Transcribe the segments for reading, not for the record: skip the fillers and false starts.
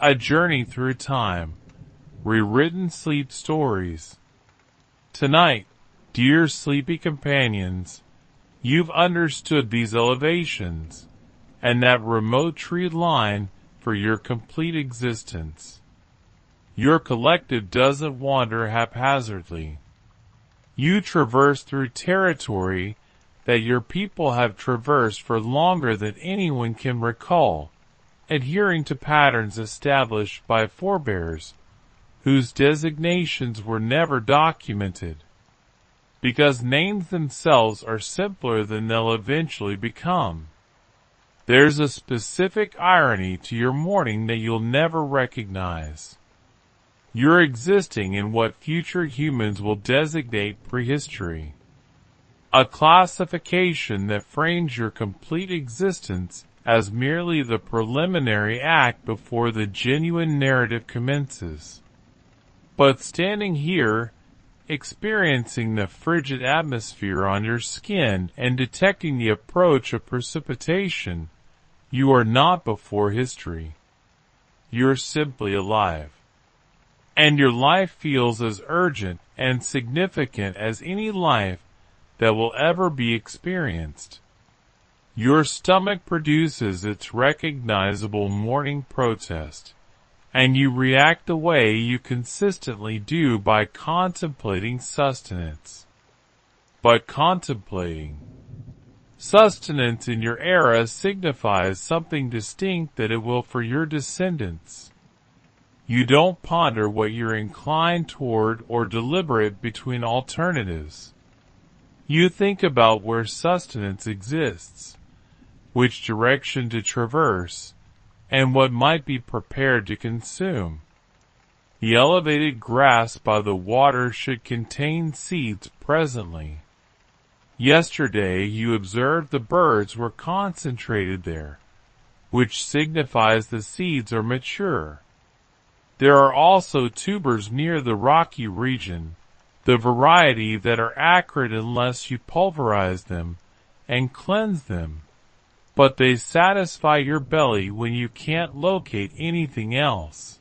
A journey through time. Rewritten sleep stories. Tonight, dear sleepy companions, you've understood these elevations, and that remote tree line for your complete existence. Your collective doesn't wander haphazardly. You traverse through territory that your people have traversed for longer than anyone can recall, adhering to patterns established by forebears whose designations were never documented. Because names themselves are simpler than they'll eventually become. There's a specific irony to your mourning that you'll never recognize. You're existing in what future humans will designate prehistory. A classification that frames your complete existence as merely the preliminary act before the genuine narrative commences. But standing here, experiencing the frigid atmosphere on your skin and detecting the approach of precipitation, you are not before history. You're simply alive. And your life feels as urgent and significant as any life that will ever be experienced. Your stomach produces its recognizable morning protest, and you react the way you consistently do by contemplating sustenance. But contemplating sustenance in your era signifies something distinct that it will for your descendants. You don't ponder what you're inclined toward or deliberate between alternatives. You think about where sustenance exists, which direction to traverse, and what might be prepared to consume. The elevated grass by the water should contain seeds presently. Yesterday you observed the birds were concentrated there, which signifies the seeds are mature. There are also tubers near the rocky region, the variety that are acrid unless you pulverize them and cleanse them, but they satisfy your belly when you can't locate anything else.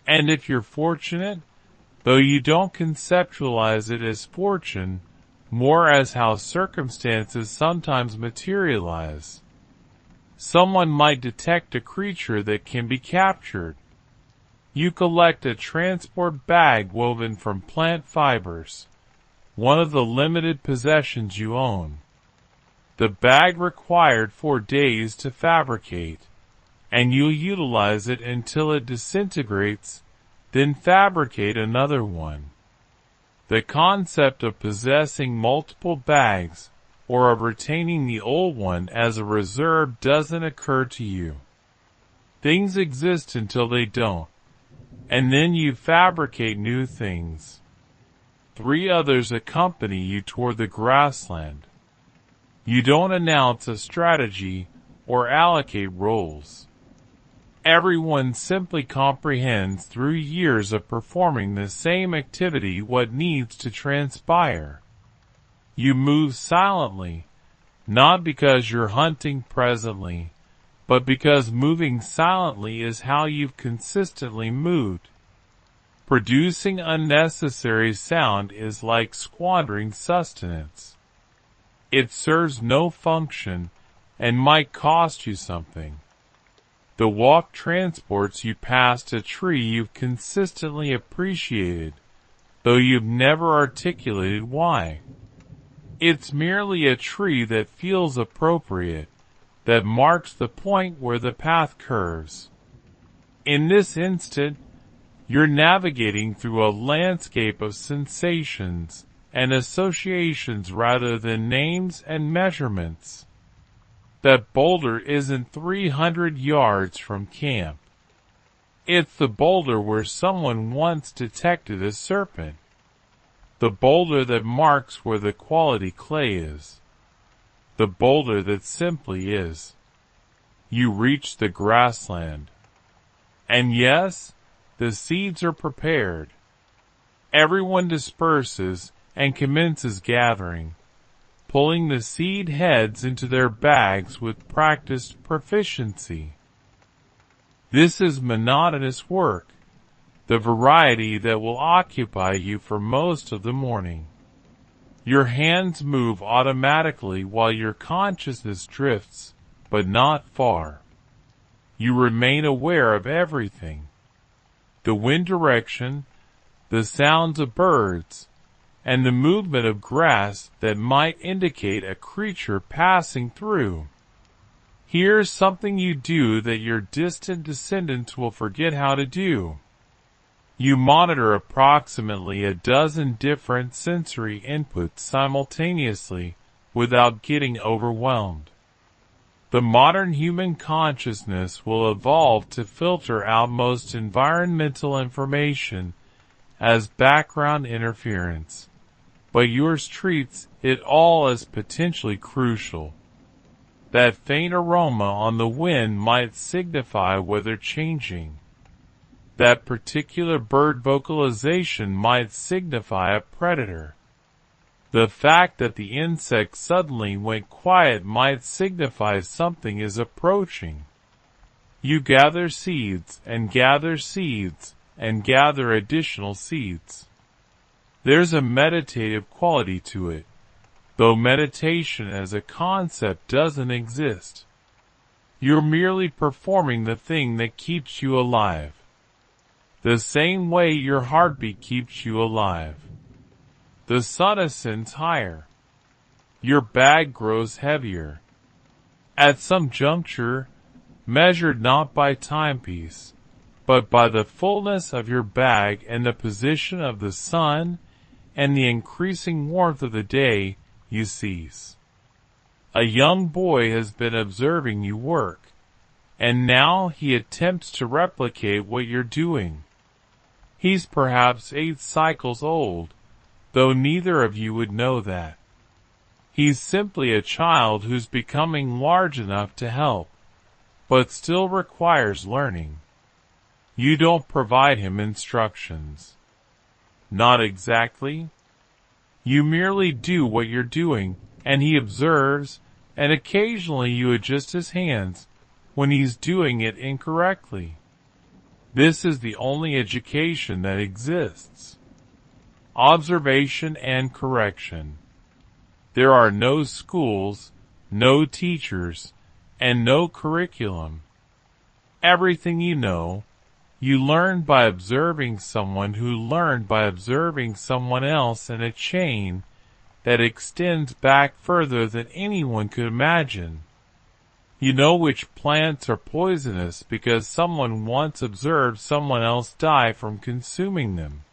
And if you're fortunate, though you don't conceptualize it as fortune, more as how circumstances sometimes materialize, someone might detect a creature that can be captured. You collect a transport bag woven from plant fibers, one of the limited possessions you own. The bag required 4 days to fabricate, and you'll utilize it until it disintegrates, then fabricate another one. The concept of possessing multiple bags, or of retaining the old one as a reserve doesn't occur to you. Things exist until they don't. And then you fabricate new things. 3 others accompany you toward the grassland. You don't announce a strategy or allocate roles. Everyone simply comprehends through years of performing the same activity what needs to transpire. You move silently, not because you're hunting presently, but because moving silently is how you've consistently moved. Producing unnecessary sound is like squandering sustenance. It serves no function and might cost you something. The walk transports you past a tree you've consistently appreciated, though you've never articulated why. It's merely a tree that feels appropriate, that marks the point where the path curves. In this instant, you're navigating through a landscape of sensations and associations rather than names and measurements. That boulder isn't 300 yards from camp. It's the boulder where someone once detected a serpent. The boulder that marks where the quality clay is. The boulder that simply is. You reach the grassland. And yes, the seeds are prepared. Everyone disperses and commences gathering, pulling the seed heads into their bags with practiced proficiency. This is monotonous work, the variety that will occupy you for most of the morning. Your hands move automatically while your consciousness drifts, but not far. You remain aware of everything. The wind direction, the sounds of birds, and the movement of grass that might indicate a creature passing through. Here's something you do that your distant descendants will forget how to do. You monitor approximately a dozen different sensory inputs simultaneously without getting overwhelmed. The modern human consciousness will evolve to filter out most environmental information as background interference, but yours treats it all as potentially crucial. That faint aroma on the wind might signify weather changing. That particular bird vocalization might signify a predator. The fact that the insect suddenly went quiet might signify something is approaching. You gather seeds and gather seeds and gather additional seeds. There's a meditative quality to it, though meditation as a concept doesn't exist. You're merely performing the thing that keeps you alive. The same way your heartbeat keeps you alive. The sun ascends higher. Your bag grows heavier. At some juncture, measured not by timepiece, but by the fullness of your bag and the position of the sun and the increasing warmth of the day, you cease. A young boy has been observing you work, and now he attempts to replicate what you're doing. He's perhaps 8 cycles old, though neither of you would know that. He's simply a child who's becoming large enough to help, but still requires learning. You don't provide him instructions. Not exactly. You merely do what you're doing, and he observes, and occasionally you adjust his hands when he's doing it incorrectly. This is the only education that exists. Observation and correction. There are no schools, no teachers, and no curriculum. Everything you know, you learn by observing someone who learned by observing someone else in a chain that extends back further than anyone could imagine. You know which plants are poisonous because someone once observed someone else die from consuming them.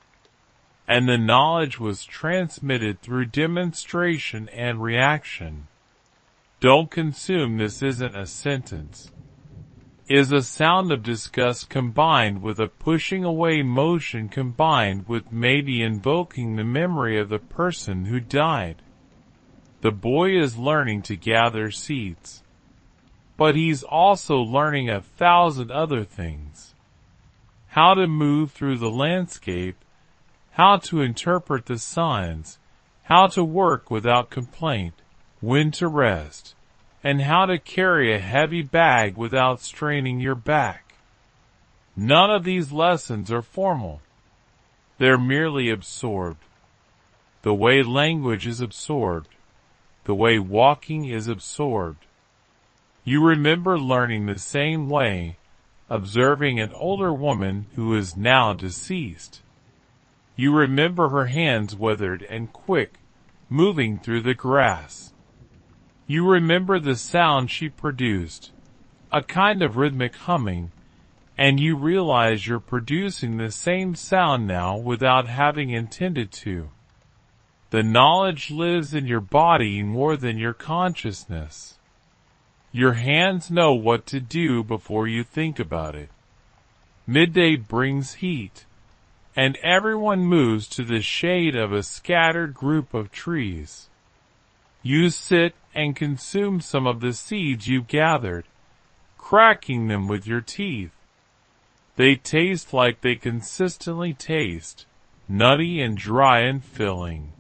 And the knowledge was transmitted through demonstration and reaction. Don't consume this isn't a sentence. Is a sound of disgust combined with a pushing away motion combined with maybe invoking the memory of the person who died. The boy is learning to gather seeds. But he's also learning 1,000 other things. How to move through the landscape, how to interpret the signs, how to work without complaint, when to rest, and how to carry a heavy bag without straining your back. None of these lessons are formal. They're merely absorbed. The way language is absorbed, the way walking is absorbed. You remember learning the same way, observing an older woman who is now deceased. You remember her hands withered and quick, moving through the grass. You remember the sound she produced, a kind of rhythmic humming, and you realize you're producing the same sound now without having intended to. The knowledge lives in your body more than your consciousness. Your hands know what to do before you think about it. Midday brings heat, and everyone moves to the shade of a scattered group of trees. You sit and consume some of the seeds you've gathered, cracking them with your teeth. They taste like they consistently taste, nutty and dry and filling.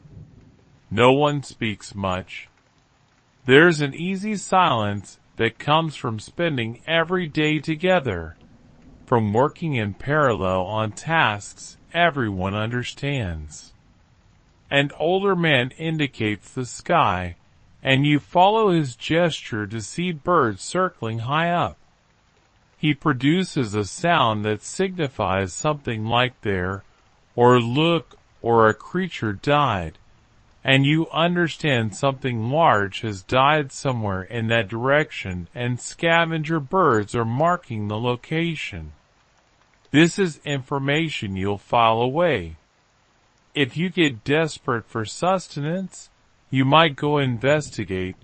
No one speaks much. There's an easy silence that comes from spending every day together, from working in parallel on tasks everyone understands. An older man indicates the sky, and you follow his gesture to see birds circling high up. He produces a sound that signifies something like there, or look, or a creature died, and you understand something large has died somewhere in that direction, and scavenger birds are marking the location. This is information you'll file away. If you get desperate for sustenance, you might go investigate,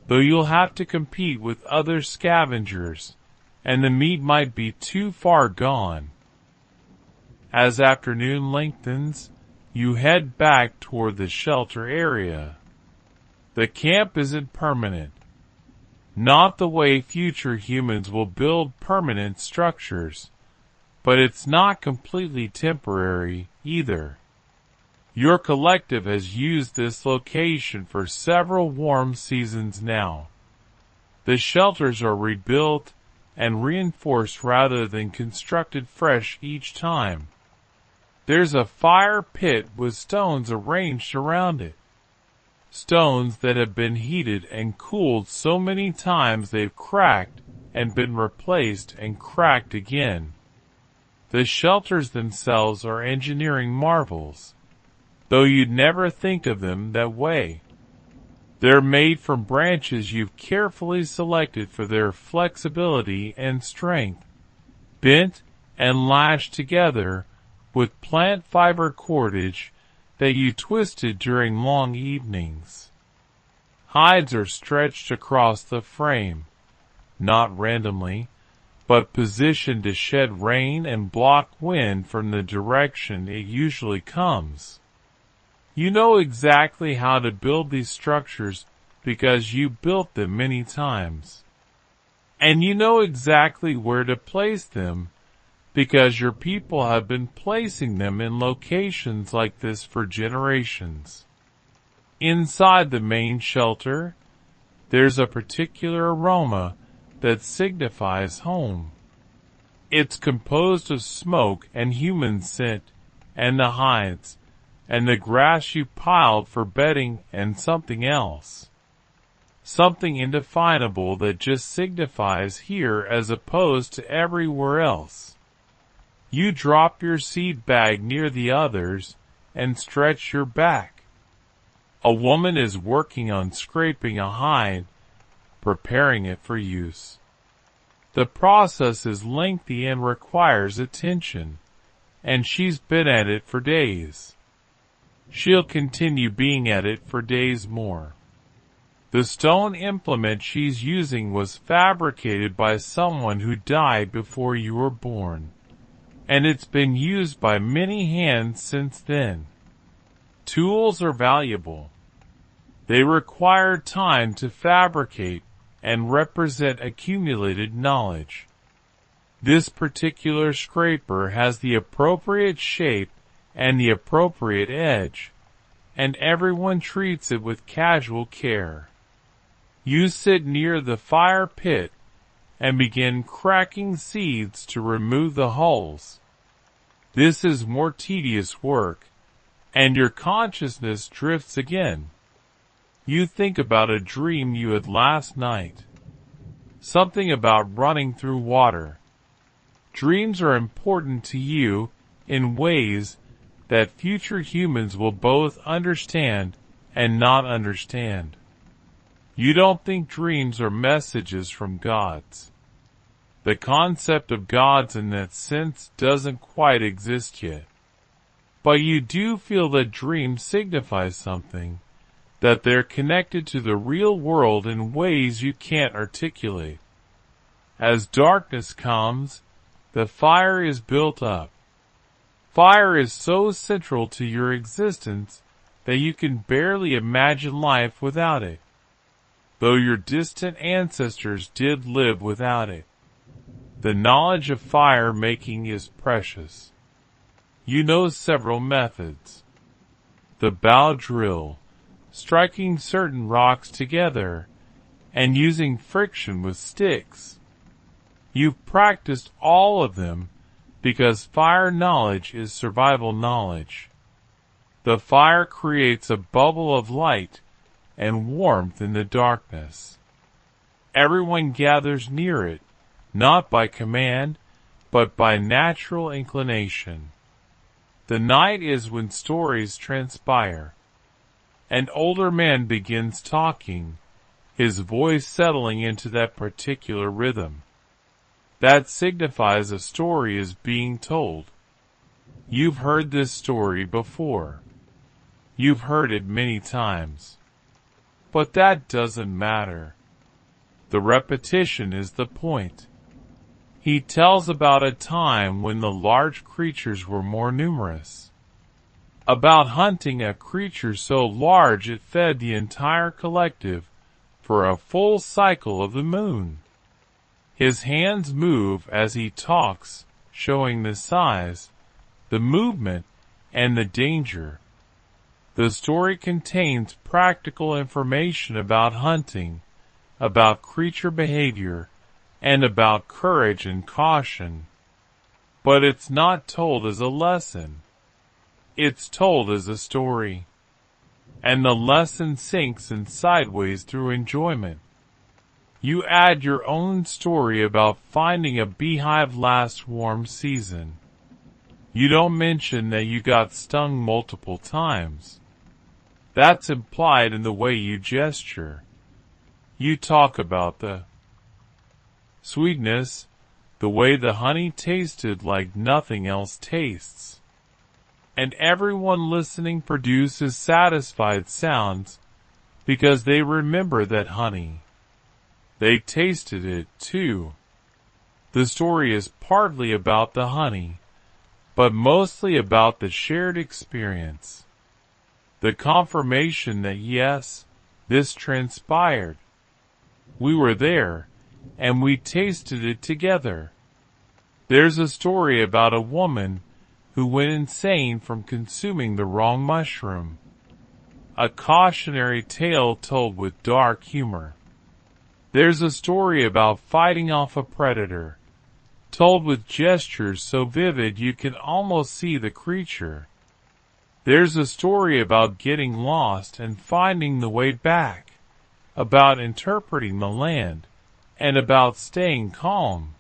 though you'll have to compete with other scavengers, and the meat might be too far gone. As afternoon lengthens, you head back toward the shelter area. The camp isn't permanent. Not the way future humans will build permanent structures, but it's not completely temporary either. Your collective has used this location for several warm seasons now. The shelters are rebuilt and reinforced rather than constructed fresh each time. There's a fire pit with stones arranged around it. Stones that have been heated and cooled so many times they've cracked and been replaced and cracked again. The shelters themselves are engineering marvels, though you'd never think of them that way. They're made from branches you've carefully selected for their flexibility and strength, bent and lashed together with plant fiber cordage that you twisted during long evenings. Hides are stretched across the frame, not randomly, but positioned to shed rain and block wind from the direction it usually comes. You know exactly how to build these structures because you built them many times. And you know exactly where to place them because your people have been placing them in locations like this for generations. Inside the main shelter, there's a particular aroma that signifies home. It's composed of smoke and human scent and the hides and the grass you piled for bedding and something else. Something indefinable that just signifies here as opposed to everywhere else. You drop your seed bag near the others and stretch your back. A woman is working on scraping a hide, preparing it for use. The process is lengthy and requires attention, and she's been at it for days. She'll continue being at it for days more. The stone implement she's using was fabricated by someone who died before you were born, and it's been used by many hands since then. Tools are valuable. They require time to fabricate and represent accumulated knowledge. This particular scraper has the appropriate shape and the appropriate edge, and everyone treats it with casual care. You sit near the fire pit and begin cracking seeds to remove the hulls. This is more tedious work, and your consciousness drifts again. You think about a dream you had last night. Something about running through water. Dreams are important to you in ways that future humans will both understand and not understand. You don't think dreams are messages from gods. The concept of gods in that sense doesn't quite exist yet. But you do feel that dreams signify something, that they're connected to the real world in ways you can't articulate. As darkness comes, the fire is built up. Fire is so central to your existence that you can barely imagine life without it, though your distant ancestors did live without it. The knowledge of fire making is precious. You know several methods. The bow drill, striking certain rocks together, and using friction with sticks. You've practiced all of them because fire knowledge is survival knowledge. The fire creates a bubble of light and warmth in the darkness. Everyone gathers near it, not by command, but by natural inclination. The night is when stories transpire. An older man begins talking, his voice settling into that particular rhythm. That signifies a story is being told. You've heard this story before. You've heard it many times. But that doesn't matter. The repetition is the point. He tells about a time when the large creatures were more numerous. About hunting a creature so large it fed the entire collective for a full cycle of the moon. His hands move as he talks, showing the size, the movement, and the danger. The story contains practical information about hunting, about creature behavior, and about courage and caution. But it's not told as a lesson. It's told as a story. And the lesson sinks in sideways through enjoyment. You add your own story about finding a beehive last warm season. You don't mention that you got stung multiple times. That's implied in the way you gesture. You talk about the sweetness, the way the honey tasted like nothing else tastes. And everyone listening produces satisfied sounds because they remember that honey. They tasted it too. The story is partly about the honey, but mostly about the shared experience. The confirmation that yes, this transpired. We were there, and we tasted it together. There's a story about a woman who went insane from consuming the wrong mushroom. A cautionary tale told with dark humor. There's a story about fighting off a predator, told with gestures so vivid you can almost see the creature. There's a story about getting lost and finding the way back, about interpreting the land, and about staying calm.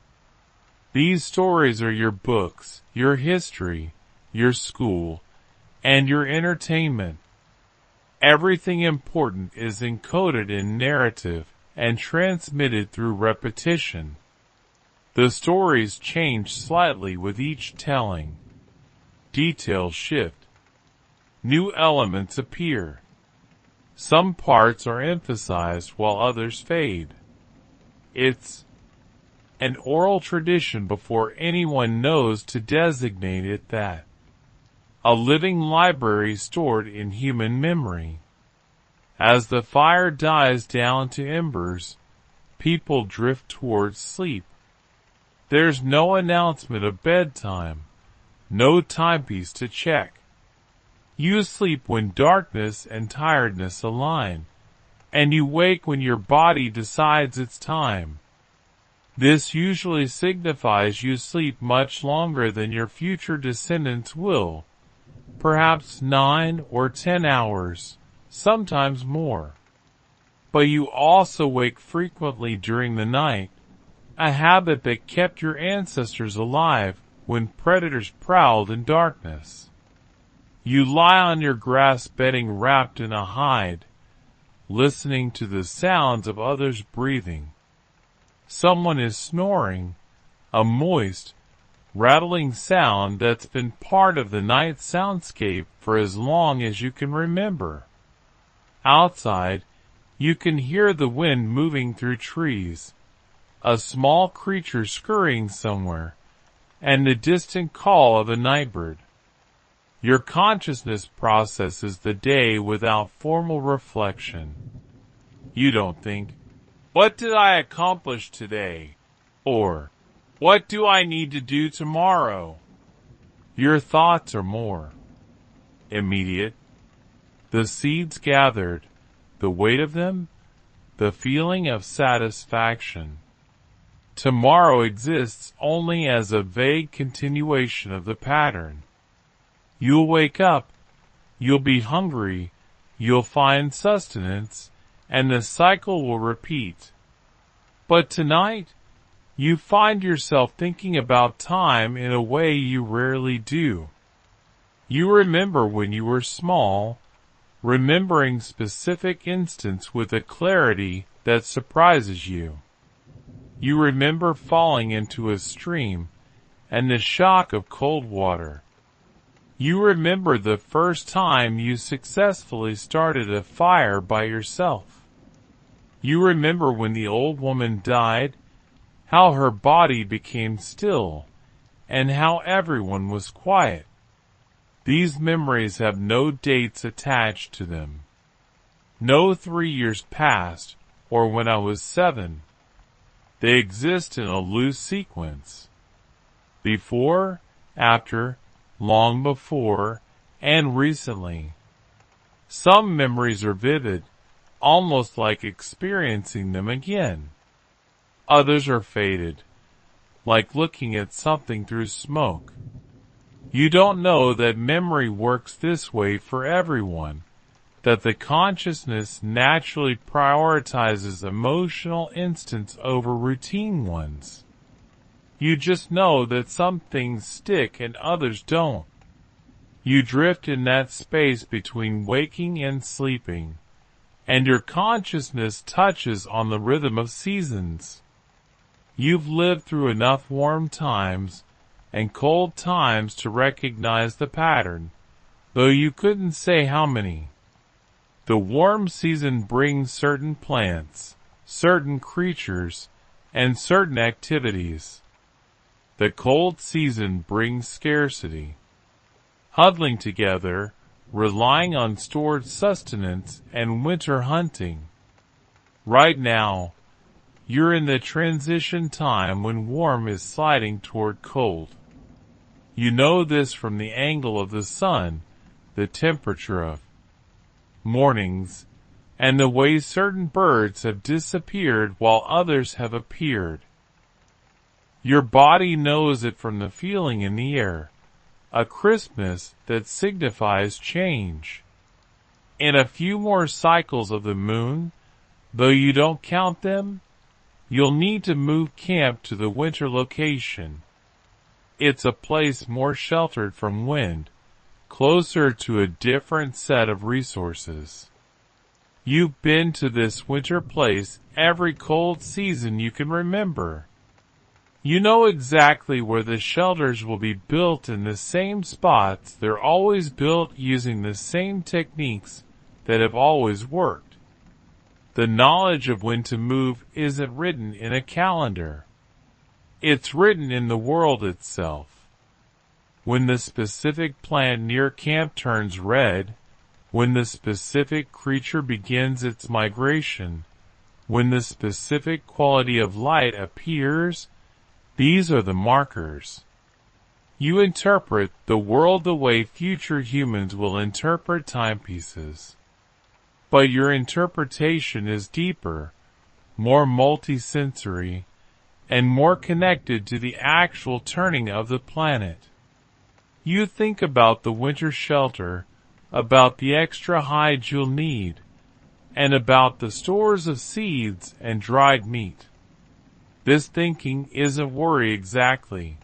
These stories are your books, your history, your school, and your entertainment. Everything important is encoded in narrative and transmitted through repetition. The stories change slightly with each telling. Details shift. New elements appear. Some parts are emphasized while others fade. It's an oral tradition before anyone knows to designate it that. A living library stored in human memory. As the fire dies down to embers, people drift towards sleep. There's no announcement of bedtime, no timepiece to check. You sleep when darkness and tiredness align, and you wake when your body decides it's time. This usually signifies you sleep much longer than your future descendants will, perhaps 9 or 10 hours, sometimes more. But you also wake frequently during the night, a habit that kept your ancestors alive when predators prowled in darkness. You lie on your grass bedding wrapped in a hide, listening to the sounds of others breathing. Someone is snoring, a moist, rattling sound that's been part of the night soundscape for as long as you can remember. Outside, you can hear the wind moving through trees, a small creature scurrying somewhere, and the distant call of a nightbird. Your consciousness processes the day without formal reflection. You don't think, "What did I accomplish today?" or "What do I need to do tomorrow?" Your thoughts are more immediate. The seeds gathered, the weight of them, the feeling of satisfaction. Tomorrow exists only as a vague continuation of the pattern. You'll wake up, you'll be hungry, you'll find sustenance, and the cycle will repeat. But tonight, you find yourself thinking about time in a way you rarely do. You remember when you were small, remembering specific instance with a clarity that surprises you. You remember falling into a stream and the shock of cold water. You remember the first time you successfully started a fire by yourself. You remember when the old woman died, how her body became still, and how everyone was quiet. These memories have no dates attached to them. No 3 years past, or when I was 7. They exist in a loose sequence. Before, after, long before, and recently. Some memories are vivid, almost like experiencing them again. Others are faded, like looking at something through smoke. You don't know that memory works this way for everyone, that the consciousness naturally prioritizes emotional instants over routine ones. You just know that some things stick and others don't. You drift in that space between waking and sleeping, and your consciousness touches on the rhythm of seasons. You've lived through enough warm times and cold times to recognize the pattern, though you couldn't say how many. The warm season brings certain plants, certain creatures, and certain activities. The cold season brings scarcity. Huddling together, relying on stored sustenance and winter hunting. Right now, you're in the transition time when warm is sliding toward cold. You know this from the angle of the sun, the temperature of mornings, and the way certain birds have disappeared while others have appeared. Your body knows it from the feeling in the air, a crispness that signifies change. In a few more cycles of the moon, though you don't count them, you'll need to move camp to the winter location. It's a place more sheltered from wind, closer to a different set of resources. You've been to this winter place every cold season you can remember. You know exactly where the shelters will be built in the same spots. They're always built using the same techniques that have always worked. The knowledge of when to move isn't written in a calendar. It's written in the world itself. When the specific plant near camp turns red, when the specific creature begins its migration, when the specific quality of light appears, these are the markers. You interpret the world the way future humans will interpret timepieces. But your interpretation is deeper, more multisensory, and more connected to the actual turning of the planet. You think about the winter shelter, about the extra hides you'll need, and about the stores of seeds and dried meat. This thinking isn't worry exactly.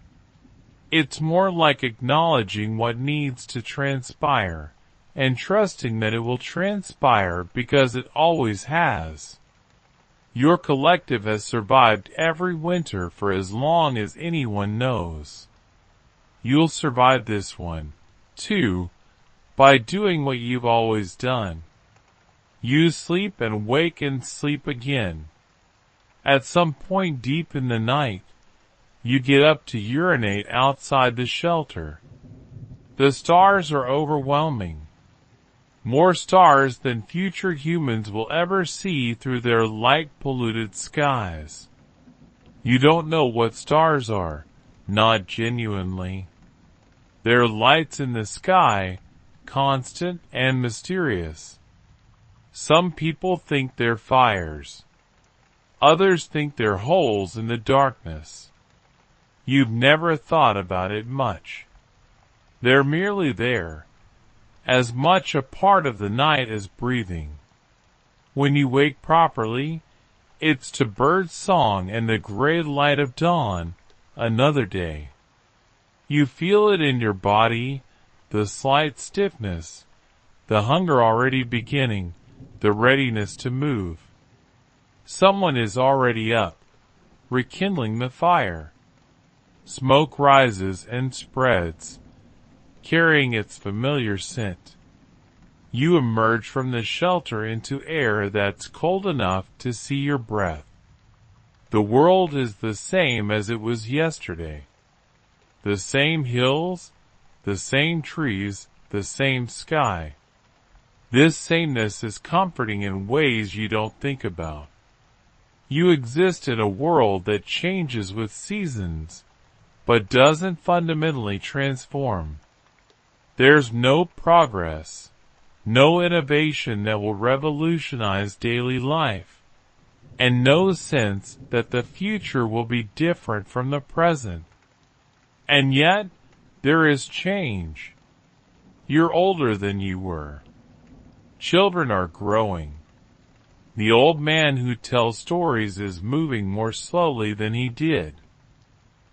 It's more like acknowledging what needs to transpire, and trusting that it will transpire because it always has. Your collective has survived every winter for as long as anyone knows. You'll survive this one, too, by doing what you've always done. You sleep and wake and sleep again. At some point deep in the night, you get up to urinate outside the shelter. The stars are overwhelming. More stars than future humans will ever see through their light-polluted skies. You don't know what stars are, not genuinely. They're lights in the sky, constant and mysterious. Some people think they're fires. Others think they're holes in the darkness. You've never thought about it much. They're merely there, as much a part of the night as breathing. When you wake properly, it's to bird song and the gray light of dawn, another day. You feel it in your body, the slight stiffness, the hunger already beginning, the readiness to move. Someone is already up, rekindling the fire. Smoke rises and spreads, carrying its familiar scent. You emerge from the shelter into air that's cold enough to see your breath. The world is the same as it was yesterday. The same hills, the same trees, the same sky. This sameness is comforting in ways you don't think about. You exist in a world that changes with seasons, but doesn't fundamentally transform. There's no progress, no innovation that will revolutionize daily life, and no sense that the future will be different from the present. And yet, there is change. You're older than you were. Children are growing. The old man who tells stories is moving more slowly than he did.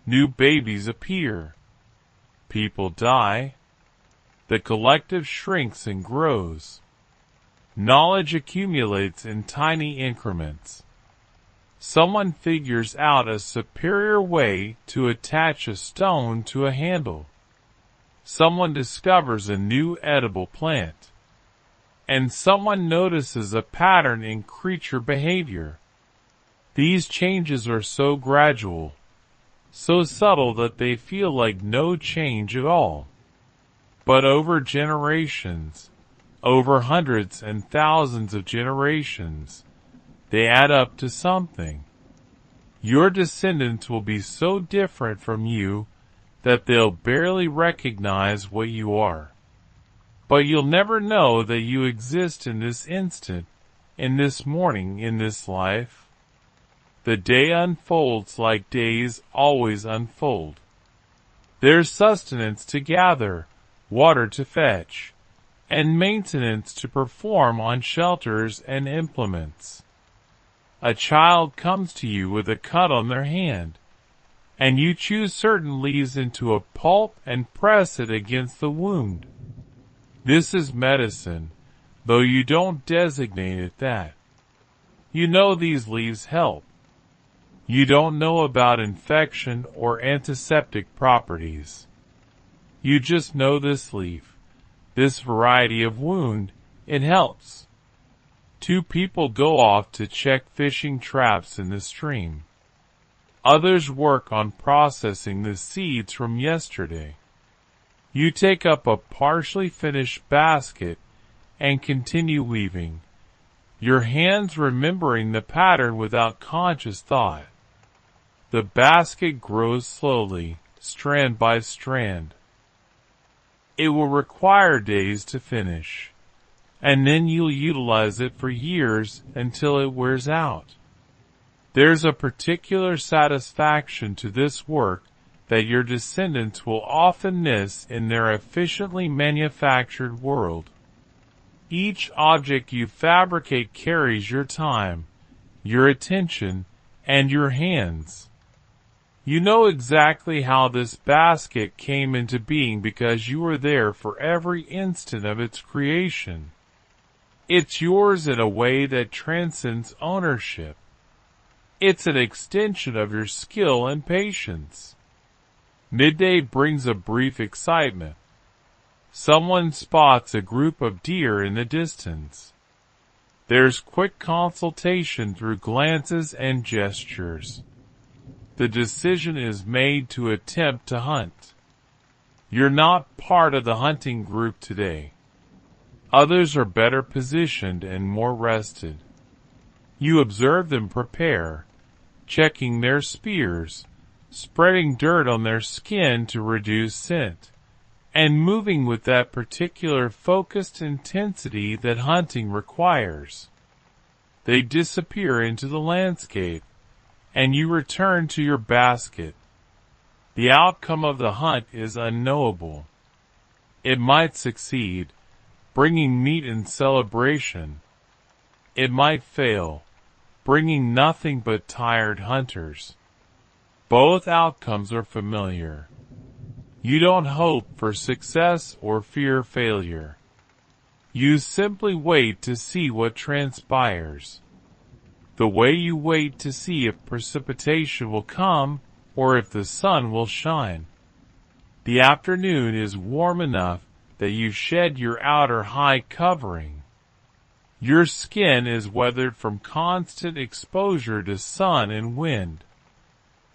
New babies appear. People die. The collective shrinks and grows. Knowledge accumulates in tiny increments. Someone figures out a superior way to attach a stone to a handle. Someone discovers a new edible plant. And someone notices a pattern in creature behavior. These changes are so gradual, so subtle that they feel like no change at all. But over generations, over hundreds and thousands of generations, they add up to something. Your descendants will be so different from you that they'll barely recognize what you are. But you'll never know that you exist in this instant, in this morning, in this life. The day unfolds like days always unfold. There's sustenance to gather, water to fetch, and maintenance to perform on shelters and implements. A child comes to you with a cut on their hand, and you choose certain leaves into a pulp and press it against the wound. This is medicine, though you don't designate it that. You know these leaves help. You don't know about infection or antiseptic properties. You just know this leaf, this variety of wound, it helps. Two people go off to check fishing traps in the stream. Others work on processing the seeds from yesterday. You take up a partially finished basket and continue weaving, your hands remembering the pattern without conscious thought. The basket grows slowly, strand by strand. It will require days to finish, and then you'll utilize it for years until it wears out. There's a particular satisfaction to this work that your descendants will often miss in their efficiently manufactured world. Each object you fabricate carries your time, your attention, and your hands. You know exactly how this basket came into being because you were there for every instant of its creation. It's yours in a way that transcends ownership. It's an extension of your skill and patience. Midday brings a brief excitement. Someone spots a group of deer in the distance. There's quick consultation through glances and gestures. The decision is made to attempt to hunt. You're not part of the hunting group today. Others are better positioned and more rested. You observe them prepare, checking their spears, spreading dirt on their skin to reduce scent, and moving with that particular focused intensity that hunting requires. They disappear into the landscape, and you return to your basket. The outcome of the hunt is unknowable. It might succeed, bringing meat and celebration. It might fail, bringing nothing but tired hunters. Both outcomes are familiar. You don't hope for success or fear failure. You simply wait to see what transpires. The way you wait to see if precipitation will come or if the sun will shine. The afternoon is warm enough that you shed your outer hide covering. Your skin is weathered from constant exposure to sun and wind.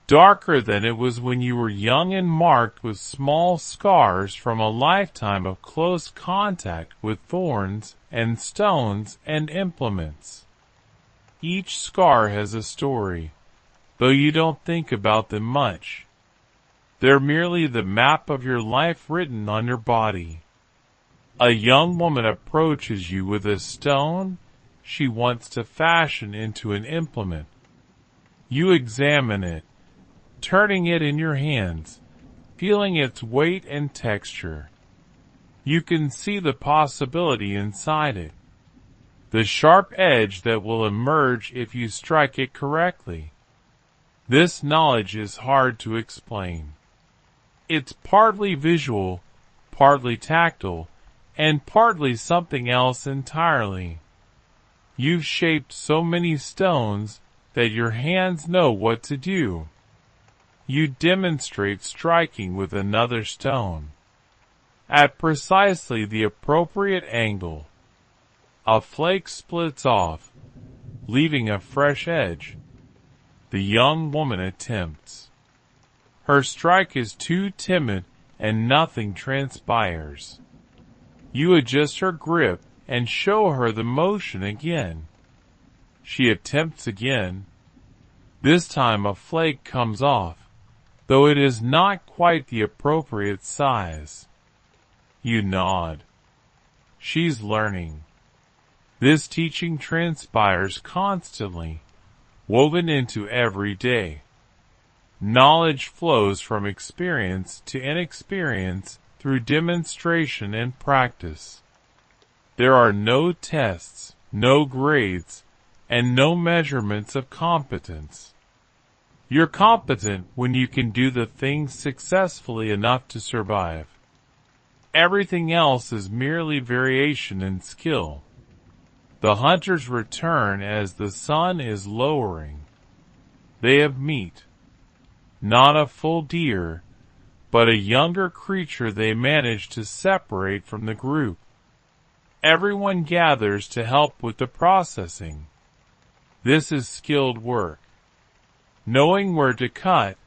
Darker than it was when you were young and marked with small scars from a lifetime of close contact with thorns and stones and implements. Each scar has a story, though you don't think about them much. They're merely the map of your life written on your body. A young woman approaches you with a stone she wants to fashion into an implement. You examine it, turning it in your hands, feeling its weight and texture. You can see the possibility inside it, the sharp edge that will emerge if you strike it correctly. This knowledge is hard to explain. It's partly visual, partly tactile, and partly something else entirely. You've shaped so many stones that your hands know what to do. You demonstrate striking with another stone at precisely the appropriate angle. A flake splits off, leaving a fresh edge. The young woman attempts. Her strike is too timid and nothing transpires. You adjust her grip and show her the motion again. She attempts again. This time a flake comes off, though it is not quite the appropriate size. You nod. She's learning. This teaching transpires constantly, woven into every day. Knowledge flows from experience to inexperience through demonstration and practice. There are no tests, no grades, and no measurements of competence. You're competent when you can do the thing successfully enough to survive. Everything else is merely variation in skill. The hunters return as the sun is lowering. They have meat. Not a full deer, but a younger creature they manage to separate from the group. Everyone gathers to help with the processing. This is skilled work. Knowing where to cut,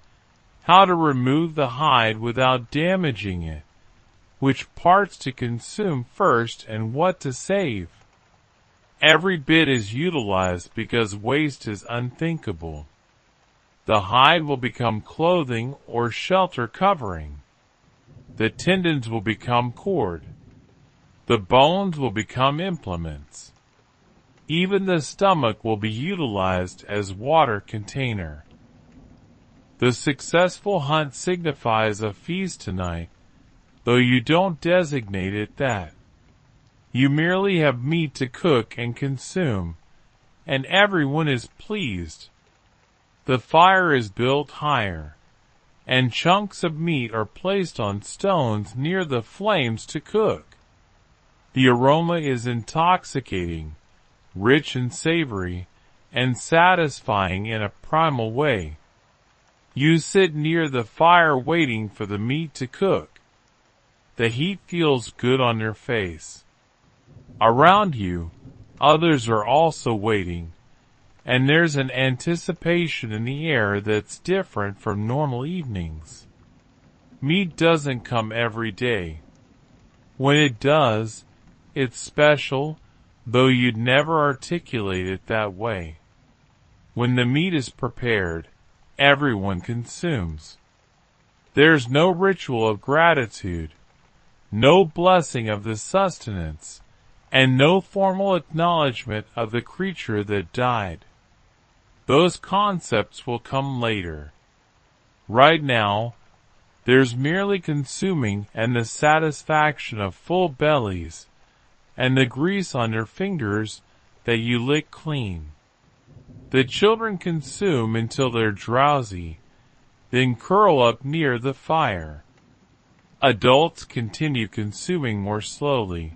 how to remove the hide without damaging it, which parts to consume first and what to save. Every bit is utilized because waste is unthinkable. The hide will become clothing or shelter covering. The tendons will become cord. The bones will become implements. Even the stomach will be utilized as water container. The successful hunt signifies a feast tonight, though you don't designate it that. You merely have meat to cook and consume, and everyone is pleased. The fire is built higher, and chunks of meat are placed on stones near the flames to cook. The aroma is intoxicating, rich and savory, and satisfying in a primal way. You sit near the fire waiting for the meat to cook. The heat feels good on your face. Around you, others are also waiting, and there's an anticipation in the air that's different from normal evenings. Meat doesn't come every day. When it does, it's special, though you'd never articulate it that way. When the meat is prepared, everyone consumes. There's no ritual of gratitude, no blessing of the sustenance, and no formal acknowledgement of the creature that died. Those concepts will come later. Right now, there's merely consuming and the satisfaction of full bellies, and the grease on your fingers that you lick clean. The children consume until they're drowsy, then curl up near the fire. Adults continue consuming more slowly,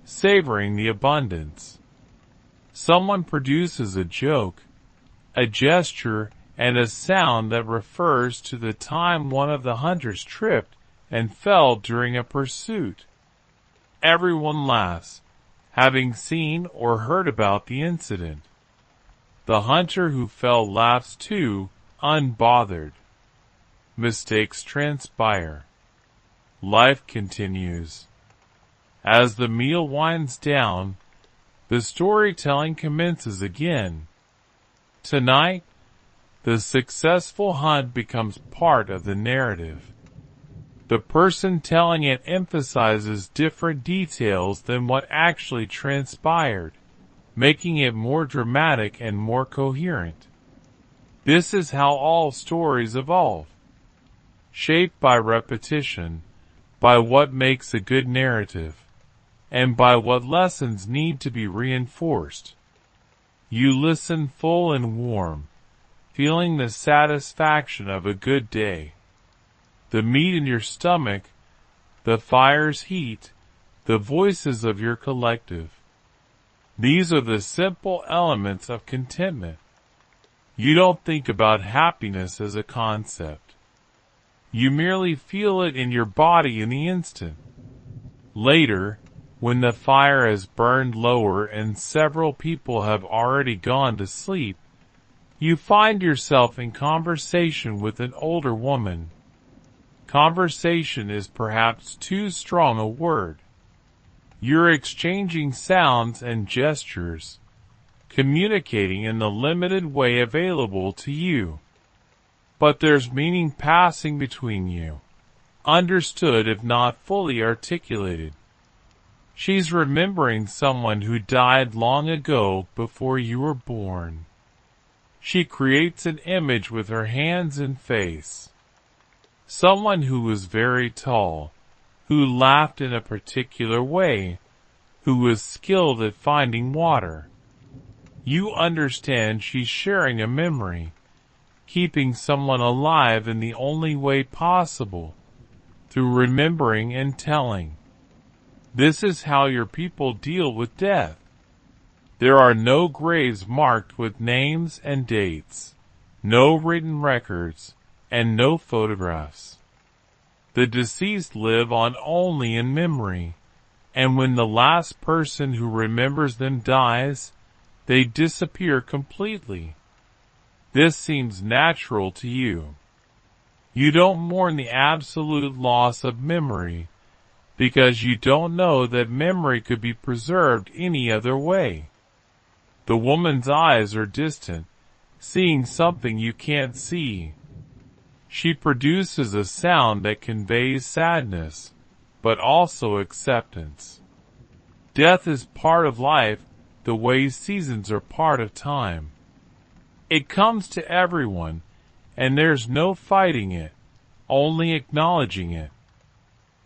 savoring the abundance. Someone produces a joke, a gesture, and a sound that refers to the time one of the hunters tripped and fell during a pursuit. Everyone laughs, having seen or heard about the incident. The hunter who fell laughs too, unbothered. Mistakes transpire. Life continues. As the meal winds down, the storytelling commences again. Tonight, the successful hunt becomes part of the narrative. The person telling it emphasizes different details than what actually transpired, making it more dramatic and more coherent. This is how all stories evolve, shaped by repetition, by what makes a good narrative, and by what lessons need to be reinforced. You listen full and warm, feeling the satisfaction of a good day. The meat in your stomach, the fire's heat, the voices of your collective. These are the simple elements of contentment. You don't think about happiness as a concept. You merely feel it in your body in the instant. Later, when the fire has burned lower and several people have already gone to sleep, you find yourself in conversation with an older woman. Conversation is perhaps too strong a word. You're exchanging sounds and gestures, communicating in the limited way available to you. But there's meaning passing between you, understood if not fully articulated. She's remembering someone who died long ago before you were born. She creates an image with her hands and face. Someone who was very tall, who laughed in a particular way, who was skilled at finding water. You understand she's sharing a memory, keeping someone alive in the only way possible, through remembering and telling. This is how your people deal with death. There are no graves marked with names and dates, no written records, and no photographs. The deceased live on only in memory, and when the last person who remembers them dies, they disappear completely. This seems natural to you. You don't mourn the absolute loss of memory, because you don't know that memory could be preserved any other way. The woman's eyes are distant, seeing something you can't see. She produces a sound that conveys sadness, but also acceptance. Death is part of life the way seasons are part of time. It comes to everyone, and there's no fighting it, only acknowledging it.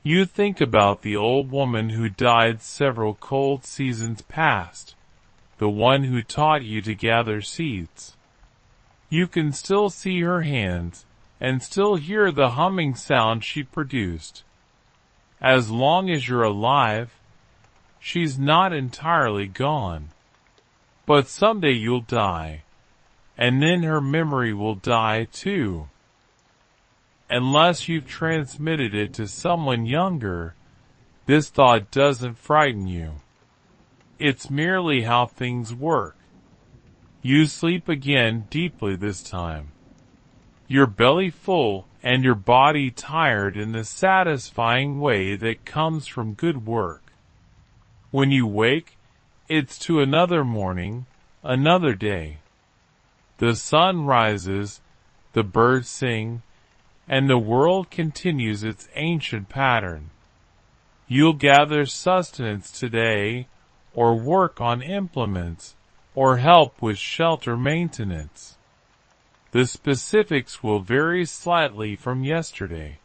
You think about the old woman who died several cold seasons past, the one who taught you to gather seeds. You can still see her hands, and still hear the humming sound she produced. As long as you're alive, she's not entirely gone. But someday you'll die, and then her memory will die too. Unless you've transmitted it to someone younger, this thought doesn't frighten you. It's merely how things work. You sleep again deeply this time. Your belly full and your body tired in the satisfying way that comes from good work. When you wake, it's to another morning, another day. The sun rises, the birds sing, and the world continues its ancient pattern. You'll gather sustenance today, or work on implements, or help with shelter maintenance. The specifics will vary slightly from yesterday,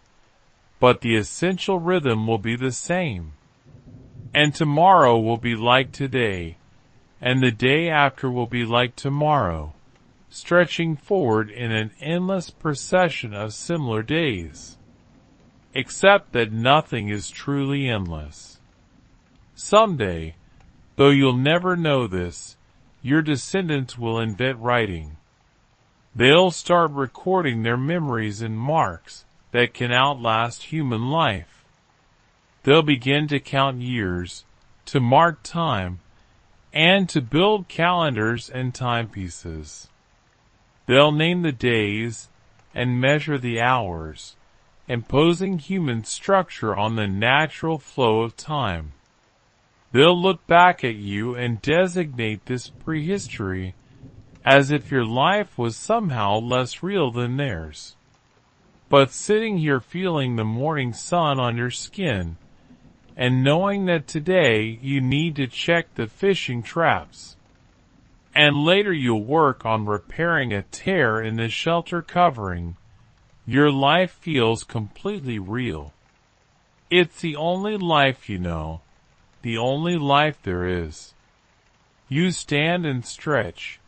but the essential rhythm will be the same. And tomorrow will be like today, and the day after will be like tomorrow, stretching forward in an endless procession of similar days. Except that nothing is truly endless. Someday, though you'll never know this, your descendants will invent writing. They'll start recording their memories in marks that can outlast human life. They'll begin to count years, to mark time, and to build calendars and timepieces. They'll name the days and measure the hours, imposing human structure on the natural flow of time. They'll look back at you and designate this prehistory as if your life was somehow less real than theirs. But sitting here feeling the morning sun on your skin, and knowing that today you need to check the fishing traps, and later you'll work on repairing a tear in the shelter covering, your life feels completely real. It's the only life you know, the only life there is. You stand and stretch,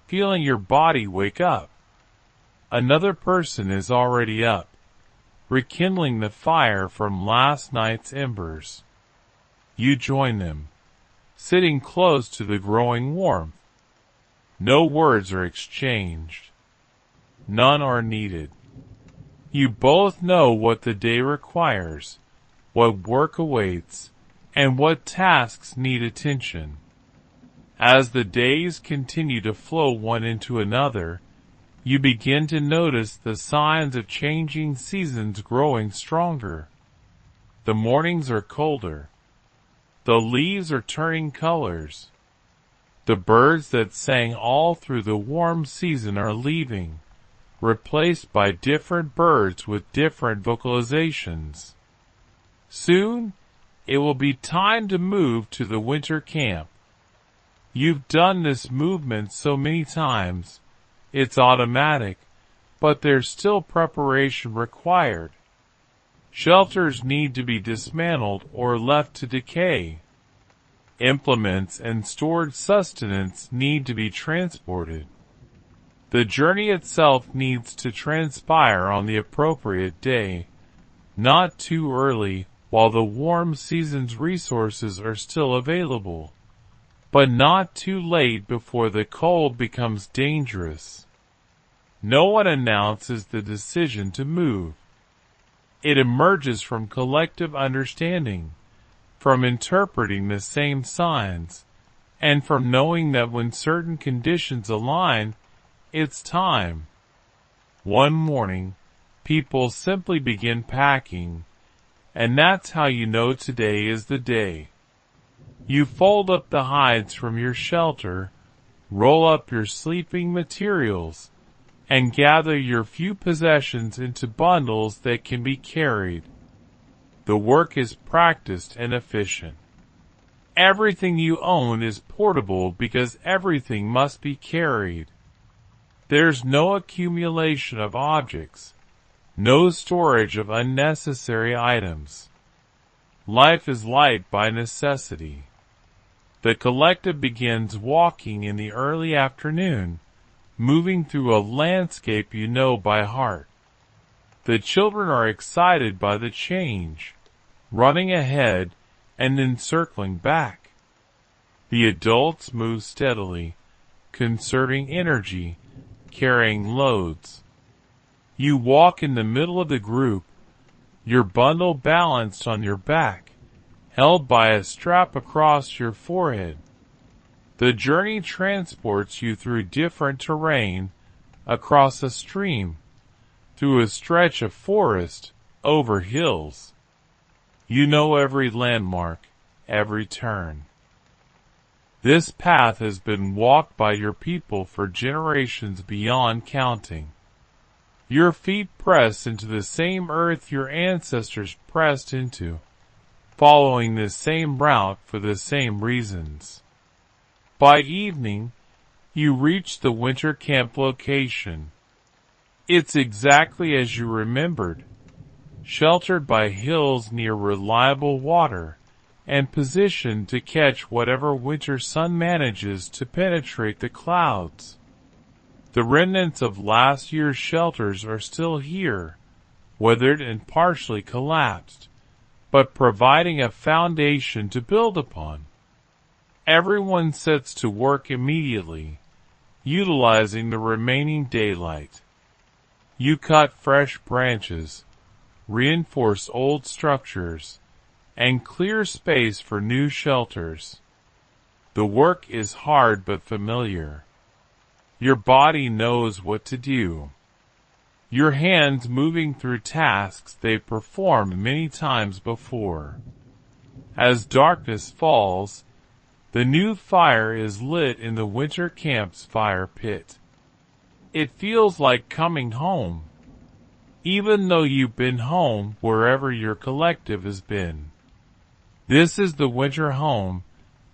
feeling your body wake up. Another person is already up, rekindling the fire from last night's embers. You join them, sitting close to the growing warmth. No words are exchanged. None are needed. You both know what the day requires, what work awaits, and what tasks need attention. As the days continue to flow one into another, you begin to notice the signs of changing seasons growing stronger. The mornings are colder. The leaves are turning colors. The birds that sang all through the warm season are leaving, replaced by different birds with different vocalizations. Soon, it will be time to move to the winter camp. You've done this movement so many times, it's automatic, but there's still preparation required. Shelters need to be dismantled or left to decay. Implements and stored sustenance need to be transported. The journey itself needs to transpire on the appropriate day, not too early while the warm season's resources are still available, but not too late before the cold becomes dangerous. No one announces the decision to move. It emerges from collective understanding, from interpreting the same signs, and from knowing that when certain conditions align, it's time. One morning, people simply begin packing, and that's how you know today is the day. You fold up the hides from your shelter, roll up your sleeping materials, and gather your few possessions into bundles that can be carried. The work is practiced and efficient. Everything you own is portable because everything must be carried. There's no accumulation of objects, no storage of unnecessary items. Life is light by necessity. The collective begins walking in the early afternoon, moving through a landscape you know by heart. The children are excited by the change, running ahead and then circling back. The adults move steadily, conserving energy, carrying loads. You walk in the middle of the group, your bundle balanced on your back, held by a strap across your forehead. The journey transports you through different terrain, across a stream, through a stretch of forest, over hills. You know every landmark, every turn. This path has been walked by your people for generations beyond counting. Your feet press into the same earth your ancestors pressed into. following the same route for the same reasons. By evening, you reach the winter camp location. It's exactly as you remembered, sheltered by hills near reliable water, and positioned to catch whatever winter sun manages to penetrate the clouds. The remnants of last year's shelters are still here, weathered and partially collapsed, but providing a foundation to build upon. Everyone sets to work immediately, utilizing the remaining daylight. You cut fresh branches, reinforce old structures, and clear space for new shelters. The work is hard but familiar. Your body knows what to do. Your hands moving through tasks they've performed many times before. As darkness falls, the new fire is lit in the winter camp's fire pit. It feels like coming home, even though you've been home wherever your collective has been. This is the winter home,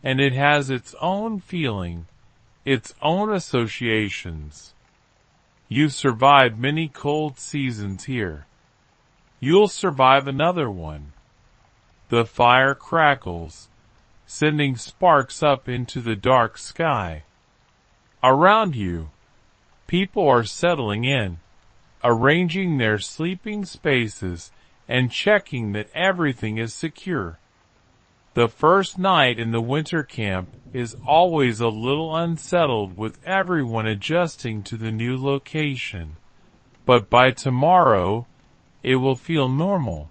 and it has its own feeling, its own associations. You've survived many cold seasons here. You'll survive another one. The fire crackles, sending sparks up into the dark sky. Around you, people are settling in, arranging their sleeping spaces and checking that everything is secure. The first night in the winter camp is always a little unsettled with everyone adjusting to the new location, but by tomorrow it will feel normal.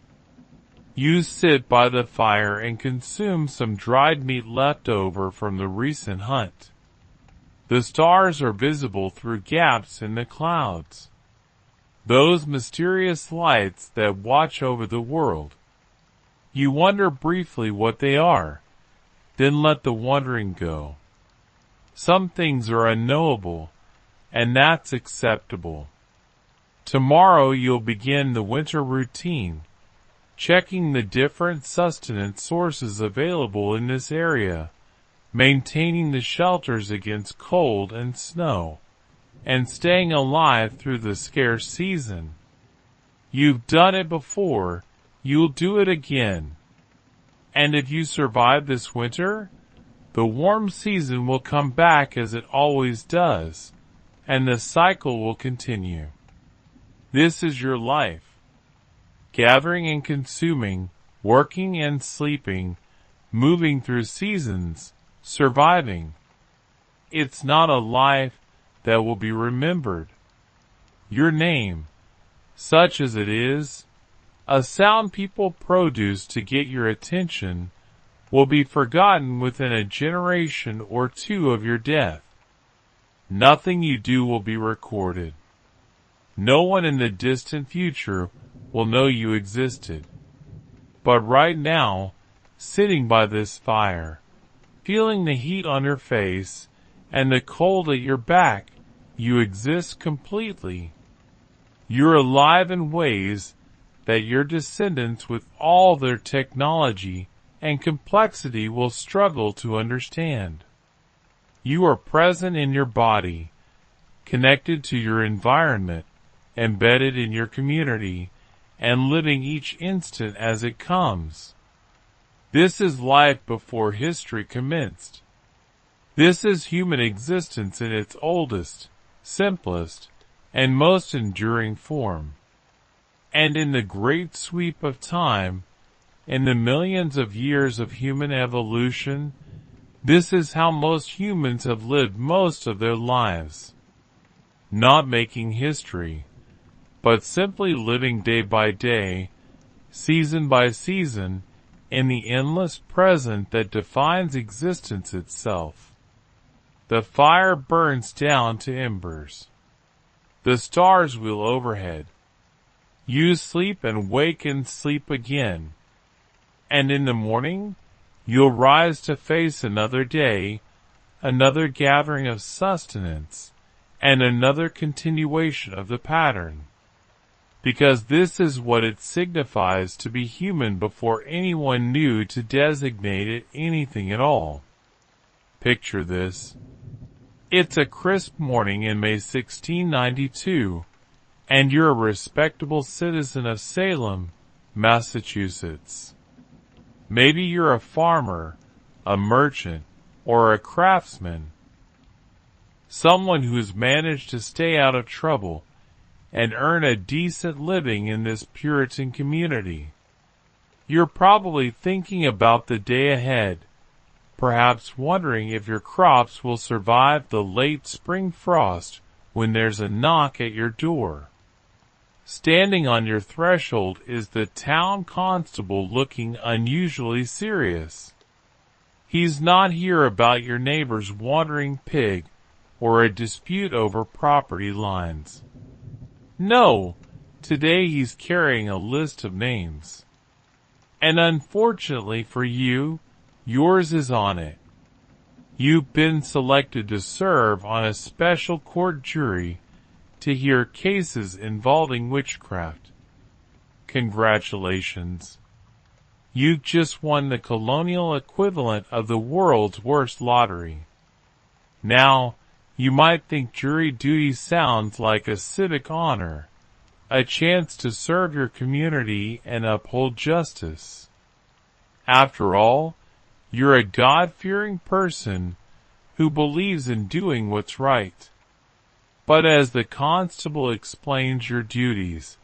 You sit by the fire and consume some dried meat left over from the recent hunt. The stars are visible through gaps in the clouds. Those mysterious lights that watch over the world. You wonder briefly what they are, then let the wondering go. Some things are unknowable, and that's acceptable. Tomorrow you'll begin the winter routine, checking the different sustenance sources available in this area, maintaining the shelters against cold and snow, and staying alive through the scarce season. You've done it before, you'll do it again. And if you survive this winter, the warm season will come back as it always does, and the cycle will continue. This is your life. Gathering and consuming, working and sleeping, moving through seasons, surviving. It's not a life that will be remembered. Your name, such as it is, a sound people produce to get your attention, will be forgotten within a generation or two of your death. Nothing you do will be recorded. No one in the distant future will know you existed. But right now, sitting by this fire, feeling the heat on your face and the cold at your back, you exist completely. You're alive in ways that your descendants with all their technology and complexity will struggle to understand. You are present in your body, connected to your environment, embedded in your community, and living each instant as it comes. This is life before history commenced. This is human existence in its oldest, simplest, and most enduring form. And in the great sweep of time, in the millions of years of human evolution, this is how most humans have lived most of their lives. Not making history, but simply living day by day, season by season, in the endless present that defines existence itself. The fire burns down to embers. The stars wheel overhead. You sleep and wake and sleep again. And in the morning, you'll rise to face another day, another gathering of sustenance, and another continuation of the pattern. because this is what it signifies to be human before anyone knew to designate it anything at all. Picture this. It's a crisp morning in May 1692, and you're a respectable citizen of Salem, Massachusetts. Maybe you're a farmer, a merchant, or a craftsman. Someone who's managed to stay out of trouble and earn a decent living in this Puritan community. You're probably thinking about the day ahead, perhaps wondering if your crops will survive the late spring frost when there's a knock at your door. Standing on your threshold is the town constable looking unusually serious. He's not here about your neighbor's wandering pig or a dispute over property lines. No, today he's carrying a list of names. And unfortunately for you, yours is on it. You've been selected to serve on a special court jury to hear cases involving witchcraft. Congratulations. You've just won the colonial equivalent of the world's worst lottery. Now, you might think jury duty sounds like a civic honor, a chance to serve your community and uphold justice. After all, you're a God-fearing person who believes in doing what's right. But as the constable explains your duties,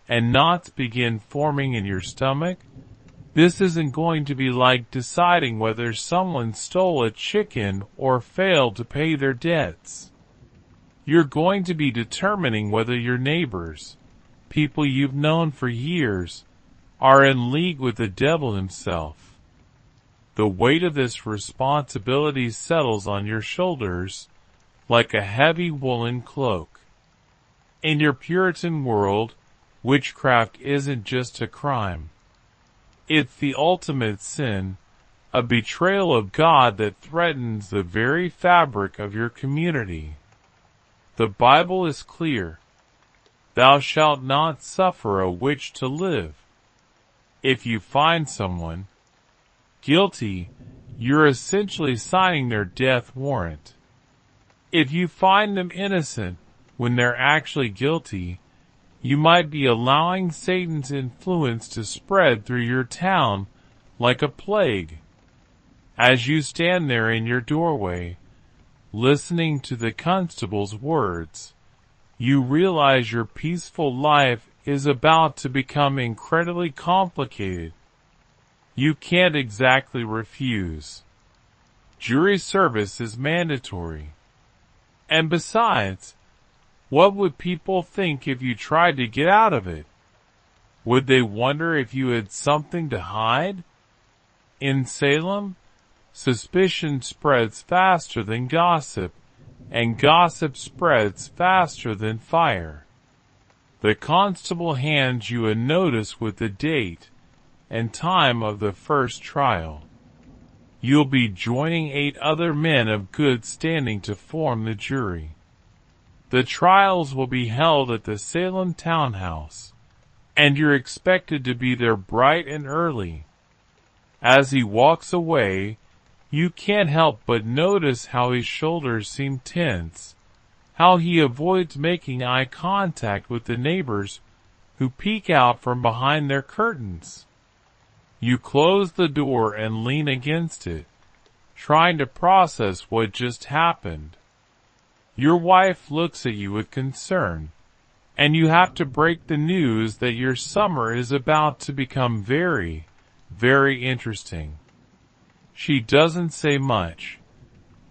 and knots begin forming in your stomach, this isn't going to be like deciding whether someone stole a chicken or failed to pay their debts. You're going to be determining whether your neighbors, people you've known for years, are in league with the devil himself. The weight of this responsibility settles on your shoulders like a heavy woolen cloak. In your Puritan world, witchcraft isn't just a crime. It's the ultimate sin, a betrayal of God that threatens the very fabric of your community. The Bible is clear. Thou shalt not suffer a witch to live. If you find someone guilty, you're essentially signing their death warrant. If you find them innocent when they're actually guilty, you might be allowing Satan's influence to spread through your town like a plague. As you stand there in your doorway, listening to the constable's words, you realize your peaceful life is about to become incredibly complicated. You can't exactly refuse. Jury service is mandatory. And besides, what would people think if you tried to get out of it? Would they wonder if you had something to hide? In Salem, suspicion spreads faster than gossip, and gossip spreads faster than fire. The constable hands you a notice with the date and time of the first trial. You'll be joining 8 other men of good standing to form the jury. The trials will be held at the Salem Townhouse, and you're expected to be there bright and early. As he walks away, you can't help but notice how his shoulders seem tense, how he avoids making eye contact with the neighbors who peek out from behind their curtains. You close the door and lean against it, trying to process what just happened. Your wife looks at you with concern, and you have to break the news that your summer is about to become very, very interesting. She doesn't say much,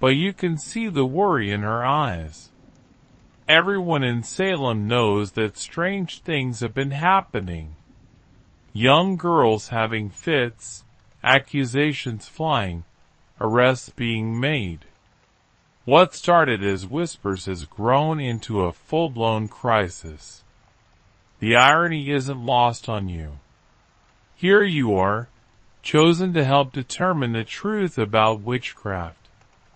but you can see the worry in her eyes. Everyone in Salem knows that strange things have been happening. Young girls having fits, accusations flying, arrests being made. What started as whispers has grown into a full-blown crisis. The irony isn't lost on you. Here you are, chosen to help determine the truth about witchcraft,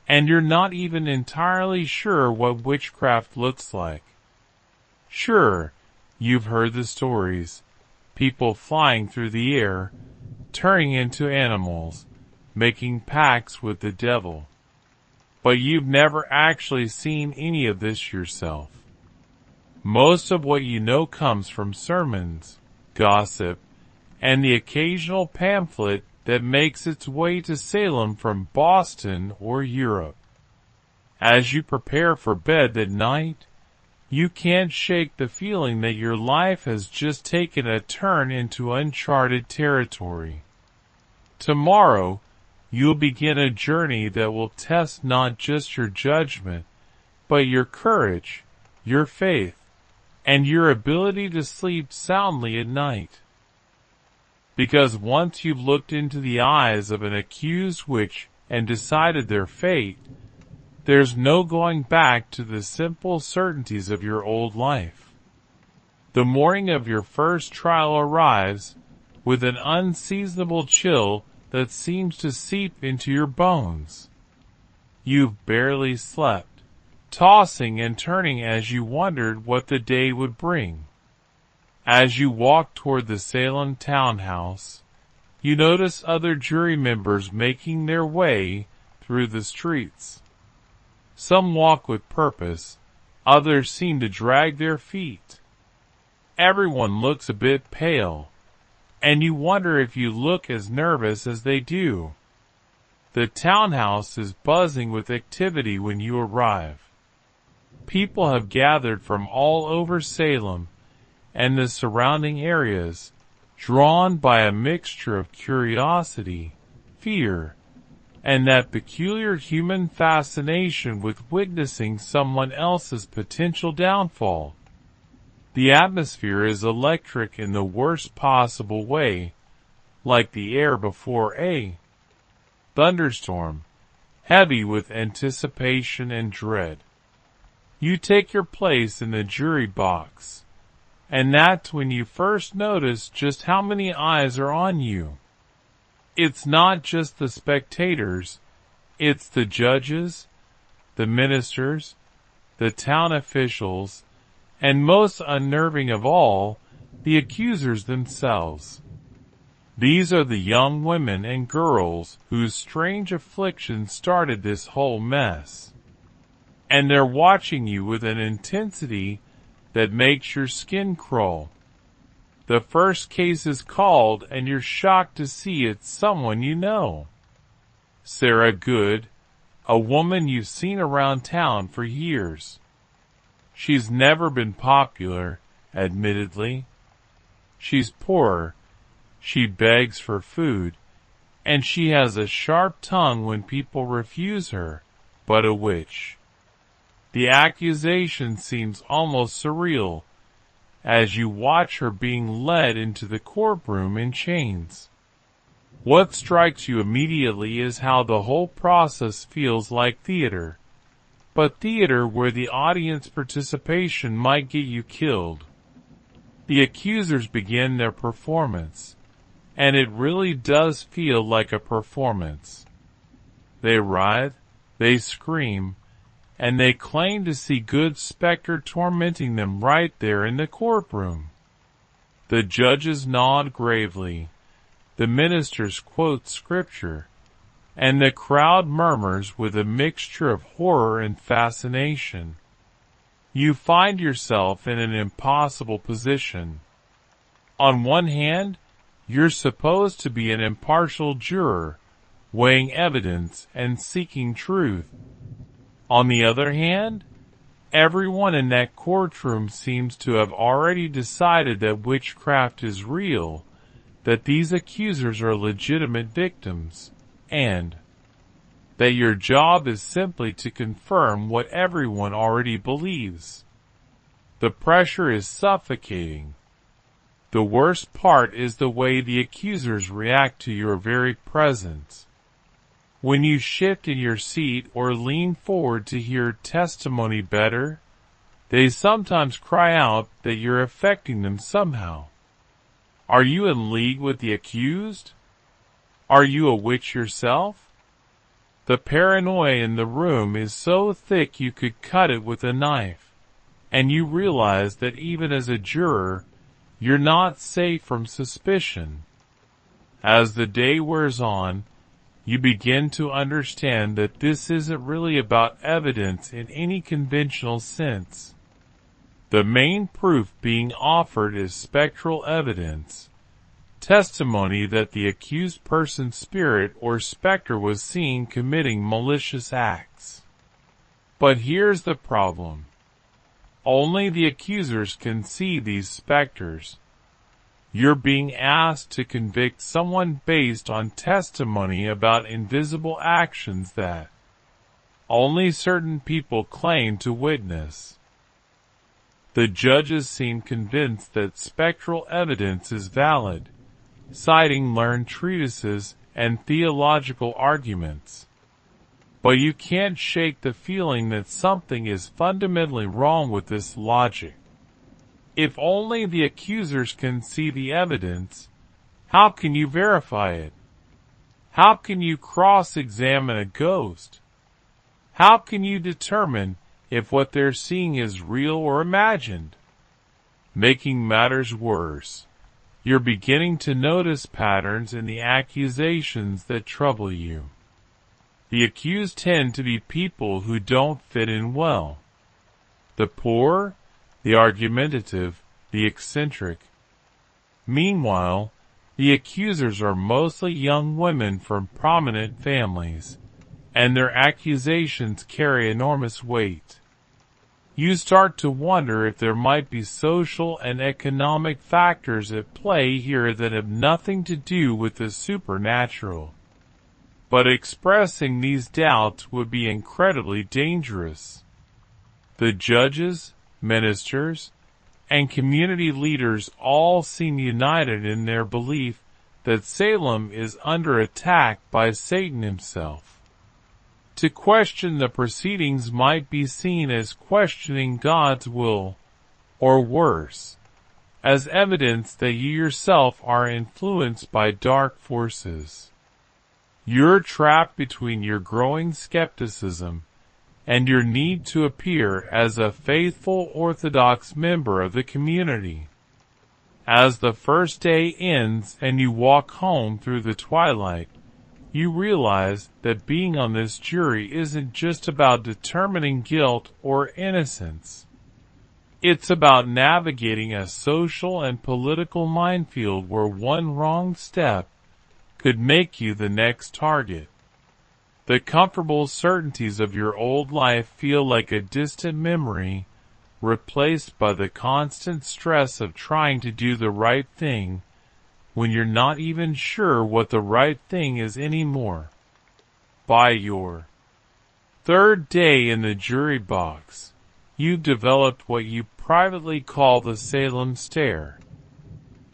and you're not even entirely sure what witchcraft looks like. Sure, You've heard the stories. People flying through the air, turning into animals, making pacts with the devil. But you've never actually seen any of this yourself. Most of what you know comes from sermons, gossip, and the occasional pamphlet that makes its way to Salem from Boston or Europe. As you prepare for bed that night, you can't shake the feeling that your life has just taken a turn into uncharted territory. Tomorrow, you'll begin a journey that will test not just your judgment, but your courage, your faith, and your ability to sleep soundly at night. Because once you've looked into the eyes of an accused witch and decided their fate, there's no going back to the simple certainties of your old life. The morning of your first trial arrives with an unseasonable chill that seems to seep into your bones. You've barely slept, tossing and turning as you wondered what the day would bring. As you walk toward the Salem townhouse, you notice other jury members making their way through the streets. Some walk with purpose, others seem to drag their feet. Everyone looks a bit pale, and you wonder if you look as nervous as they do. The townhouse is buzzing with activity when you arrive. People have gathered from all over Salem and the surrounding areas, drawn by a mixture of curiosity, fear, and that peculiar human fascination with witnessing someone else's potential downfall. The atmosphere is electric in the worst possible way, like the air before a thunderstorm, heavy with anticipation and dread. You take your place in the jury box, and that's when you first notice just how many eyes are on you. It's not just the spectators, it's the judges, the ministers, the town officials, and most unnerving of all, the accusers themselves. These are the young women and girls whose strange affliction started this whole mess. And they're watching you with an intensity that makes your skin crawl. The first case is called and you're shocked to see it's someone you know. Sarah Good, a woman you've seen around town for years. She's never been popular, admittedly. She's poor, she begs for food, and she has a sharp tongue when people refuse her, but a witch. The accusation seems almost surreal, as you watch her being led into the courtroom in chains. What strikes you immediately is how the whole process feels like theater, but theater where the audience participation might get you killed. The accusers begin their performance, and it really does feel like a performance. They writhe, they scream, and they claim to see Good's specter tormenting them right there in the courtroom. The judges nod gravely, the ministers quote scripture, and the crowd murmurs with a mixture of horror and fascination. You find yourself in an impossible position. On one hand, you're supposed to be an impartial juror, weighing evidence and seeking truth. On the other hand, everyone in that courtroom seems to have already decided that witchcraft is real, that these accusers are legitimate victims, and that your job is simply to confirm what everyone already believes. The pressure is suffocating. The worst part is the way the accusers react to your very presence. When you shift in your seat or lean forward to hear testimony better, they sometimes cry out that you're affecting them somehow. Are you in league with the accused? Are you a witch yourself? The paranoia in the room is so thick you could cut it with a knife. and you realize that even as a juror, you're not safe from suspicion. As the day wears on, you begin to understand that this isn't really about evidence in any conventional sense. The main proof being offered is spectral evidence, testimony that the accused person's spirit or specter was seen committing malicious acts. But here's the problem. Only the accusers can see these specters. You're being asked to convict someone based on testimony about invisible actions that only certain people claim to witness. The judges seem convinced that spectral evidence is valid, citing learned treatises and theological arguments. But you can't shake the feeling that something is fundamentally wrong with this logic. If only the accusers can see the evidence, how can you verify it? How can you cross-examine a ghost? How can you determine if what they're seeing is real or imagined? Making matters worse, you're beginning to notice patterns in the accusations that trouble you. The accused tend to be people who don't fit in well. The poor, the argumentative, the eccentric. Meanwhile, the accusers are mostly young women from prominent families, and their accusations carry enormous weight. You start to wonder if there might be social and economic factors at play here that have nothing to do with the supernatural. But expressing these doubts would be incredibly dangerous. The judges, ministers, and community leaders all seem united in their belief that Salem is under attack by Satan himself. To question the proceedings might be seen as questioning God's will, or worse, as evidence that you yourself are influenced by dark forces. You're trapped between your growing skepticism and your need to appear as a faithful Orthodox member of the community. As the first day ends and you walk home through the twilight, you realize that being on this jury isn't just about determining guilt or innocence. It's about navigating a social and political minefield where one wrong step could make you the next target. The comfortable certainties of your old life feel like a distant memory, replaced by the constant stress of trying to do the right thing when you're not even sure what the right thing is anymore. By your third day in the jury box, you've developed what you privately call the Salem stare.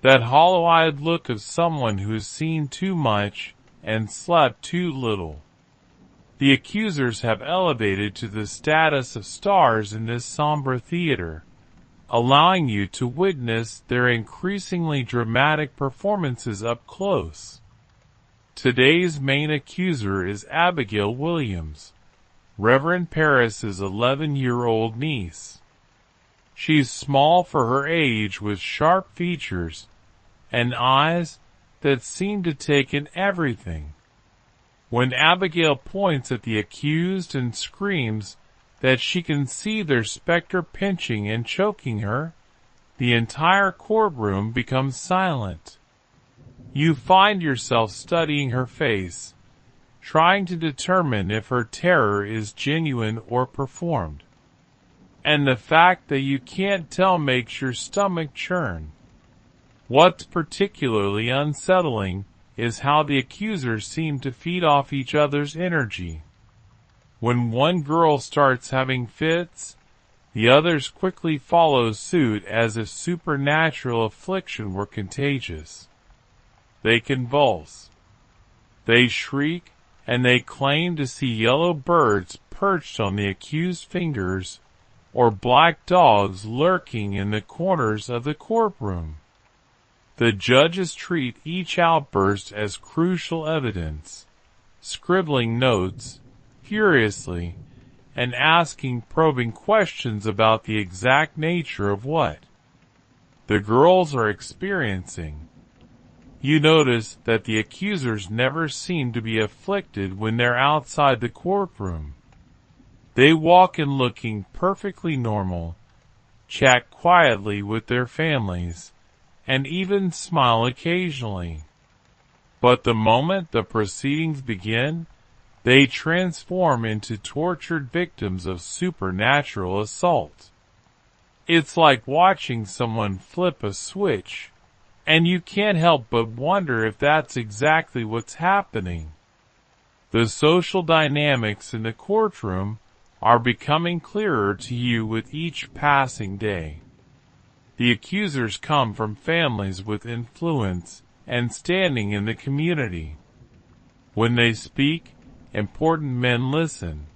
That hollow-eyed look of someone who's seen too much and slept too little. The accusers have elevated to the status of stars in this somber theater, allowing you to witness their increasingly dramatic performances up close. Today's main accuser is Abigail Williams, Reverend Parris's 11-year-old niece. She's small for her age with sharp features and eyes that seem to take in everything. When Abigail points at the accused and screams that she can see their specter pinching and choking her, the entire courtroom becomes silent. You find yourself studying her face, trying to determine if her terror is genuine or performed. And the fact that you can't tell makes your stomach churn. What's particularly unsettling is how the accusers seem to feed off each other's energy. When one girl starts having fits, the others quickly follow suit as if supernatural affliction were contagious. They convulse. They shriek, and they claim to see yellow birds perched on the accused's fingers or black dogs lurking in the corners of the courtroom. The judges treat each outburst as crucial evidence, scribbling notes, furiously, and asking probing questions about the exact nature of what the girls are experiencing. You notice that the accusers never seem to be afflicted when they're outside the courtroom. They walk in looking perfectly normal, chat quietly with their families, and even smile occasionally. But the moment the proceedings begin, they transform into tortured victims of supernatural assault. It's like watching someone flip a switch, and you can't help but wonder if that's exactly what's happening. The social dynamics in the courtroom are becoming clearer to you with each passing day. The accusers come from families with influence and standing in the community. When they speak, important men listen.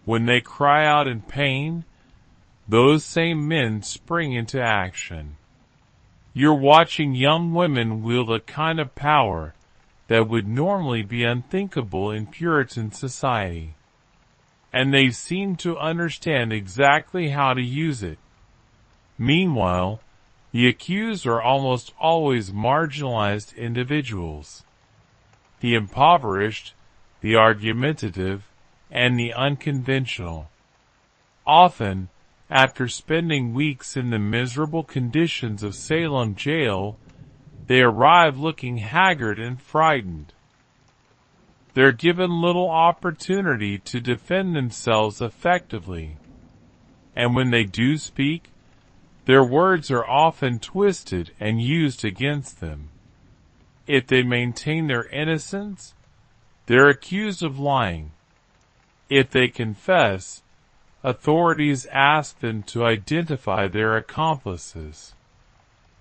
When they cry out in pain, those same men spring into action. You're watching young women wield a kind of power that would normally be unthinkable in Puritan society. And they seem to understand exactly how to use it. Meanwhile, the accused are almost always marginalized individuals. The impoverished, the argumentative, and the unconventional. Often, after spending weeks in the miserable conditions of Salem jail, they arrive looking haggard and frightened. They're given little opportunity to defend themselves effectively. And when they do speak, their words are often twisted and used against them. If they maintain their innocence, they're accused of lying. If they confess, authorities ask them to identify their accomplices.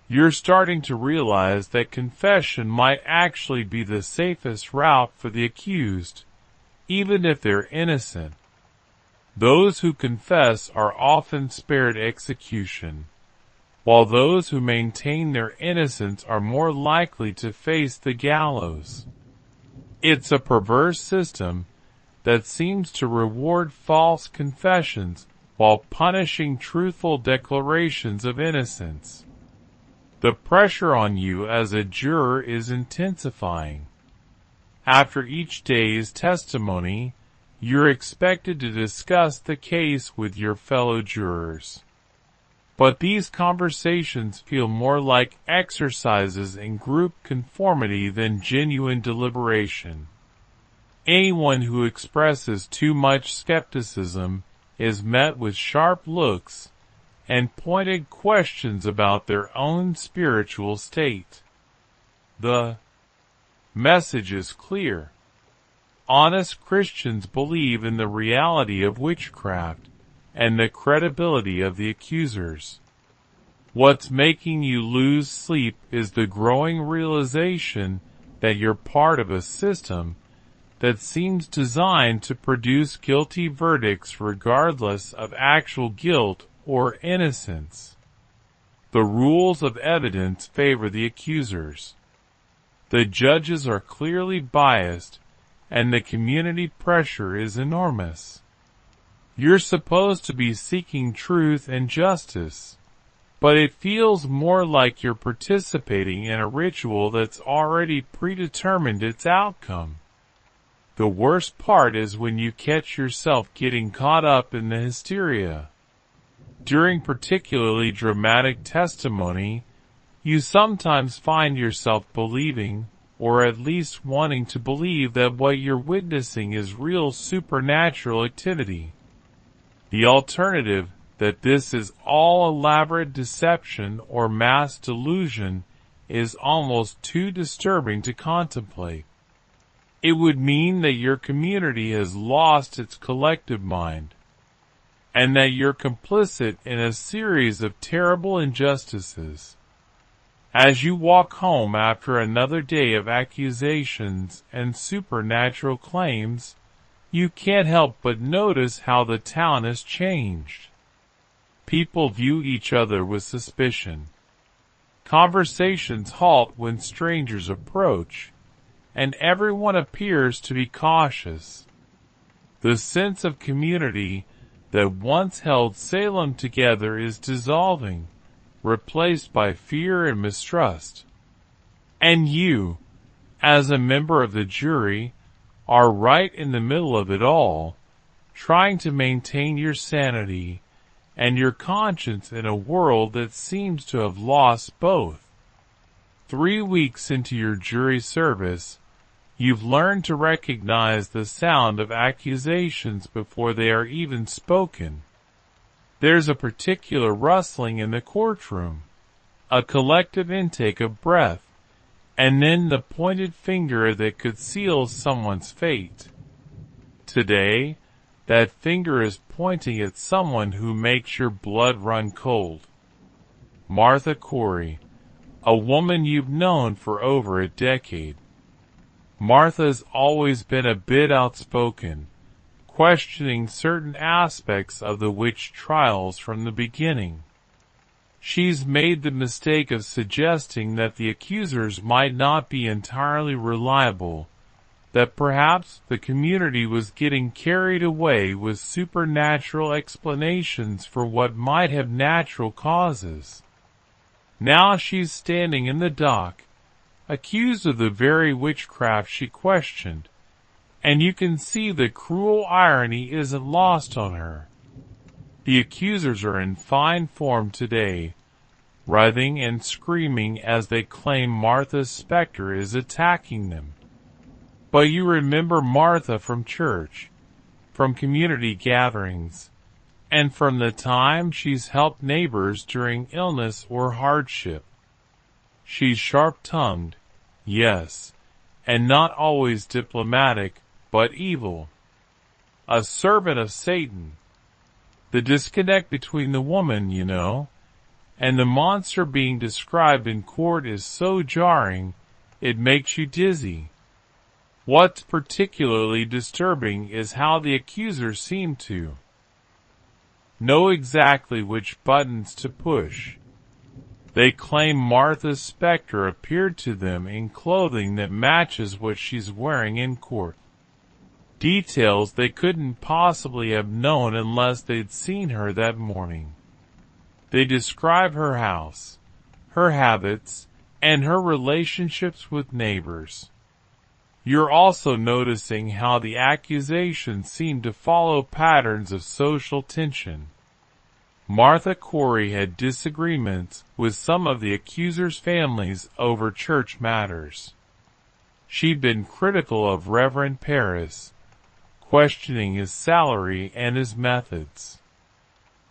You're starting to realize that confession might actually be the safest route for the accused, even if they're innocent. Those who confess are often spared execution, while those who maintain their innocence are more likely to face the gallows. It's a perverse system that seems to reward false confessions while punishing truthful declarations of innocence. The pressure on you as a juror is intensifying. After each day's testimony, you're expected to discuss the case with your fellow jurors. But these conversations feel more like exercises in group conformity than genuine deliberation. Anyone who expresses too much skepticism is met with sharp looks and pointed questions about their own spiritual state. The message is clear. Honest Christians believe in the reality of witchcraft and the credibility of the accusers. What's making you lose sleep is the growing realization that you're part of a system that seems designed to produce guilty verdicts regardless of actual guilt or innocence. The rules of evidence favor the accusers. The judges are clearly biased, and the community pressure is enormous. You're supposed to be seeking truth and justice, but it feels more like you're participating in a ritual that's already predetermined its outcome. The worst part is when you catch yourself getting caught up in the hysteria. During particularly dramatic testimony, you sometimes find yourself believing, or at least wanting to believe, that what you're witnessing is real supernatural activity. The alternative, that this is all elaborate deception or mass delusion, is almost too disturbing to contemplate. It would mean that your community has lost its collective mind, and that you're complicit in a series of terrible injustices. As you walk home after another day of accusations and supernatural claims, you can't help but notice how the town has changed. People view each other with suspicion. Conversations halt when strangers approach, and everyone appears to be cautious. The sense of community that once held Salem together is dissolving, replaced by fear and mistrust. And you, as a member of the jury, are right in the middle of it all, trying to maintain your sanity and your conscience in a world that seems to have lost both. 3 weeks into your jury service, you've learned to recognize the sound of accusations before they are even spoken. There's a particular rustling in the courtroom, a collective intake of breath, and then the pointed finger that could seal someone's fate. Today, that finger is pointing at someone who makes your blood run cold. Martha Corey, a woman you've known for over a decade. Martha's always been a bit outspoken, questioning certain aspects of the witch trials from the beginning. She's made the mistake of suggesting that the accusers might not be entirely reliable, that perhaps the community was getting carried away with supernatural explanations for what might have natural causes. Now she's standing in the dock, accused of the very witchcraft she questioned, and you can see the cruel irony isn't lost on her. The accusers are in fine form today, writhing and screaming as they claim Martha's specter is attacking them. But you remember Martha from church, from community gatherings, and from the time she's helped neighbors during illness or hardship. She's sharp-tongued, yes, and not always diplomatic, but evil. A servant of Satan. The disconnect between the woman, and the monster being described in court is so jarring, it makes you dizzy. What's particularly disturbing is how the accusers seem to know exactly which buttons to push. They claim Martha's specter appeared to them in clothing that matches what she's wearing in court. Details they couldn't possibly have known unless they'd seen her that morning. They describe her house, her habits, and her relationships with neighbors. You're also noticing how the accusations seem to follow patterns of social tension. Martha Corey had disagreements with some of the accusers' families over church matters. She'd been critical of Reverend Paris, questioning his salary and his methods.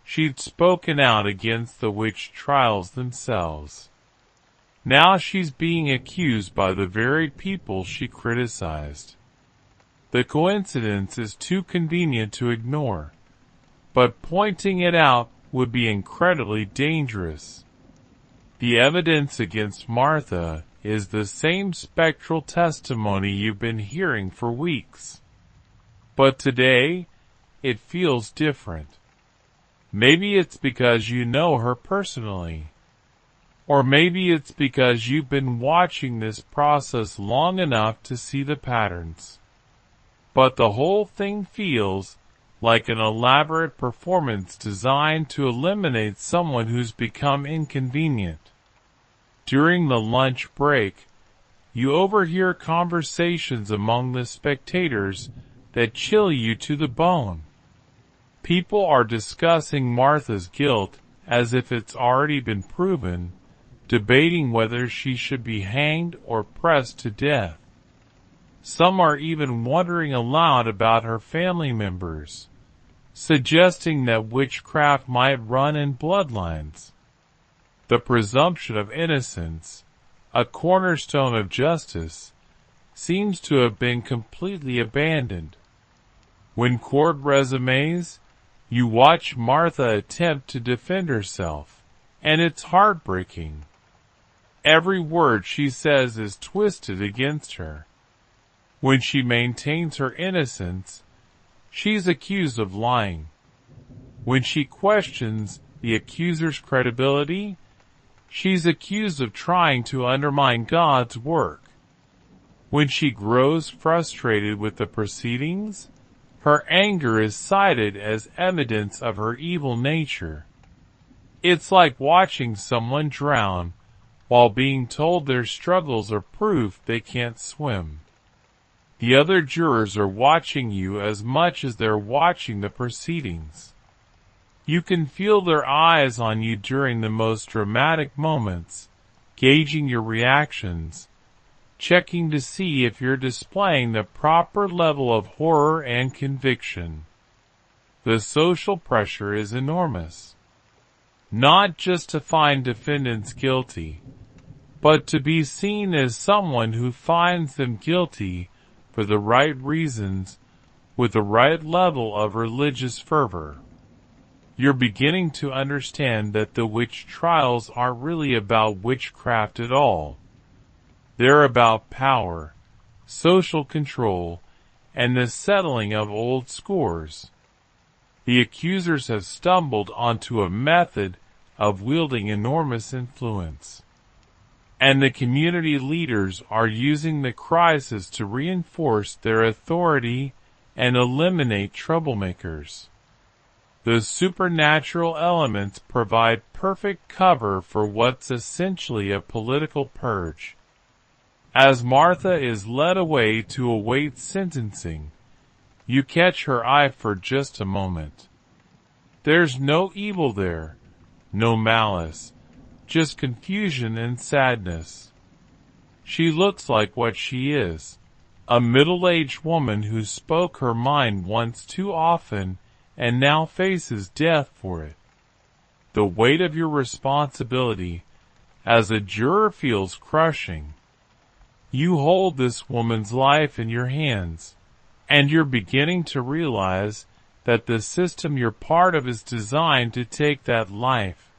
She'd spoken out against the witch trials themselves. Now she's being accused by the very people she criticized. The coincidence is too convenient to ignore, but pointing it out would be incredibly dangerous. The evidence against Martha is the same spectral testimony you've been hearing for weeks. But today, it feels different. Maybe it's because you know her personally. Or maybe it's because you've been watching this process long enough to see the patterns. But the whole thing feels like an elaborate performance designed to eliminate someone who's become inconvenient. During the lunch break, you overhear conversations among the spectators that chill you to the bone. People are discussing Martha's guilt as if it's already been proven, debating whether she should be hanged or pressed to death. Some are even wondering aloud about her family members, suggesting that witchcraft might run in bloodlines. The presumption of innocence, a cornerstone of justice, seems to have been completely abandoned. When court resumes, you watch Martha attempt to defend herself, and it's heartbreaking. Every word she says is twisted against her. When she maintains her innocence, she's accused of lying. When she questions the accuser's credibility, she's accused of trying to undermine God's work. When she grows frustrated with the proceedings, Her anger is cited as evidence of her evil nature. It's like watching someone drown while being told their struggles are proof they can't swim. The other jurors are watching you as much as they're watching the proceedings. You can feel their eyes on you during the most dramatic moments, gauging your reactions, checking to see if you're displaying the proper level of horror and conviction. The social pressure is enormous. Not just to find defendants guilty, but to be seen as someone who finds them guilty for the right reasons, with the right level of religious fervor. You're beginning to understand that the witch trials aren't really about witchcraft at all. They're about power, social control, and the settling of old scores. The accusers have stumbled onto a method of wielding enormous influence, and the community leaders are using the crisis to reinforce their authority and eliminate troublemakers. The supernatural elements provide perfect cover for what's essentially a political purge. As Martha is led away to await sentencing, you catch her eye for just a moment. There's no evil there, no malice, just confusion and sadness. She looks like what she is, a middle-aged woman who spoke her mind once too often and now faces death for it. The weight of your responsibility as a juror feels crushing. You hold this woman's life in your hands, and you're beginning to realize that the system you're part of is designed to take that life,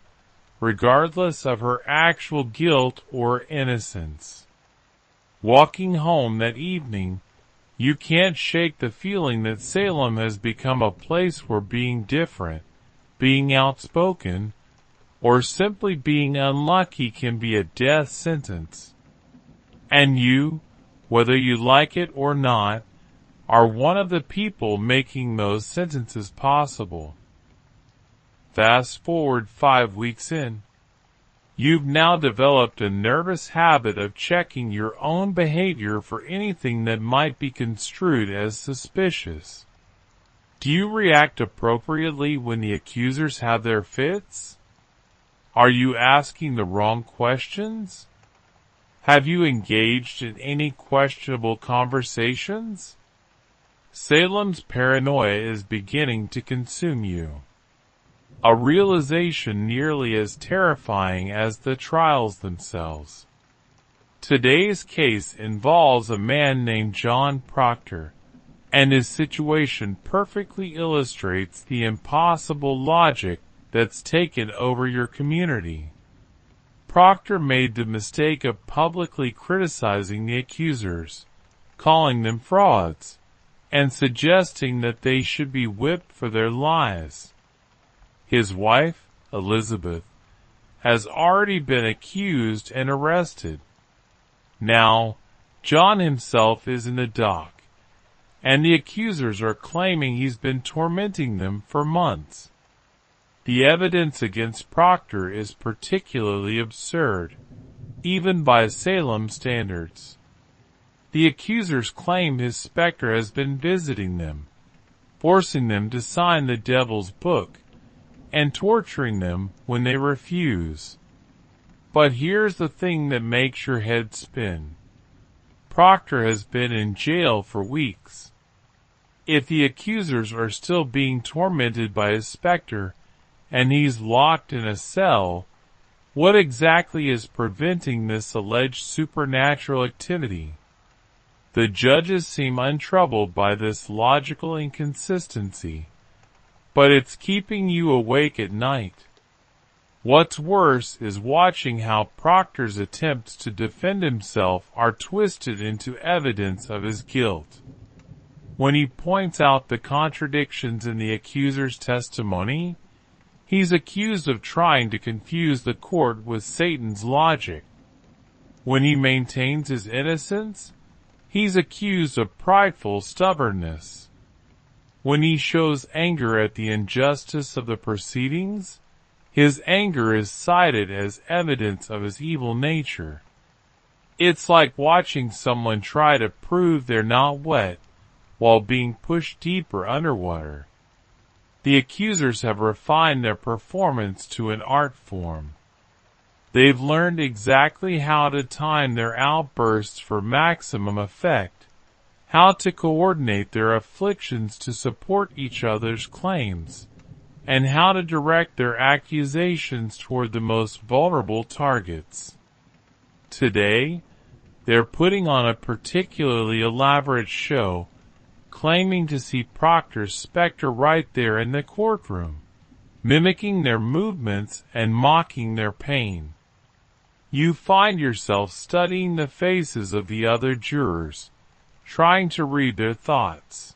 regardless of her actual guilt or innocence. Walking home that evening, you can't shake the feeling that Salem has become a place where being different, being outspoken, or simply being unlucky can be a death sentence. And you, whether you like it or not, are one of the people making those sentences possible. Fast forward 5 weeks in. You've now developed a nervous habit of checking your own behavior for anything that might be construed as suspicious. Do you react appropriately when the accusers have their fits? Are you asking the wrong questions? Have you engaged in any questionable conversations? Salem's paranoia is beginning to consume you. A realization nearly as terrifying as the trials themselves. Today's case involves a man named John Proctor, and his situation perfectly illustrates the impossible logic that's taken over your community. Proctor made the mistake of publicly criticizing the accusers, calling them frauds, and suggesting that they should be whipped for their lies. His wife, Elizabeth, has already been accused and arrested. Now, John himself is in the dock, and the accusers are claiming he's been tormenting them for months. The evidence against Proctor is particularly absurd, even by Salem standards. The accusers claim his specter has been visiting them, forcing them to sign the devil's book, and torturing them when they refuse. But here's the thing that makes your head spin. Proctor has been in jail for weeks. If the accusers are still being tormented by his specter, and he's locked in a cell, what exactly is preventing this alleged supernatural activity? The judges seem untroubled by this logical inconsistency, but it's keeping you awake at night. What's worse is watching how Proctor's attempts to defend himself are twisted into evidence of his guilt. When he points out the contradictions in the accuser's testimony, he's accused of trying to confuse the court with Satan's logic. When he maintains his innocence, he's accused of prideful stubbornness. When he shows anger at the injustice of the proceedings, his anger is cited as evidence of his evil nature. It's like watching someone try to prove they're not wet while being pushed deeper underwater. The accusers have refined their performance to an art form. They've learned exactly how to time their outbursts for maximum effect, how to coordinate their afflictions to support each other's claims, and how to direct their accusations toward the most vulnerable targets. Today, they're putting on a particularly elaborate show, claiming to see Proctor's specter right there in the courtroom, mimicking their movements and mocking their pain. You find yourself studying the faces of the other jurors, trying to read their thoughts.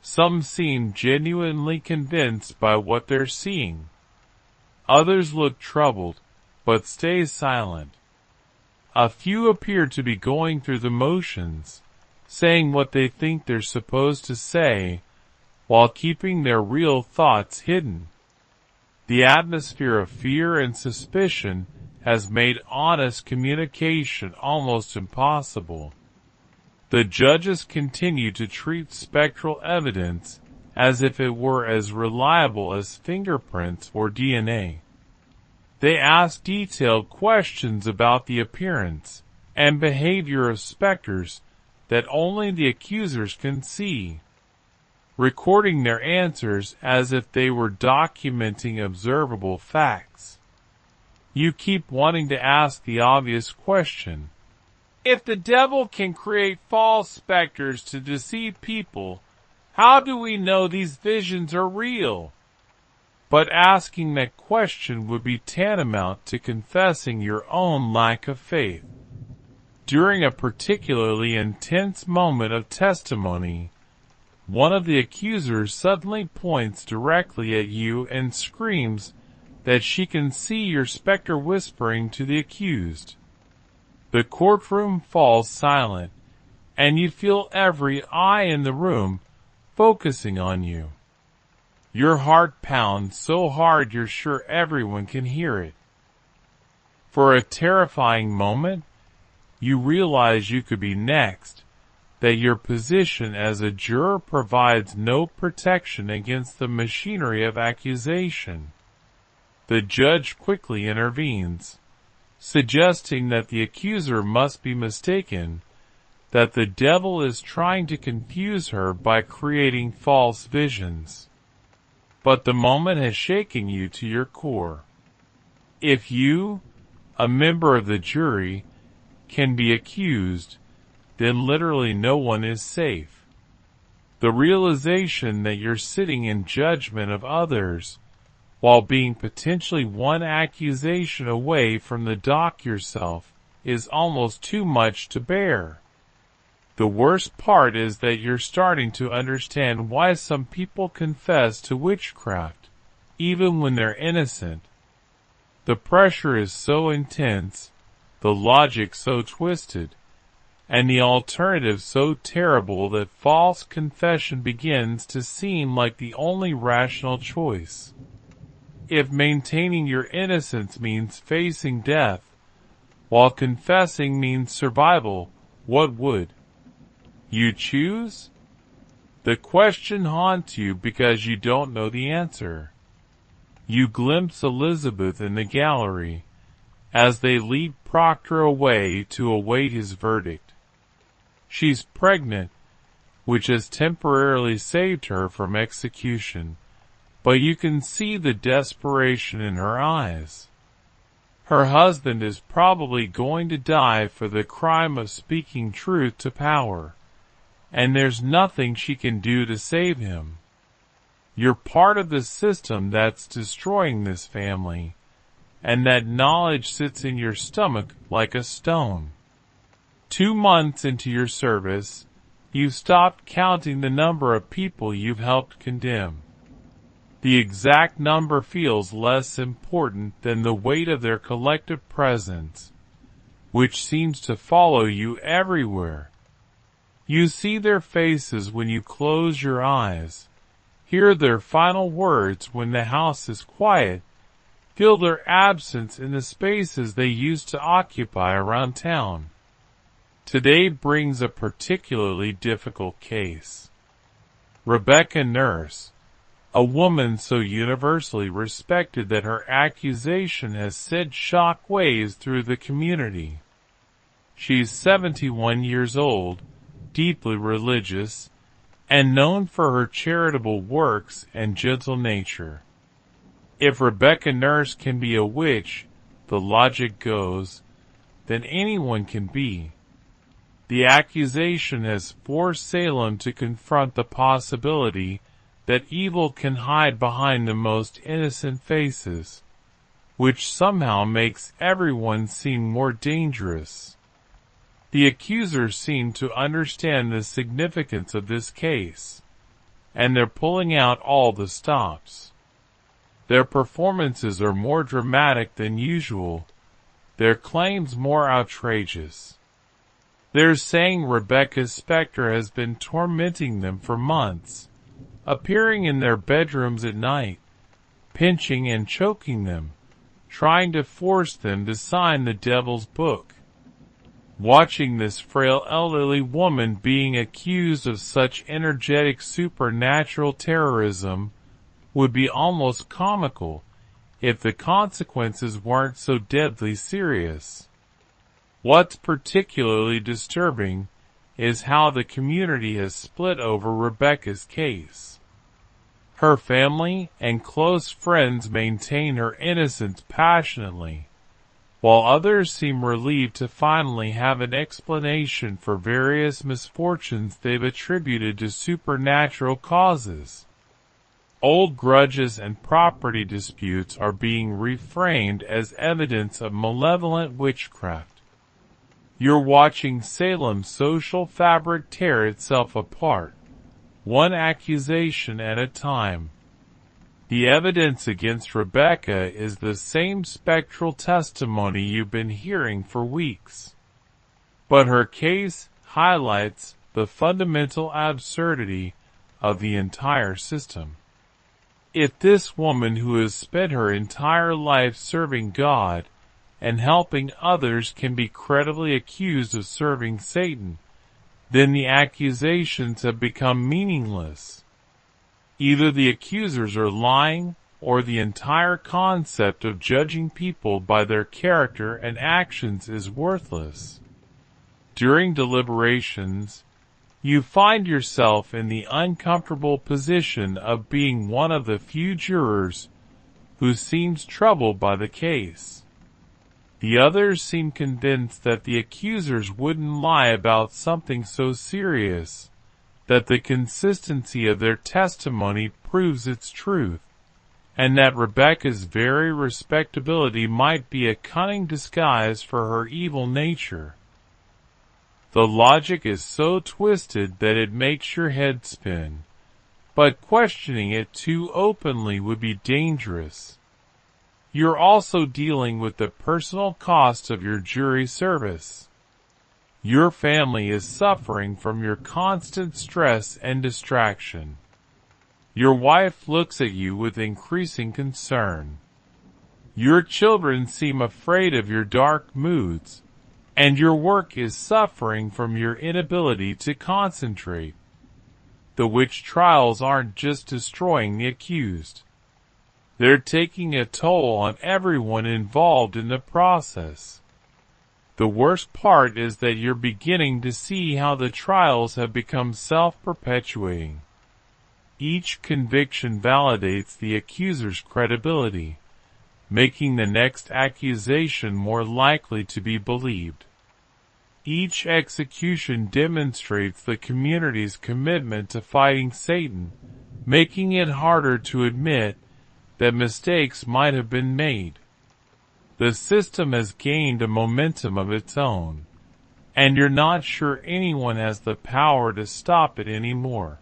Some seem genuinely convinced by what they're seeing. Others look troubled, but stay silent. A few appear to be going through the motions, saying what they think they're supposed to say, while keeping their real thoughts hidden. The atmosphere of fear and suspicion has made honest communication almost impossible. The judges continue to treat spectral evidence as if it were as reliable as fingerprints or DNA. They ask detailed questions about the appearance and behavior of specters that only the accusers can see, recording their answers as if they were documenting observable facts. You keep wanting to ask the obvious question. If the devil can create false specters to deceive people, how do we know these visions are real? But asking that question would be tantamount to confessing your own lack of faith. During a particularly intense moment of testimony, one of the accusers suddenly points directly at you and screams that she can see your specter whispering to the accused. The courtroom falls silent, and you feel every eye in the room focusing on you. Your heart pounds so hard you're sure everyone can hear it. For a terrifying moment, you realize you could be next, that your position as a juror provides no protection against the machinery of accusation. The judge quickly intervenes, suggesting that the accuser must be mistaken, that the devil is trying to confuse her by creating false visions. But the moment has shaken you to your core. If you, a member of the jury, can be accused, then literally no one is safe. The realization that you're sitting in judgment of others, while being potentially one accusation away from the dock yourself, is almost too much to bear. The worst part is that you're starting to understand why some people confess to witchcraft, even when they're innocent. The pressure is so intense, the logic so twisted, and the alternative so terrible that false confession begins to seem like the only rational choice. If maintaining your innocence means facing death, while confessing means survival, what would you choose? The question haunts you because you don't know the answer. You glimpse Elizabeth in the gallery as they lead Proctor away to await his verdict. She's pregnant, which has temporarily saved her from execution, but you can see the desperation in her eyes. Her husband is probably going to die for the crime of speaking truth to power, and there's nothing she can do to save him. You're part of the system that's destroying this family, and that knowledge sits in your stomach like a stone. 2 months into your service, you've stopped counting the number of people you've helped condemn. The exact number feels less important than the weight of their collective presence, which seems to follow you everywhere. You see their faces when you close your eyes, hear their final words when the house is quiet, feel their absence in the spaces they used to occupy around town. Today brings a particularly difficult case. Rebecca Nurse, a woman so universally respected that her accusation has sent shock waves through the community. She's 71 years old, deeply religious, and known for her charitable works and gentle nature. If Rebecca Nurse can be a witch, the logic goes, then anyone can be. The accusation has forced Salem to confront the possibility that evil can hide behind the most innocent faces, which somehow makes everyone seem more dangerous. The accusers seem to understand the significance of this case, and they're pulling out all the stops. Their performances are more dramatic than usual, their claims more outrageous. They're saying Rebecca's specter has been tormenting them for months, appearing in their bedrooms at night, pinching and choking them, trying to force them to sign the devil's book. Watching this frail elderly woman being accused of such energetic supernatural terrorism would be almost comical if the consequences weren't so deadly serious. What's particularly disturbing is how the community has split over Rebecca's case. Her family and close friends maintain her innocence passionately, while others seem relieved to finally have an explanation for various misfortunes they've attributed to supernatural causes. Old grudges and property disputes are being reframed as evidence of malevolent witchcraft. You're watching Salem's social fabric tear itself apart, one accusation at a time. The evidence against Rebecca is the same spectral testimony you've been hearing for weeks. But her case highlights the fundamental absurdity of the entire system. If this woman who has spent her entire life serving God and helping others can be credibly accused of serving Satan, then the accusations have become meaningless. Either the accusers are lying, or the entire concept of judging people by their character and actions is worthless. During deliberations, you find yourself in the uncomfortable position of being one of the few jurors who seems troubled by the case. The others seem convinced that the accusers wouldn't lie about something so serious, that the consistency of their testimony proves its truth, and that Rebecca's very respectability might be a cunning disguise for her evil nature. The logic is so twisted that it makes your head spin, but questioning it too openly would be dangerous. You're also dealing with the personal cost of your jury service. Your family is suffering from your constant stress and distraction. Your wife looks at you with increasing concern. Your children seem afraid of your dark moods, and your work is suffering from your inability to concentrate. The witch trials aren't just destroying the accused. They're taking a toll on everyone involved in the process. The worst part is that you're beginning to see how the trials have become self-perpetuating. Each conviction validates the accuser's credibility, making the next accusation more likely to be believed. Each execution demonstrates the community's commitment to fighting Satan, making it harder to admit that mistakes might have been made. The system has gained a momentum of its own, and you're not sure anyone has the power to stop it anymore.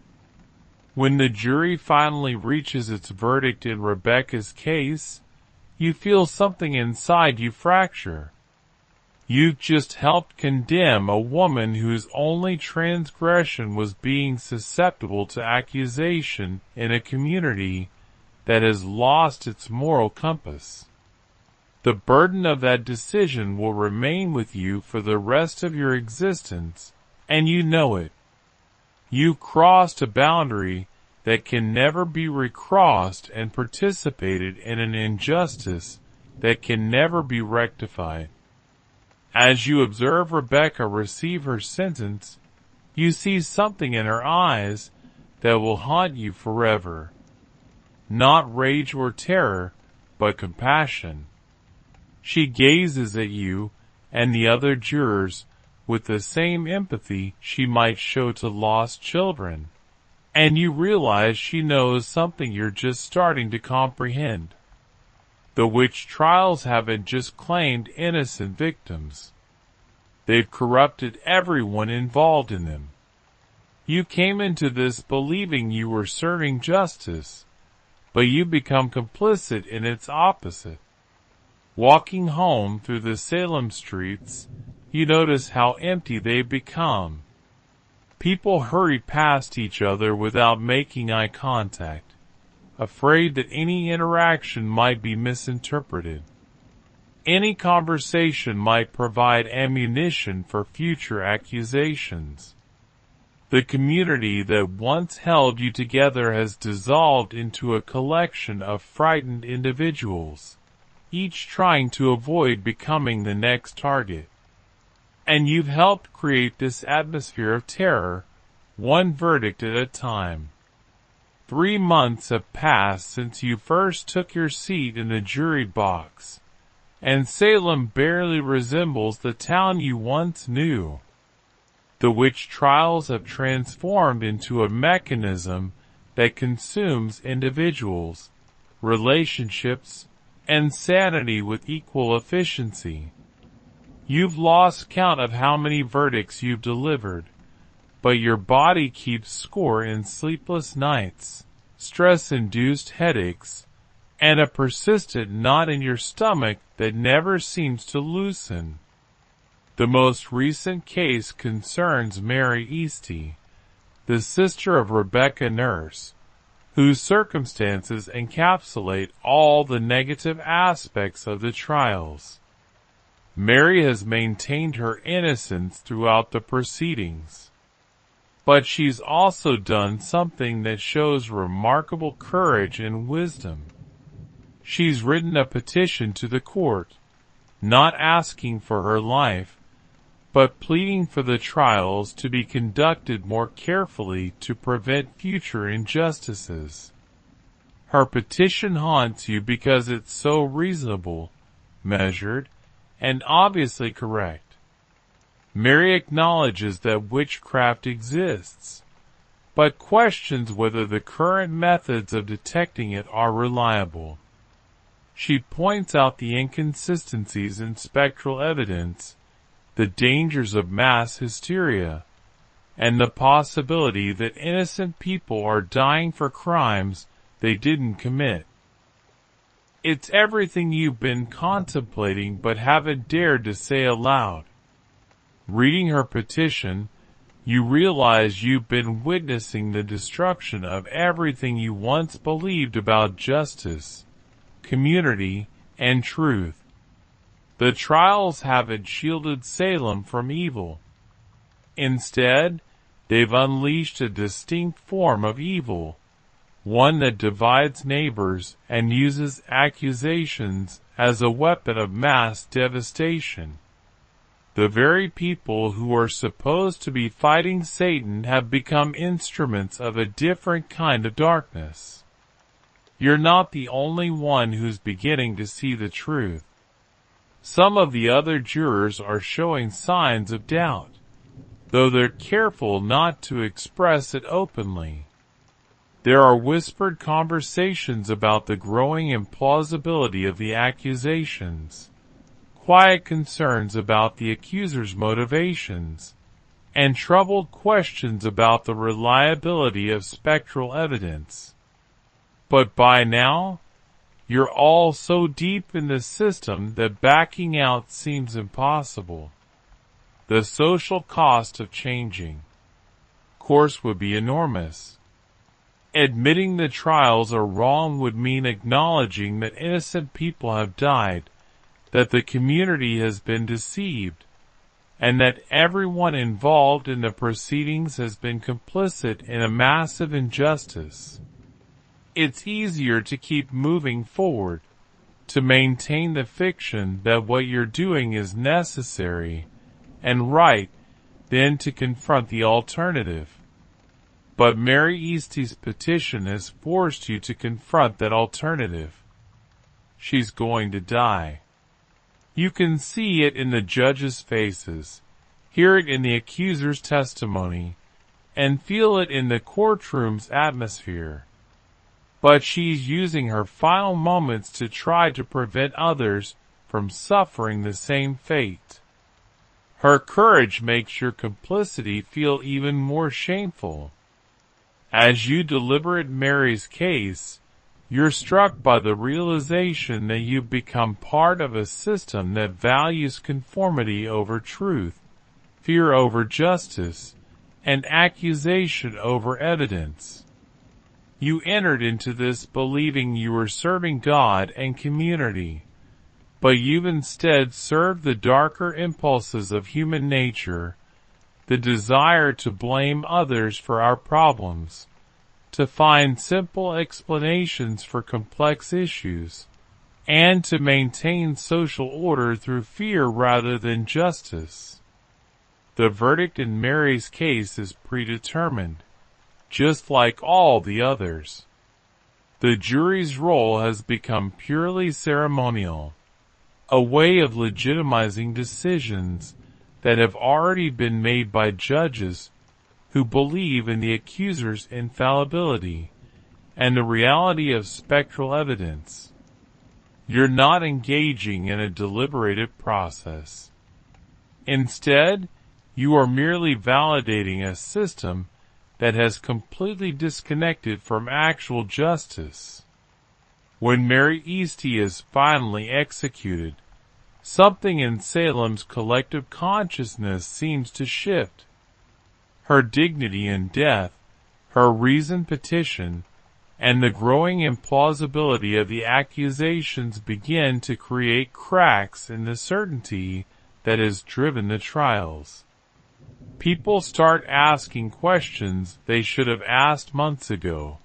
When the jury finally reaches its verdict in Rebecca's case, you feel something inside you fracture. You've just helped condemn a woman whose only transgression was being susceptible to accusation in a community that has lost its moral compass. The burden of that decision will remain with you for the rest of your existence, and you know it. You crossed a boundary that can never be recrossed and participated in an injustice that can never be rectified. As you observe Rebecca receive her sentence, you see something in her eyes that will haunt you forever. Not rage or terror, but compassion. She gazes at you and the other jurors with the same empathy she might show to lost children, and you realize she knows something you're just starting to comprehend. The witch trials haven't just claimed innocent victims. They've corrupted everyone involved in them. You came into this believing you were serving justice, but you become complicit in its opposite. Walking home through the Salem streets, you notice how empty they've become. People hurry past each other without making eye contact, afraid that any interaction might be misinterpreted. Any conversation might provide ammunition for future accusations. The community that once held you together has dissolved into a collection of frightened individuals, each trying to avoid becoming the next target. And you've helped create this atmosphere of terror, one verdict at a time. 3 months have passed since you first took your seat in the jury box, and Salem barely resembles the town you once knew. The witch trials have transformed into a mechanism that consumes individuals, relationships, and sanity with equal efficiency. You've lost count of how many verdicts you've delivered, but your body keeps score in sleepless nights, stress-induced headaches, and a persistent knot in your stomach that never seems to loosen. The most recent case concerns Mary Eastie, the sister of Rebecca Nurse, whose circumstances encapsulate all the negative aspects of the trials. Mary has maintained her innocence throughout the proceedings. But she's also done something that shows remarkable courage and wisdom. She's written a petition to the court, not asking for her life, but pleading for the trials to be conducted more carefully to prevent future injustices. Her petition haunts you because it's so reasonable, measured, and obviously correct. Mary acknowledges that witchcraft exists, but questions whether the current methods of detecting it are reliable. She points out the inconsistencies in spectral evidence, the dangers of mass hysteria, and the possibility that innocent people are dying for crimes they didn't commit. It's everything you've been contemplating but haven't dared to say aloud. Reading her petition, you realize you've been witnessing the destruction of everything you once believed about justice, community, and truth. The trials haven't shielded Salem from evil. Instead, they've unleashed a distinct form of evil, one that divides neighbors and uses accusations as a weapon of mass devastation. The very people who are supposed to be fighting Satan have become instruments of a different kind of darkness. You're not the only one who's beginning to see the truth. Some of the other jurors are showing signs of doubt, though they're careful not to express it openly. There are whispered conversations about the growing implausibility of the accusations, quiet concerns about the accuser's motivations, and troubled questions about the reliability of spectral evidence. But by now, You're all so deep in the system that backing out seems impossible. The social cost of changing course would be enormous. Admitting the trials are wrong would mean acknowledging that innocent people have died, that the community has been deceived, and that everyone involved in the proceedings has been complicit in a massive injustice. It's easier to keep moving forward, to maintain the fiction that what you're doing is necessary and right, than to confront the alternative. But Mary Eastie's petition has forced you to confront that alternative. She's going to die. You can see it in the judges' faces, hear it in the accuser's testimony, and feel it in the courtroom's atmosphere. But she's using her final moments to try to prevent others from suffering the same fate. Her courage makes your complicity feel even more shameful. As you deliberate Mary's case, you're struck by the realization that you've become part of a system that values conformity over truth, fear over justice, and accusation over evidence. You entered into this believing you were serving God and community, but you've instead served the darker impulses of human nature, the desire to blame others for our problems, to find simple explanations for complex issues, and to maintain social order through fear rather than justice. The verdict in Mary's case is predetermined, just like all the others. The jury's role has become purely ceremonial, a way of legitimizing decisions that have already been made by judges who believe in the accuser's infallibility and the reality of spectral evidence. You're not engaging in a deliberative process. Instead, you are merely validating a system that has completely disconnected from actual justice. When Mary Eastie is finally executed, something in Salem's collective consciousness seems to shift. Her dignity in death, her reasoned petition, and the growing implausibility of the accusations begin to create cracks in the certainty that has driven the trials. People start asking questions they should have asked months ago,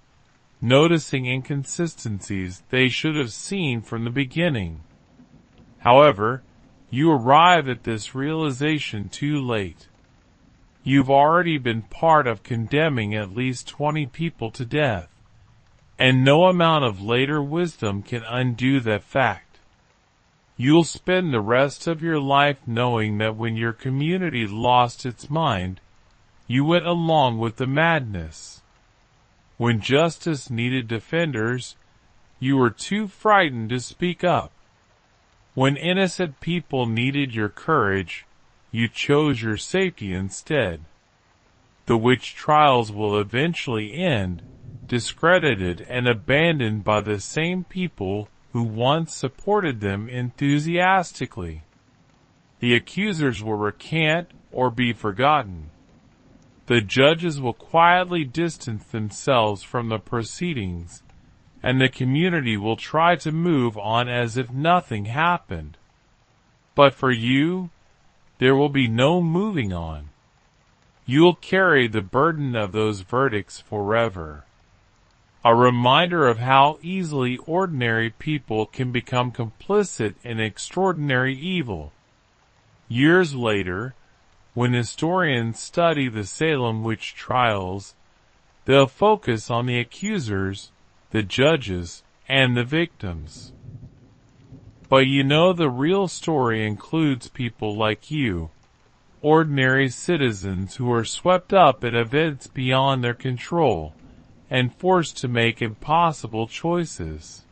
noticing inconsistencies they should have seen from the beginning. However, you arrive at this realization too late. You've already been part of condemning at least 20 people to death, and no amount of later wisdom can undo that fact. You'll spend the rest of your life knowing that when your community lost its mind, you went along with the madness. When justice needed defenders, you were too frightened to speak up. When innocent people needed your courage, you chose your safety instead. The witch trials will eventually end, discredited and abandoned by the same people who once supported them enthusiastically. The accusers will recant or be forgotten. The judges will quietly distance themselves from the proceedings, and the community will try to move on as if nothing happened. But for you, there will be no moving on. You'll carry the burden of those verdicts forever. A reminder of how easily ordinary people can become complicit in extraordinary evil. Years later, when historians study the Salem witch trials, they'll focus on the accusers, the judges, and the victims. But you know the real story includes people like you, ordinary citizens who are swept up in events beyond their control and forced to make impossible choices.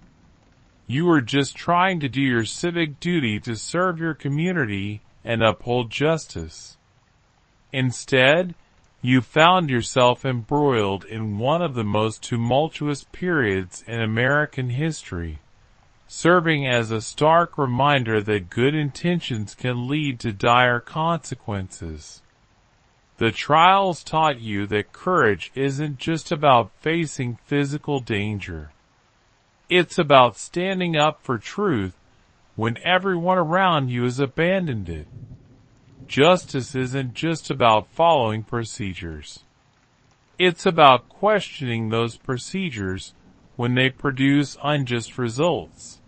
You were just trying to do your civic duty to serve your community and uphold justice. Instead, you found yourself embroiled in one of the most tumultuous periods in American history, serving as a stark reminder that good intentions can lead to dire consequences. The trials taught you that courage isn't just about facing physical danger. It's about standing up for truth when everyone around you has abandoned it. Justice isn't just about following procedures. It's about questioning those procedures when they produce unjust results.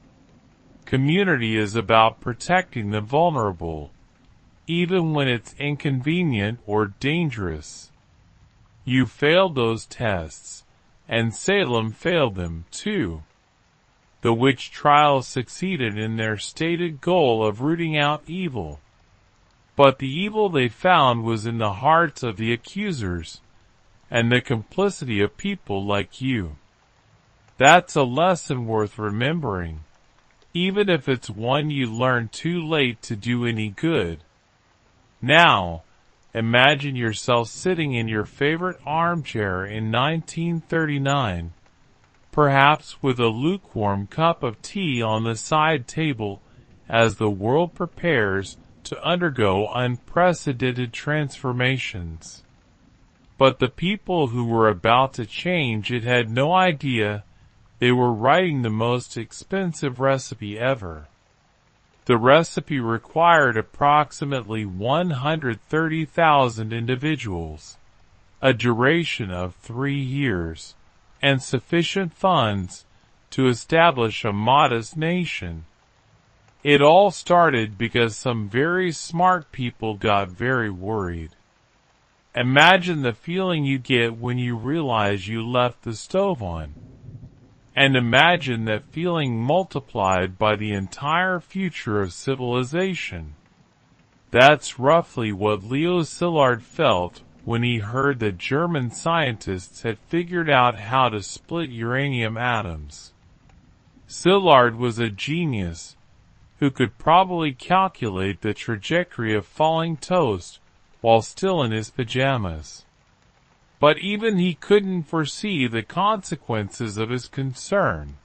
Community is about protecting the vulnerable, even when it's inconvenient or dangerous. You failed those tests, and Salem failed them too. The witch trials succeeded in their stated goal of rooting out evil. But the evil they found was in the hearts of the accusers, and the complicity of people like you. That's a lesson worth remembering, even if it's one you learn too late to do any good. Now, imagine yourself sitting in your favorite armchair in 1939, perhaps with a lukewarm cup of tea on the side table as the world prepares to undergo unprecedented transformations. But the people who were about to change it had no idea they were writing the most expensive recipe ever. The recipe required approximately 130,000 individuals, a duration of 3 years, and sufficient funds to establish a modest nation. It all started because some very smart people got very worried. Imagine the feeling you get when you realize you left the stove on. And imagine that feeling multiplied by the entire future of civilization. That's roughly what Leo Szilard felt when he heard that German scientists had figured out how to split uranium atoms. Szilard was a genius who could probably calculate the trajectory of falling toast while still in his pajamas. But even he couldn't foresee the consequences of his concern.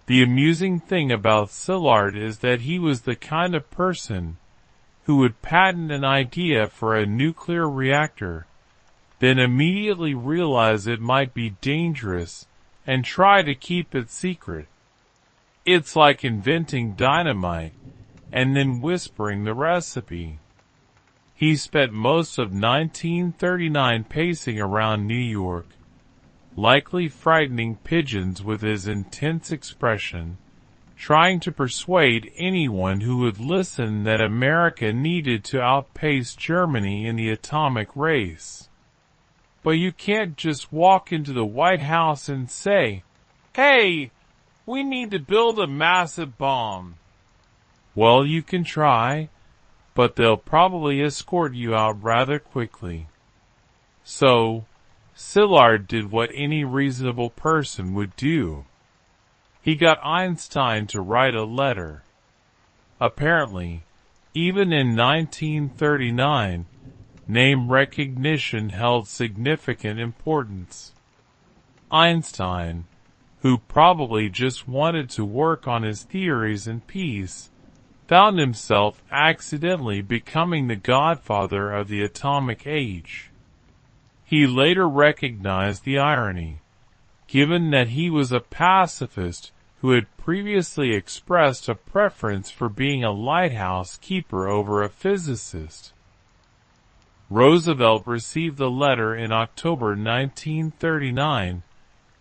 The amusing thing about Szilard is that he was the kind of person who would patent an idea for a nuclear reactor, then immediately realize it might be dangerous and try to keep it secret. It's like inventing dynamite and then whispering the recipe. He spent most of 1939 pacing around New York, likely frightening pigeons with his intense expression, trying to persuade anyone who would listen that America needed to outpace Germany in the atomic race. But you can't just walk into the White House and say, "Hey, we need to build a massive bomb." Well, you can try, but they'll probably escort you out rather quickly. So, Szilard did what any reasonable person would do. He got Einstein to write a letter. Apparently, even in 1939, name recognition held significant importance. Einstein, who probably just wanted to work on his theories in peace, found himself accidentally becoming the godfather of the atomic age. He later recognized the irony, given that he was a pacifist who had previously expressed a preference for being a lighthouse keeper over a physicist. Roosevelt received the letter in October 1939,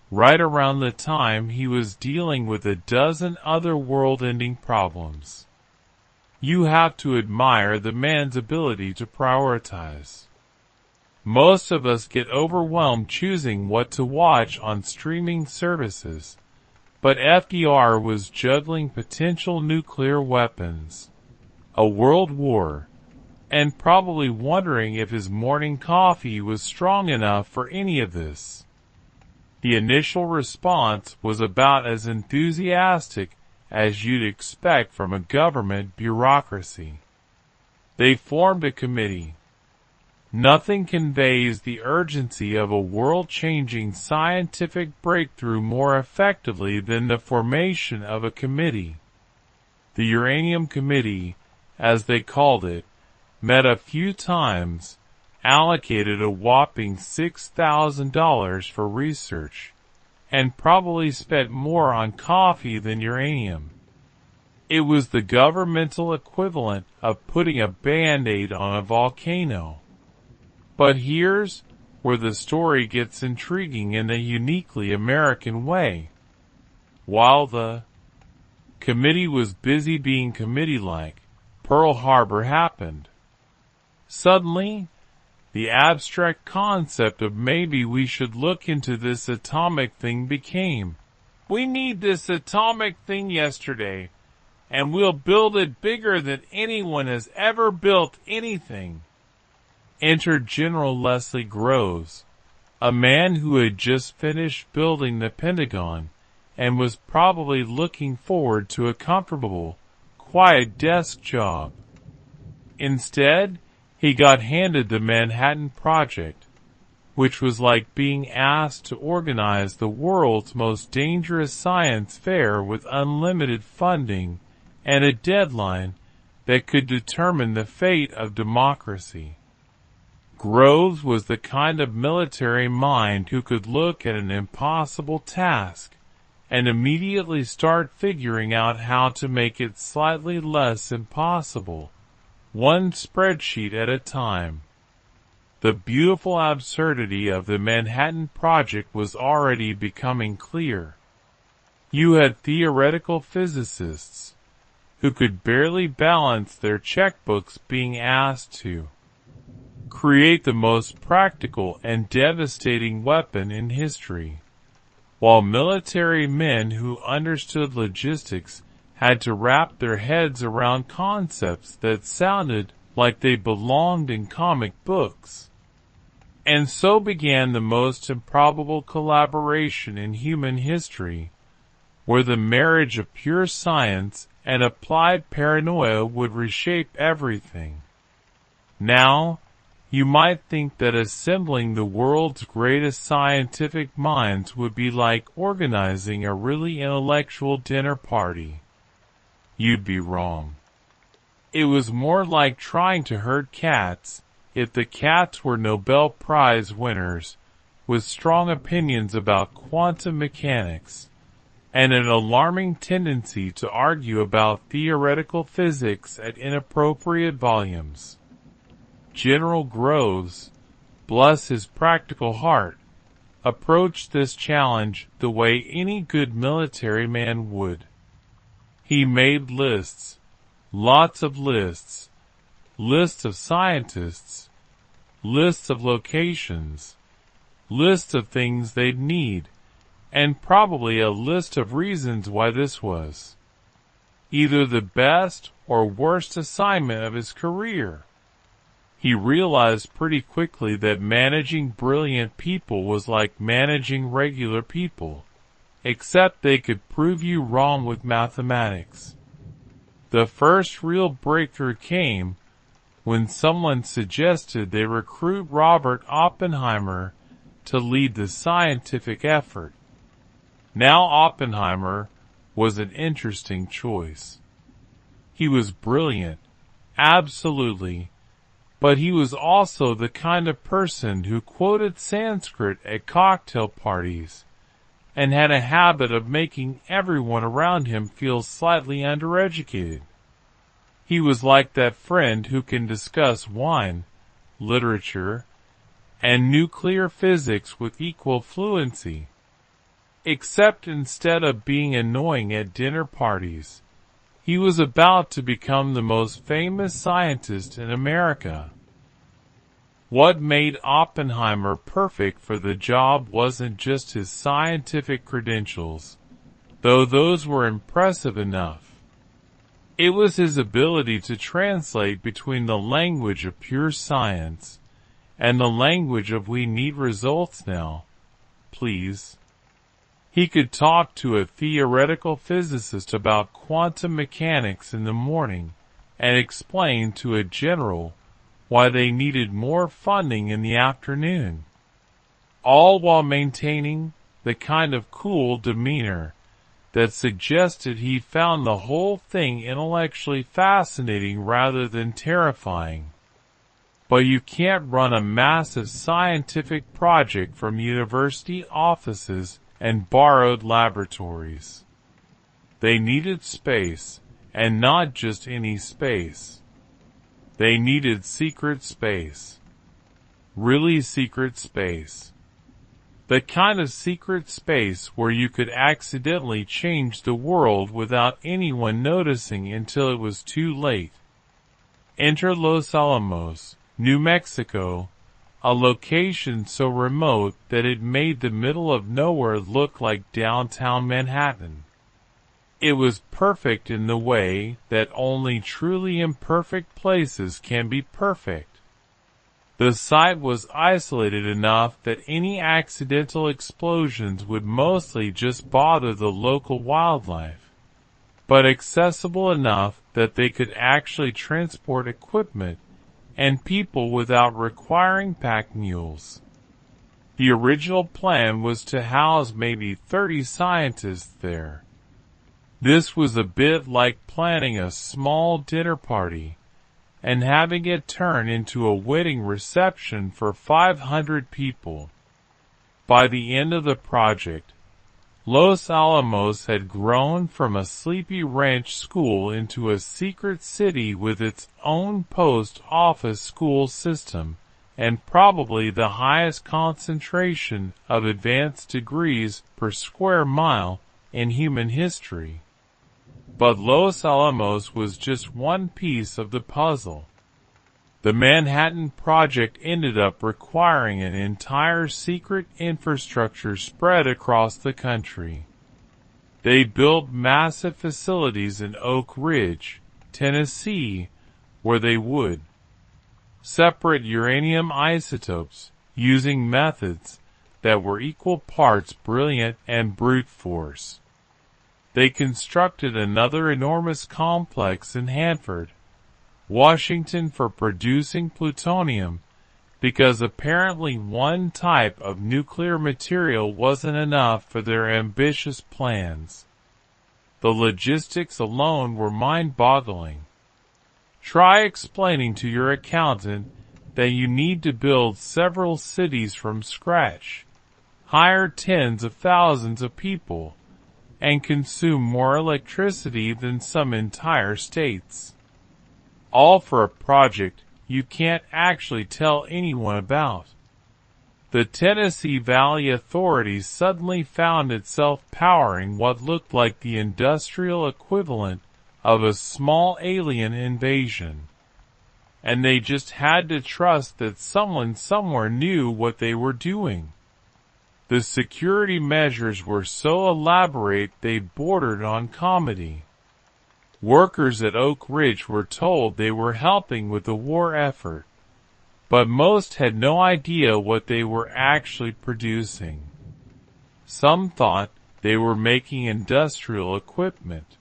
right around the time he was dealing with a dozen other world-ending problems. You have to admire the man's ability to prioritize. Most of us get overwhelmed choosing what to watch on streaming services, but FDR was juggling potential nuclear weapons, a world war, and probably wondering if his morning coffee was strong enough for any of this. The initial response was about as enthusiastic as you'd expect from a government bureaucracy. They formed a committee. Nothing conveys the urgency of a world-changing scientific breakthrough more effectively than the formation of a committee. The Uranium Committee, as they called it, met a few times, allocated a whopping $6,000 for research, and probably spent more on coffee than uranium. It was the governmental equivalent of putting a Band-Aid on a volcano. But here's where the story gets intriguing in a uniquely American way. While the committee was busy being committee-like, Pearl Harbor happened. Suddenly, the abstract concept of maybe we should look into this atomic thing became, we need this atomic thing yesterday, and we'll build it bigger than anyone has ever built anything. Entered General Leslie Groves, a man who had just finished building the Pentagon and was probably looking forward to a comfortable, quiet desk job. Instead, he got handed the Manhattan Project, which was like being asked to organize the world's most dangerous science fair with unlimited funding and a deadline that could determine the fate of democracy. Groves was the kind of military mind who could look at an impossible task and immediately start figuring out how to make it slightly less impossible, one spreadsheet at a time. The beautiful absurdity of the Manhattan Project was already becoming clear. You had theoretical physicists who could barely balance their checkbooks being asked to create the most practical and devastating weapon in history, while military men who understood logistics had to wrap their heads around concepts that sounded like they belonged in comic books. And so began the most improbable collaboration in human history, where the marriage of pure science and applied paranoia would reshape everything. Now, you might think that assembling the world's greatest scientific minds would be like organizing a really intellectual dinner party. You'd be wrong. It was more like trying to herd cats, if the cats were Nobel Prize winners, with strong opinions about quantum mechanics, and an alarming tendency to argue about theoretical physics at inappropriate volumes. General Groves, bless his practical heart, approached this challenge the way any good military man would. He made lists, lots of lists, lists of scientists, lists of locations, lists of things they'd need, and probably a list of reasons why this was either the best or worst assignment of his career. He realized pretty quickly that managing brilliant people was like managing regular people, except they could prove you wrong with mathematics. The first real breakthrough came when someone suggested they recruit Robert Oppenheimer to lead the scientific effort. Now Oppenheimer was an interesting choice. He was brilliant, absolutely, but he was also the kind of person who quoted Sanskrit at cocktail parties and had a habit of making everyone around him feel slightly undereducated. He was like that friend who can discuss wine, literature, and nuclear physics with equal fluency. Except instead of being annoying at dinner parties, he was about to become the most famous scientist in America. What made Oppenheimer perfect for the job wasn't just his scientific credentials, though those were impressive enough. It was his ability to translate between the language of pure science and the language of we need results now, please. He could talk to a theoretical physicist about quantum mechanics in the morning and explain to a general why they needed more funding in the afternoon, all while maintaining the kind of cool demeanor that suggested he found the whole thing intellectually fascinating rather than terrifying. But you can't run a massive scientific project from university offices and borrowed laboratories. They needed space, and not just any space. They needed secret space. Really secret space. The kind of secret space where you could accidentally change the world without anyone noticing until it was too late. Enter Los Alamos, New Mexico, a location so remote that it made the middle of nowhere look like downtown Manhattan. It was perfect in the way that only truly imperfect places can be perfect. The site was isolated enough that any accidental explosions would mostly just bother the local wildlife, but accessible enough that they could actually transport equipment and people without requiring pack mules. The original plan was to house maybe 30 scientists there. This was a bit like planning a small dinner party and having it turn into a wedding reception for 500 people. By the end of the project, Los Alamos had grown from a sleepy ranch school into a secret city with its own post-office school system and probably the highest concentration of advanced degrees per square mile in human history. But Los Alamos was just one piece of the puzzle. The Manhattan Project ended up requiring an entire secret infrastructure spread across the country. They built massive facilities in Oak Ridge, Tennessee, where they would separate uranium isotopes using methods that were equal parts brilliant and brute force. They constructed another enormous complex in Hanford, Washington, for producing plutonium, because apparently one type of nuclear material wasn't enough for their ambitious plans. The logistics alone were mind-boggling. Try explaining to your accountant that you need to build several cities from scratch, hire tens of thousands of people, and consume more electricity than some entire states. All for a project you can't actually tell anyone about. The Tennessee Valley Authority suddenly found itself powering what looked like the industrial equivalent of a small alien invasion. And they just had to trust that someone somewhere knew what they were doing. The security measures were so elaborate they bordered on comedy. Workers at Oak Ridge were told they were helping with the war effort, but most had no idea what they were actually producing. Some thought they were making industrial equipment.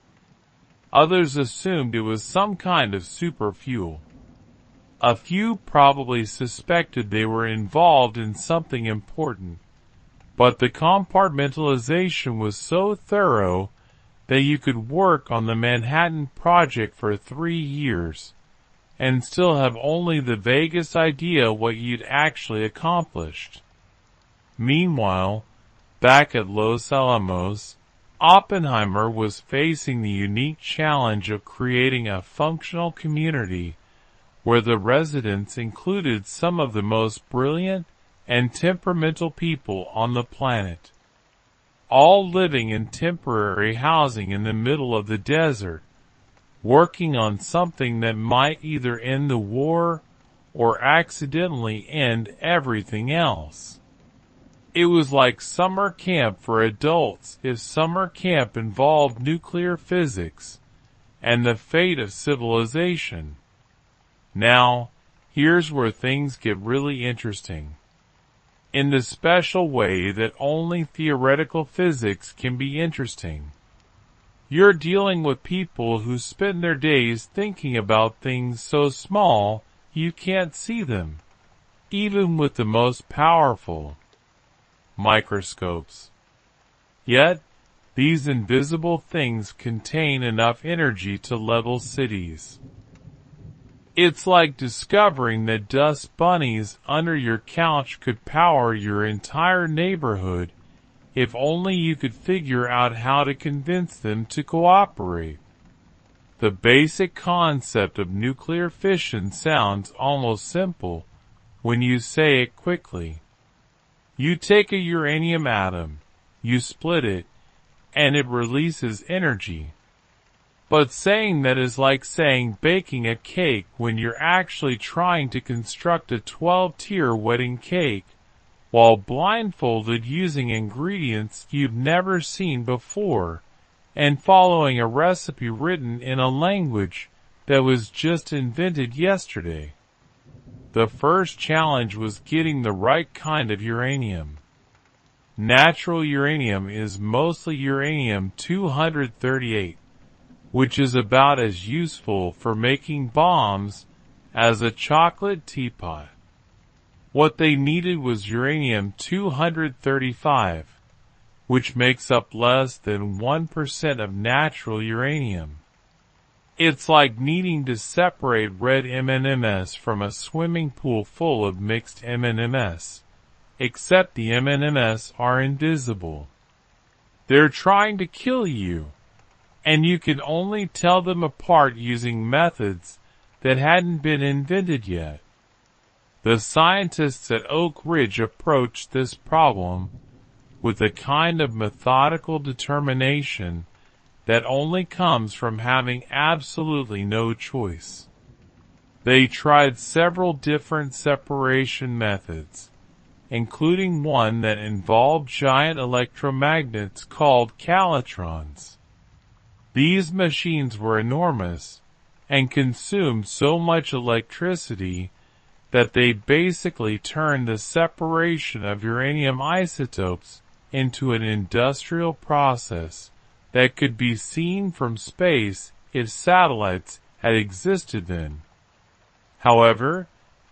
Others assumed it was some kind of super fuel. A few probably suspected they were involved in something important. But the compartmentalization was so thorough that you could work on the Manhattan Project for 3 years and still have only the vaguest idea what you'd actually accomplished. Meanwhile, back at Los Alamos, Oppenheimer was facing the unique challenge of creating a functional community where the residents included some of the most brilliant and temperamental people on the planet, all living in temporary housing in the middle of the desert, working on something that might either end the war or accidentally end everything else. It was like summer camp for adults if summer camp involved nuclear physics and the fate of civilization. Now, here's where things get really interesting. In the special way that only theoretical physics can be interesting. You're dealing with people who spend their days thinking about things so small you can't see them, even with the most powerful microscopes. Yet, these invisible things contain enough energy to level cities. It's like discovering that dust bunnies under your couch could power your entire neighborhood if only you could figure out how to convince them to cooperate. The basic concept of nuclear fission sounds almost simple when you say it quickly. You take a uranium atom, you split it, and it releases energy. But saying that is like saying baking a cake when you're actually trying to construct a 12-tier wedding cake while blindfolded using ingredients you've never seen before and following a recipe written in a language that was just invented yesterday. The first challenge was getting the right kind of uranium. Natural uranium is mostly uranium-238, which is about as useful for making bombs as a chocolate teapot. What they needed was uranium-235, which makes up less than 1% of natural uranium. It's like needing to separate red M&Ms from a swimming pool full of mixed M&Ms, except the M&Ms are invisible. They're trying to kill you, and you can only tell them apart using methods that hadn't been invented yet. The scientists at Oak Ridge approached this problem with a kind of methodical determination that only comes from having absolutely no choice. They tried several different separation methods, including one that involved giant electromagnets called calatrons. These machines were enormous and consumed so much electricity that they basically turned the separation of uranium isotopes into an industrial process that could be seen from space if satellites had existed then. However,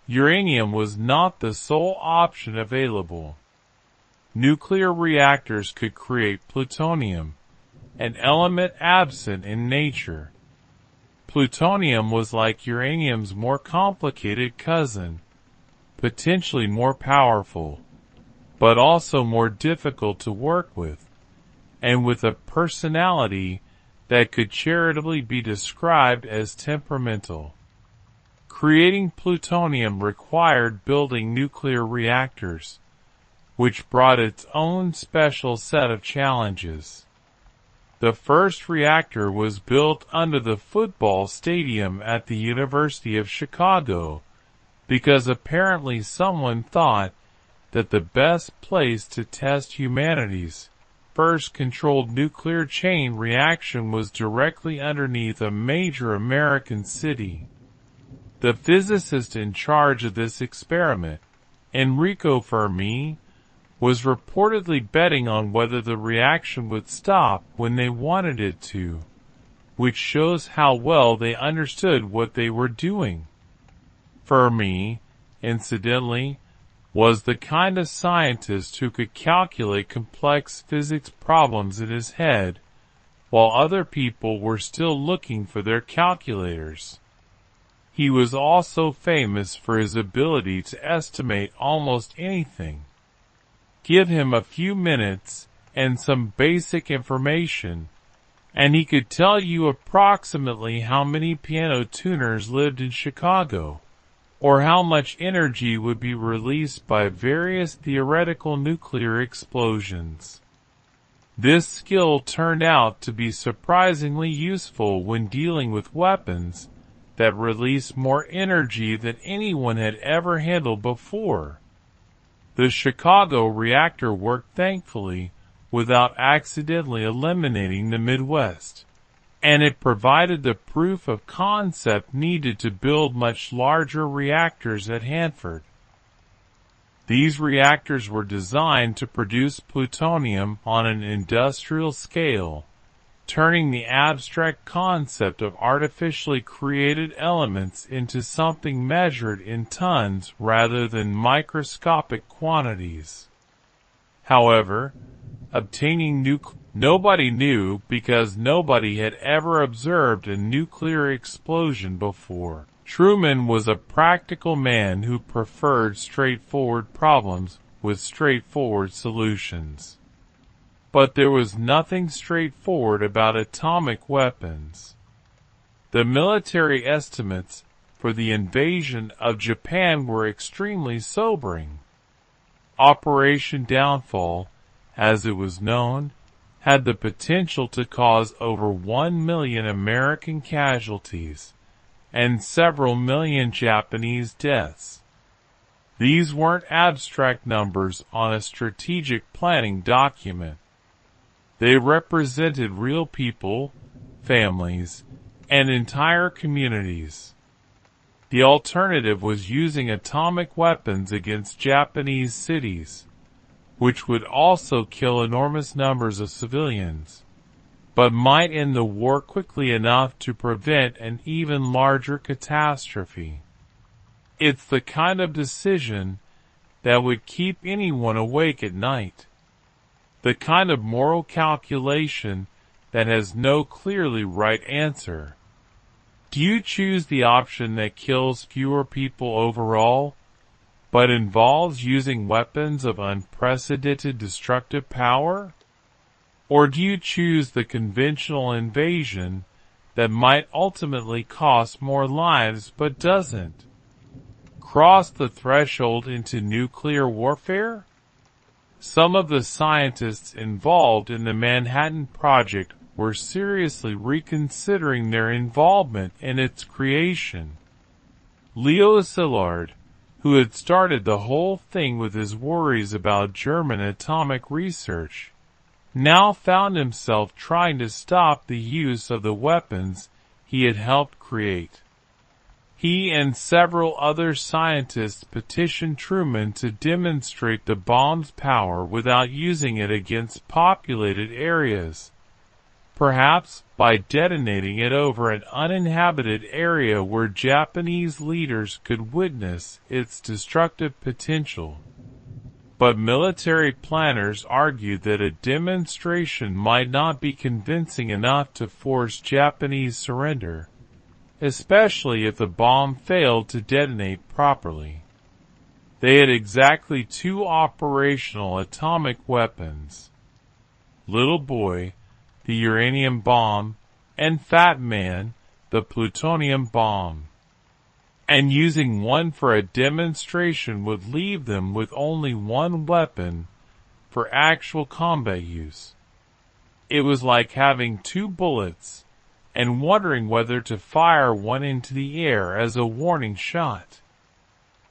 uranium was not the sole option available. Nuclear reactors could create plutonium, an element absent in nature. Plutonium was like uranium's more complicated cousin, potentially more powerful, but also more difficult to work with, and with a personality that could charitably be described as temperamental. Creating plutonium required building nuclear reactors, which brought its own special set of challenges. The first reactor was built under the football stadium at the University of Chicago, because apparently someone thought that the best place to test humanity's first controlled nuclear chain reaction was directly underneath a major American city. The physicist in charge of this experiment, Enrico Fermi, was reportedly betting on whether the reaction would stop when they wanted it to, which shows how well they understood what they were doing. Fermi, incidentally, was the kind of scientist who could calculate complex physics problems in his head, while other people were still looking for their calculators. He was also famous for his ability to estimate almost anything. Give him a few minutes and some basic information, and he could tell you approximately how many piano tuners lived in Chicago, or how much energy would be released by various theoretical nuclear explosions. This skill turned out to be surprisingly useful when dealing with weapons that release more energy than anyone had ever handled before. The Chicago reactor worked thankfully without accidentally eliminating the Midwest, and it provided the proof of concept needed to build much larger reactors at Hanford. These reactors were designed to produce plutonium on an industrial scale, turning the abstract concept of artificially created elements into something measured in tons rather than microscopic quantities. However, nobody knew because nobody had ever observed a nuclear explosion before. Truman was a practical man who preferred straightforward problems with straightforward solutions. But there was nothing straightforward about atomic weapons. The military estimates for the invasion of Japan were extremely sobering. Operation Downfall, as it was known, had the potential to cause over 1 million American casualties and several million Japanese deaths. These weren't abstract numbers on a strategic planning document. They represented real people, families, and entire communities. The alternative was using atomic weapons against Japanese cities, which would also kill enormous numbers of civilians, but might end the war quickly enough to prevent an even larger catastrophe. It's the kind of decision that would keep anyone awake at night. The kind of moral calculation that has no clearly right answer. Do you choose the option that kills fewer people overall, but involves using weapons of unprecedented destructive power? Or do you choose the conventional invasion that might ultimately cost more lives but doesn't? Cross the threshold into nuclear warfare? Some of the scientists involved in the Manhattan Project were seriously reconsidering their involvement in its creation. Leo Szilard, who had started the whole thing with his worries about German atomic research, now found himself trying to stop the use of the weapons he had helped create. He and several other scientists petitioned Truman to demonstrate the bomb's power without using it against populated areas, perhaps by detonating it over an uninhabited area where Japanese leaders could witness its destructive potential. But military planners argued that a demonstration might not be convincing enough to force Japanese surrender, especially if the bomb failed to detonate properly. They had exactly two operational atomic weapons: Little Boy, the uranium bomb, and Fat Man, the plutonium bomb. And using one for a demonstration would leave them with only one weapon for actual combat use. It was like having two bullets and wondering whether to fire one into the air as a warning shot.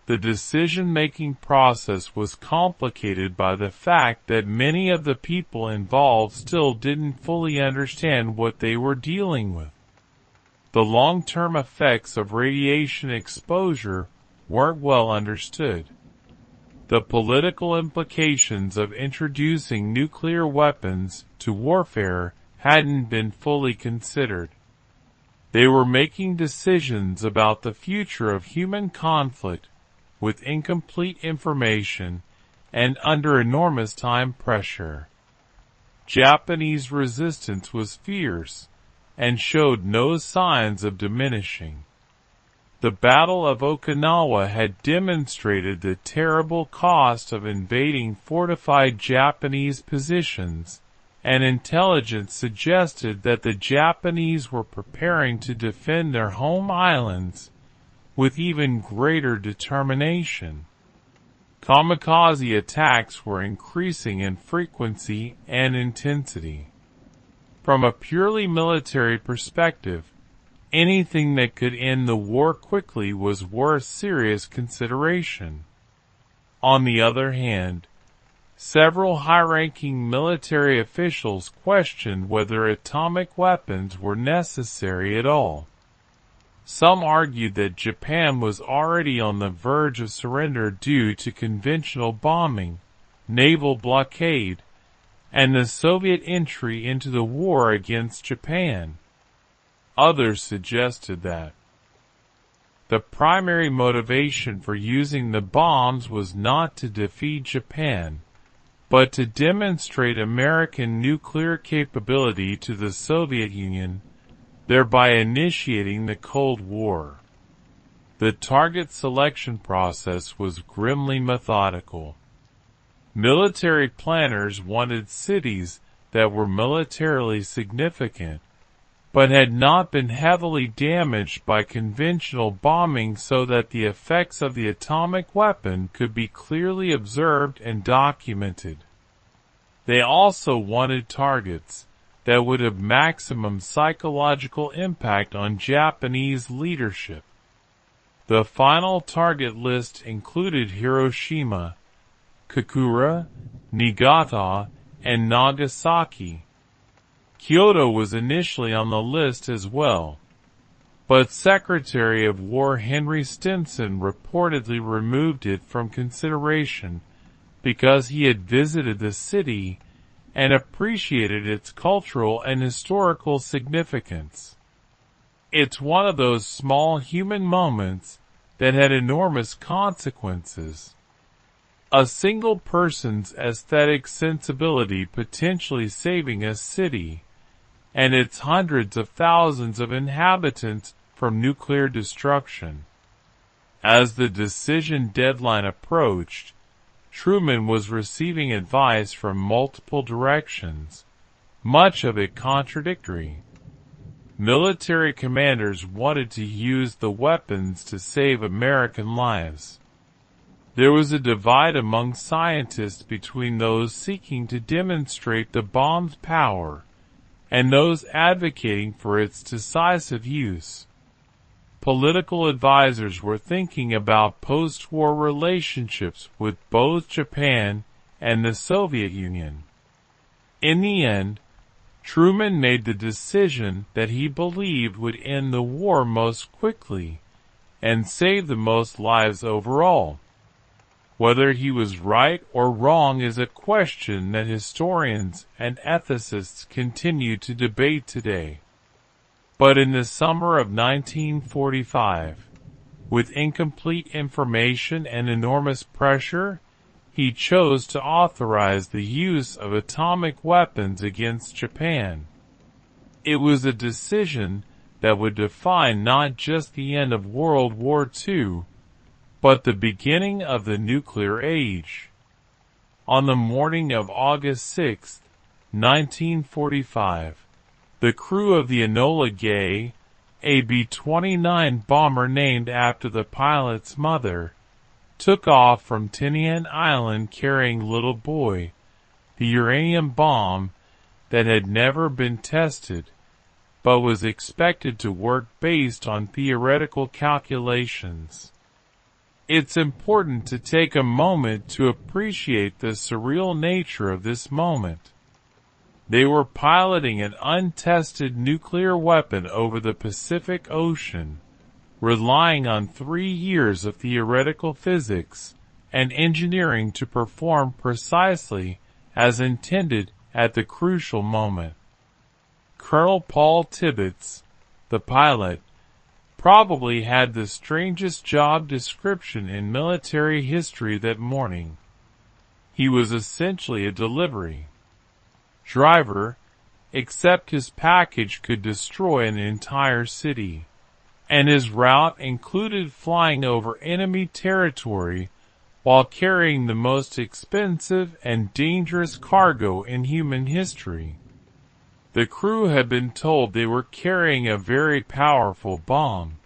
The decision-making process was complicated by the fact that many of the people involved still didn't fully understand what they were dealing with. The long-term effects of radiation exposure weren't well understood. The political implications of introducing nuclear weapons to warfare hadn't been fully considered. They were making decisions about the future of human conflict with incomplete information and under enormous time pressure. Japanese resistance was fierce and showed no signs of diminishing. The Battle of Okinawa had demonstrated the terrible cost of invading fortified Japanese positions, and intelligence suggested that the Japanese were preparing to defend their home islands with even greater determination. Kamikaze attacks were increasing in frequency and intensity. From a purely military perspective, anything that could end the war quickly was worth serious consideration. On the other hand, several high-ranking military officials questioned whether atomic weapons were necessary at all. Some argued that Japan was already on the verge of surrender due to conventional bombing, naval blockade, and the Soviet entry into the war against Japan. Others suggested that the primary motivation for using the bombs was not to defeat Japan, but to demonstrate American nuclear capability to the Soviet Union, thereby initiating the Cold War. The target selection process was grimly methodical. Military planners wanted cities that were militarily significant, but had not been heavily damaged by conventional bombing so that the effects of the atomic weapon could be clearly observed and documented. They also wanted targets that would have maximum psychological impact on Japanese leadership. The final target list included Hiroshima, Kokura, Niigata, and Nagasaki. Kyoto was initially on the list as well, but Secretary of War Henry Stimson reportedly removed it from consideration because he had visited the city and appreciated its cultural and historical significance. It's one of those small human moments that had enormous consequences. A single person's aesthetic sensibility potentially saving a city and its hundreds of thousands of inhabitants from nuclear destruction. As the decision deadline approached, Truman was receiving advice from multiple directions, much of it contradictory. Military commanders wanted to use the weapons to save American lives. There was a divide among scientists between those seeking to demonstrate the bomb's power and those advocating for its decisive use. Political advisors were thinking about post-war relationships with both Japan and the Soviet Union. In the end, Truman made the decision that he believed would end the war most quickly and save the most lives overall. Whether he was right or wrong is a question that historians and ethicists continue to debate today. But in the summer of 1945, with incomplete information and enormous pressure, he chose to authorize the use of atomic weapons against Japan. It was a decision that would define not just the end of World War II, but the beginning of the nuclear age. On the morning of August 6, 1945, the crew of the Enola Gay, a B-29 bomber named after the pilot's mother, took off from Tinian Island carrying Little Boy, the uranium bomb that had never been tested, but was expected to work based on theoretical calculations. It's important to take a moment to appreciate the surreal nature of this moment. They were piloting an untested nuclear weapon over the Pacific Ocean, relying on 3 years of theoretical physics and engineering to perform precisely as intended at the crucial moment. Colonel Paul Tibbets, the pilot, probably had the strangest job description in military history that morning. He was essentially a delivery driver, except his package could destroy an entire city, and his route included flying over enemy territory while carrying the most expensive and dangerous cargo in human history. The crew had been told they were carrying a very powerful bomb,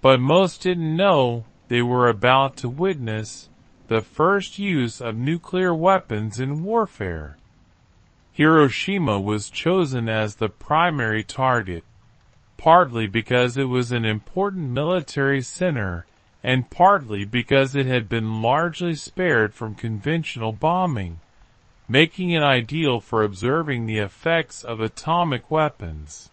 but most didn't know they were about to witness the first use of nuclear weapons in warfare. Hiroshima was chosen as the primary target, partly because it was an important military center and partly because it had been largely spared from conventional bombing, making it ideal for observing the effects of atomic weapons.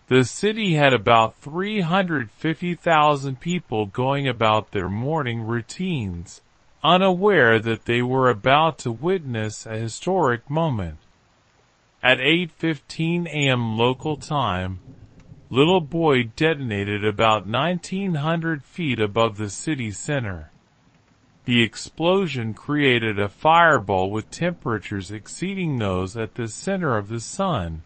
The city had about 350,000 people going about their morning routines, unaware that they were about to witness a historic moment. At 8:15 a.m. local time, Little Boy detonated about 1,900 feet above the city center. The explosion created a fireball with temperatures exceeding those at the center of the sun,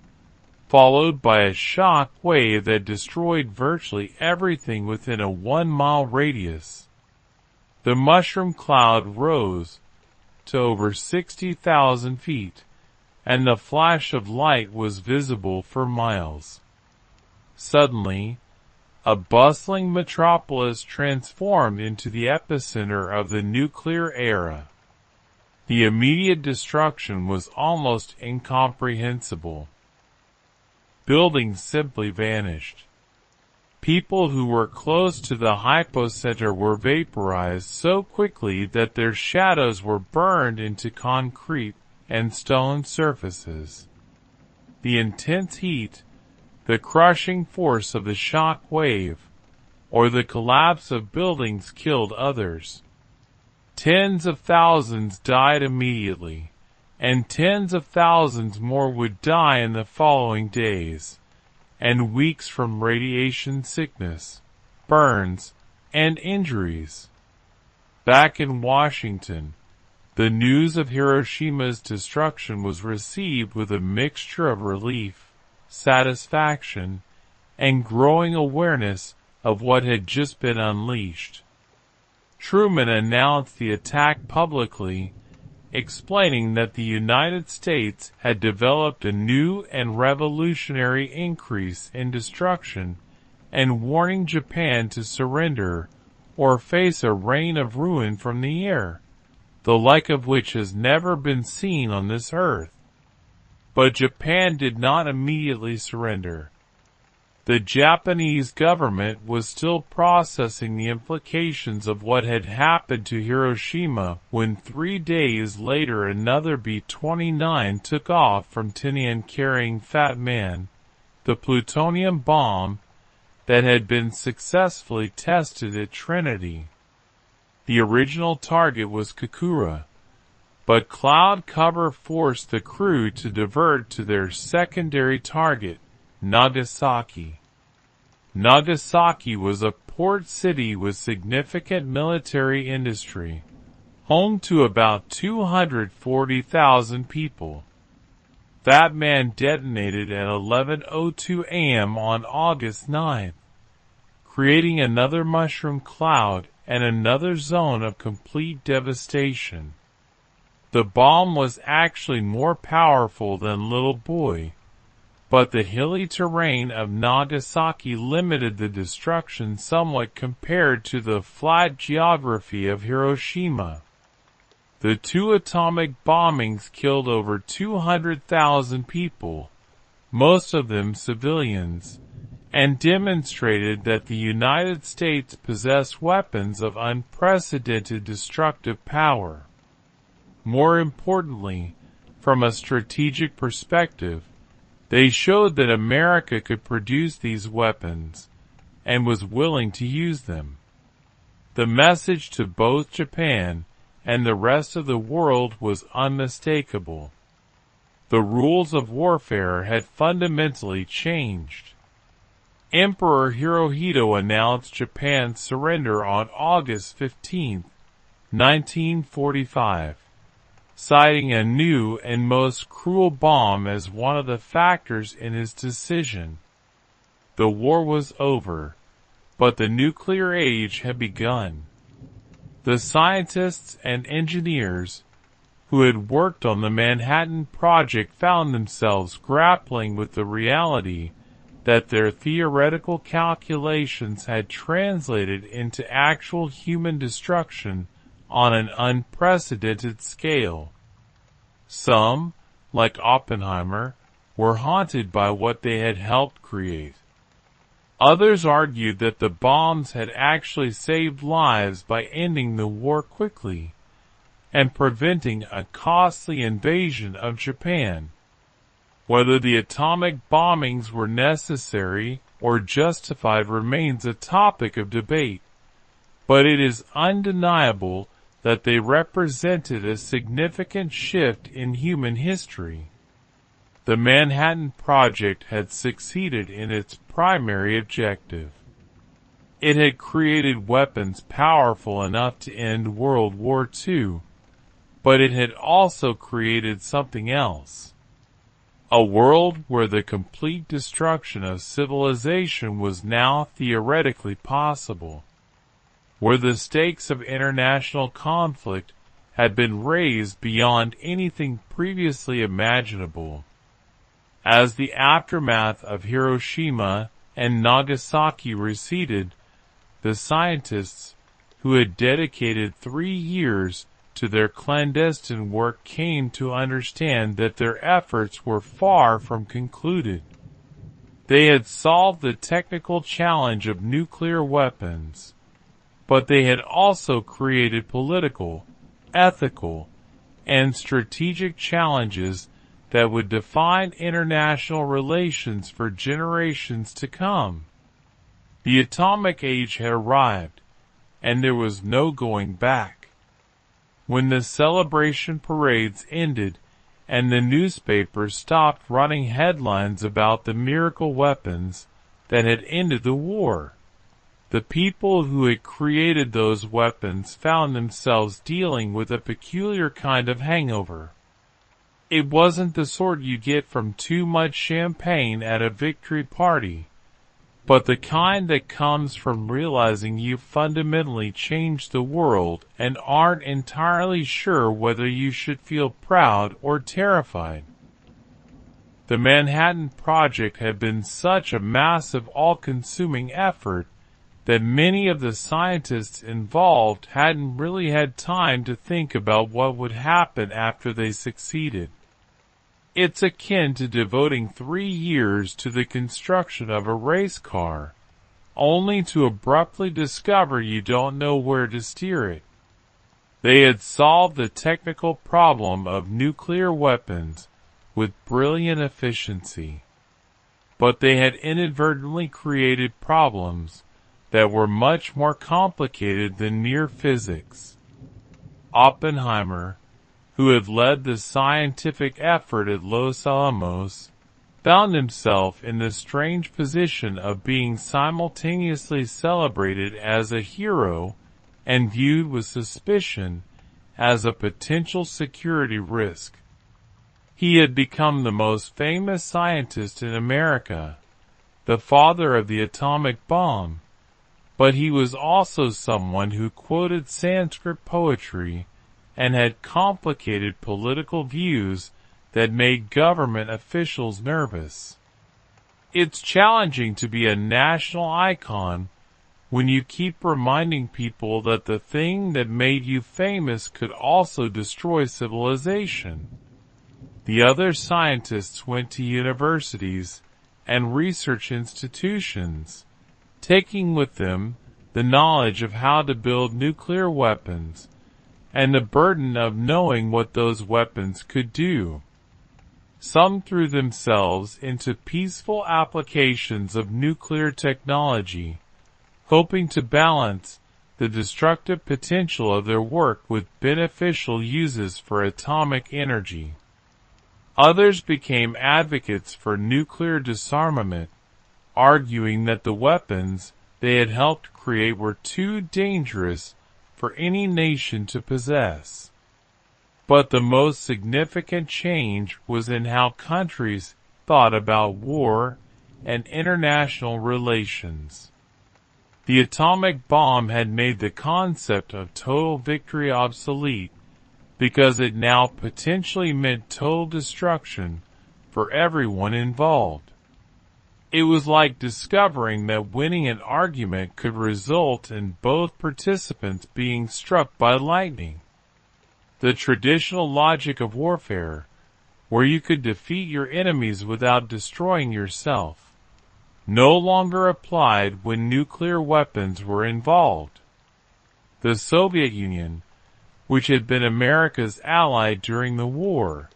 followed by a shock wave that destroyed virtually everything within a 1-mile radius. The mushroom cloud rose to over 60,000 feet, and the flash of light was visible for miles. Suddenly, a bustling metropolis transformed into the epicenter of the nuclear era. The immediate destruction was almost incomprehensible. Buildings simply vanished. People who were close to the hypocenter were vaporized so quickly that their shadows were burned into concrete and stone surfaces. The intense heat, the crushing force of the shock wave, or the collapse of buildings killed others. Tens of thousands died immediately, and tens of thousands more would die in the following days and weeks from radiation sickness, burns, and injuries. Back in Washington, the news of Hiroshima's destruction was received with a mixture of relief, satisfaction, and growing awareness of what had just been unleashed. Truman announced the attack publicly, explaining that the United States had developed a new and revolutionary increase in destruction and warning Japan to surrender or face a rain of ruin from the air, the like of which has never been seen on this earth. But Japan did not immediately surrender. The Japanese government was still processing the implications of what had happened to Hiroshima when 3 days later another B-29 took off from Tinian carrying Fat Man, the plutonium bomb that had been successfully tested at Trinity. The original target was Kokura, but cloud cover forced the crew to divert to their secondary target, Nagasaki. Nagasaki was a port city with significant military industry, home to about 240,000 people. That man detonated at 11:02 a.m. on August 9th, creating another mushroom cloud and another zone of complete devastation. The bomb was actually more powerful than Little Boy, but the hilly terrain of Nagasaki limited the destruction somewhat compared to the flat geography of Hiroshima. The two atomic bombings killed over 200,000 people, most of them civilians, and demonstrated that the United States possessed weapons of unprecedented destructive power. More importantly, from a strategic perspective, they showed that America could produce these weapons and was willing to use them. The message to both Japan and the rest of the world was unmistakable. The rules of warfare had fundamentally changed. Emperor Hirohito announced Japan's surrender on August 15, 1945. Citing a new and most cruel bomb as one of the factors in his decision. The war was over, but the nuclear age had begun. The scientists and engineers who had worked on the Manhattan Project found themselves grappling with the reality that their theoretical calculations had translated into actual human destruction on an unprecedented scale. Some, like Oppenheimer, were haunted by what they had helped create. Others argued that the bombs had actually saved lives by ending the war quickly and preventing a costly invasion of Japan. Whether the atomic bombings were necessary or justified remains a topic of debate, but it is undeniable that they represented a significant shift in human history. The Manhattan Project had succeeded in its primary objective. It had created weapons powerful enough to end World War II, but it had also created something else. A world where the complete destruction of civilization was now theoretically possible, where the stakes of international conflict had been raised beyond anything previously imaginable. As the aftermath of Hiroshima and Nagasaki receded, the scientists who had dedicated 3 years to their clandestine work came to understand that their efforts were far from concluded. They had solved the technical challenge of nuclear weapons, but they had also created political, ethical, and strategic challenges that would define international relations for generations to come. The atomic age had arrived, and there was no going back. When the celebration parades ended and the newspapers stopped running headlines about the miracle weapons that had ended the war, the people who had created those weapons found themselves dealing with a peculiar kind of hangover. It wasn't the sort you get from too much champagne at a victory party, but the kind that comes from realizing you fundamentally changed the world and aren't entirely sure whether you should feel proud or terrified. The Manhattan Project had been such a massive, all-consuming effort that many of the scientists involved hadn't really had time to think about what would happen after they succeeded. It's akin to devoting 3 years to the construction of a race car, only to abruptly discover you don't know where to steer it. They had solved the technical problem of nuclear weapons with brilliant efficiency, but they had inadvertently created problems that were much more complicated than mere physics. Oppenheimer, who had led the scientific effort at Los Alamos, found himself in the strange position of being simultaneously celebrated as a hero and viewed with suspicion as a potential security risk. He had become the most famous scientist in America, the father of the atomic bomb, but he was also someone who quoted Sanskrit poetry and had complicated political views that made government officials nervous. It's challenging to be a national icon when you keep reminding people that the thing that made you famous could also destroy civilization. The other scientists went to universities and research institutions, taking with them the knowledge of how to build nuclear weapons and the burden of knowing what those weapons could do. Some threw themselves into peaceful applications of nuclear technology, hoping to balance the destructive potential of their work with beneficial uses for atomic energy. Others became advocates for nuclear disarmament, arguing that the weapons they had helped create were too dangerous for any nation to possess. But the most significant change was in how countries thought about war and international relations. The atomic bomb had made the concept of total victory obsolete because it now potentially meant total destruction for everyone involved. It was like discovering that winning an argument could result in both participants being struck by lightning. The traditional logic of warfare, where you could defeat your enemies without destroying yourself, no longer applied when nuclear weapons were involved. The Soviet Union, which had been America's ally during the war,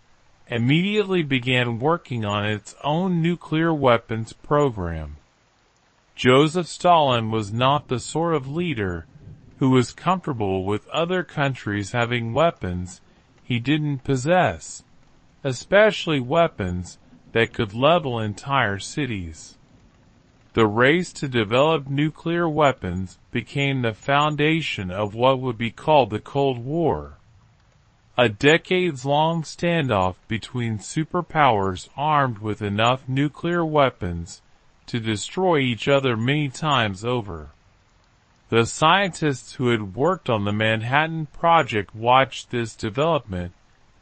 immediately began working on its own nuclear weapons program. Joseph Stalin was not the sort of leader who was comfortable with other countries having weapons he didn't possess, especially weapons that could level entire cities. The race to develop nuclear weapons became the foundation of what would be called the Cold War, a decades-long standoff between superpowers armed with enough nuclear weapons to destroy each other many times over. The scientists who had worked on the Manhattan Project watched this development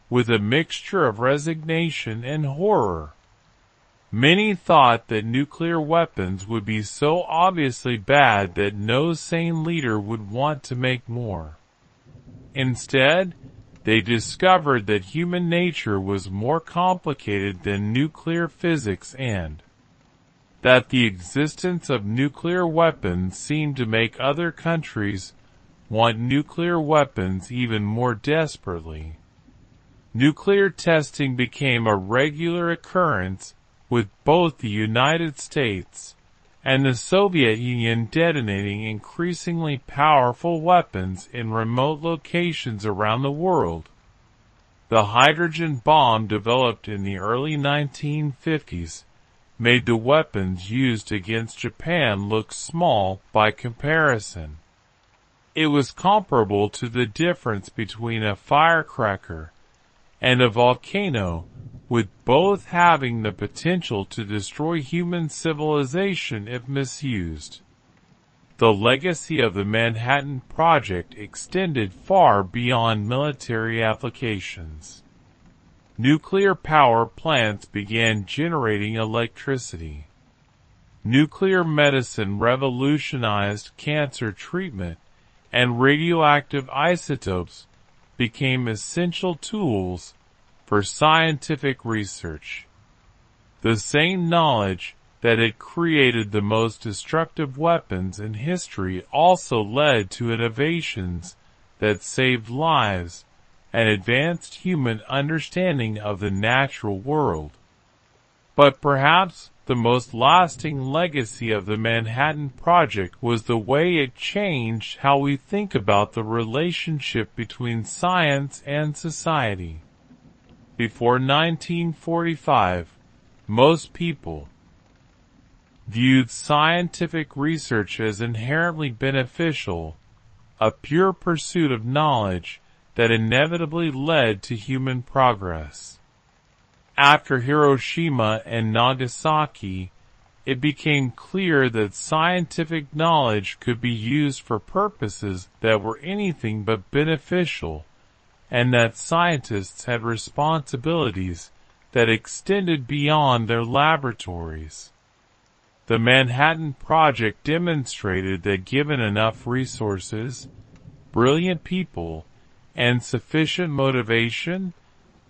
with a mixture of resignation and horror. Many thought that nuclear weapons would be so obviously bad that no sane leader would want to make more. Instead, they discovered that human nature was more complicated than nuclear physics and that the existence of nuclear weapons seemed to make other countries want nuclear weapons even more desperately. Nuclear testing became a regular occurrence, with both the United States and the Soviet Union detonating increasingly powerful weapons in remote locations around the world. The hydrogen bomb, developed in the early 1950s, made the weapons used against Japan look small by comparison. It was comparable to the difference between a firecracker and a volcano, with both having the potential to destroy human civilization if misused. The legacy of the Manhattan Project extended far beyond military applications. Nuclear power plants began generating electricity. Nuclear medicine revolutionized cancer treatment, and radioactive isotopes became essential tools for scientific research. The same knowledge that had created the most destructive weapons in history also led to innovations that saved lives and advanced human understanding of the natural world. But perhaps the most lasting legacy of the Manhattan Project was the way it changed how we think about the relationship between science and society. Before 1945, most people viewed scientific research as inherently beneficial, a pure pursuit of knowledge that inevitably led to human progress. After Hiroshima and Nagasaki, it became clear that scientific knowledge could be used for purposes that were anything but beneficial, and that scientists had responsibilities that extended beyond their laboratories. The Manhattan Project demonstrated that given enough resources, brilliant people, and sufficient motivation,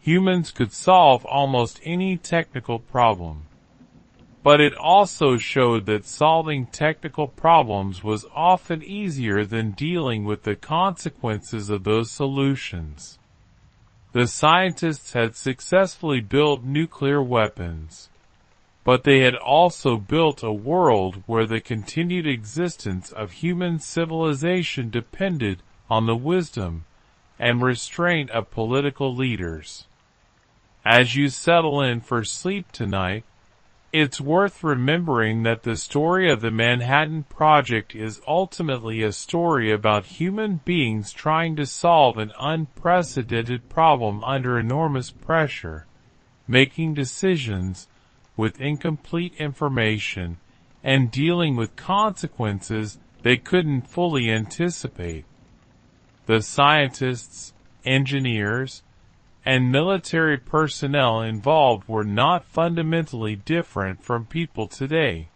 humans could solve almost any technical problem. But it also showed that solving technical problems was often easier than dealing with the consequences of those solutions. The scientists had successfully built nuclear weapons, but they had also built a world where the continued existence of human civilization depended on the wisdom and restraint of political leaders. As you settle in for sleep tonight, it's worth remembering that the story of the Manhattan Project is ultimately a story about human beings trying to solve an unprecedented problem under enormous pressure, making decisions with incomplete information, and dealing with consequences they couldn't fully anticipate. The scientists, engineers, and military personnel involved were not fundamentally different from people today.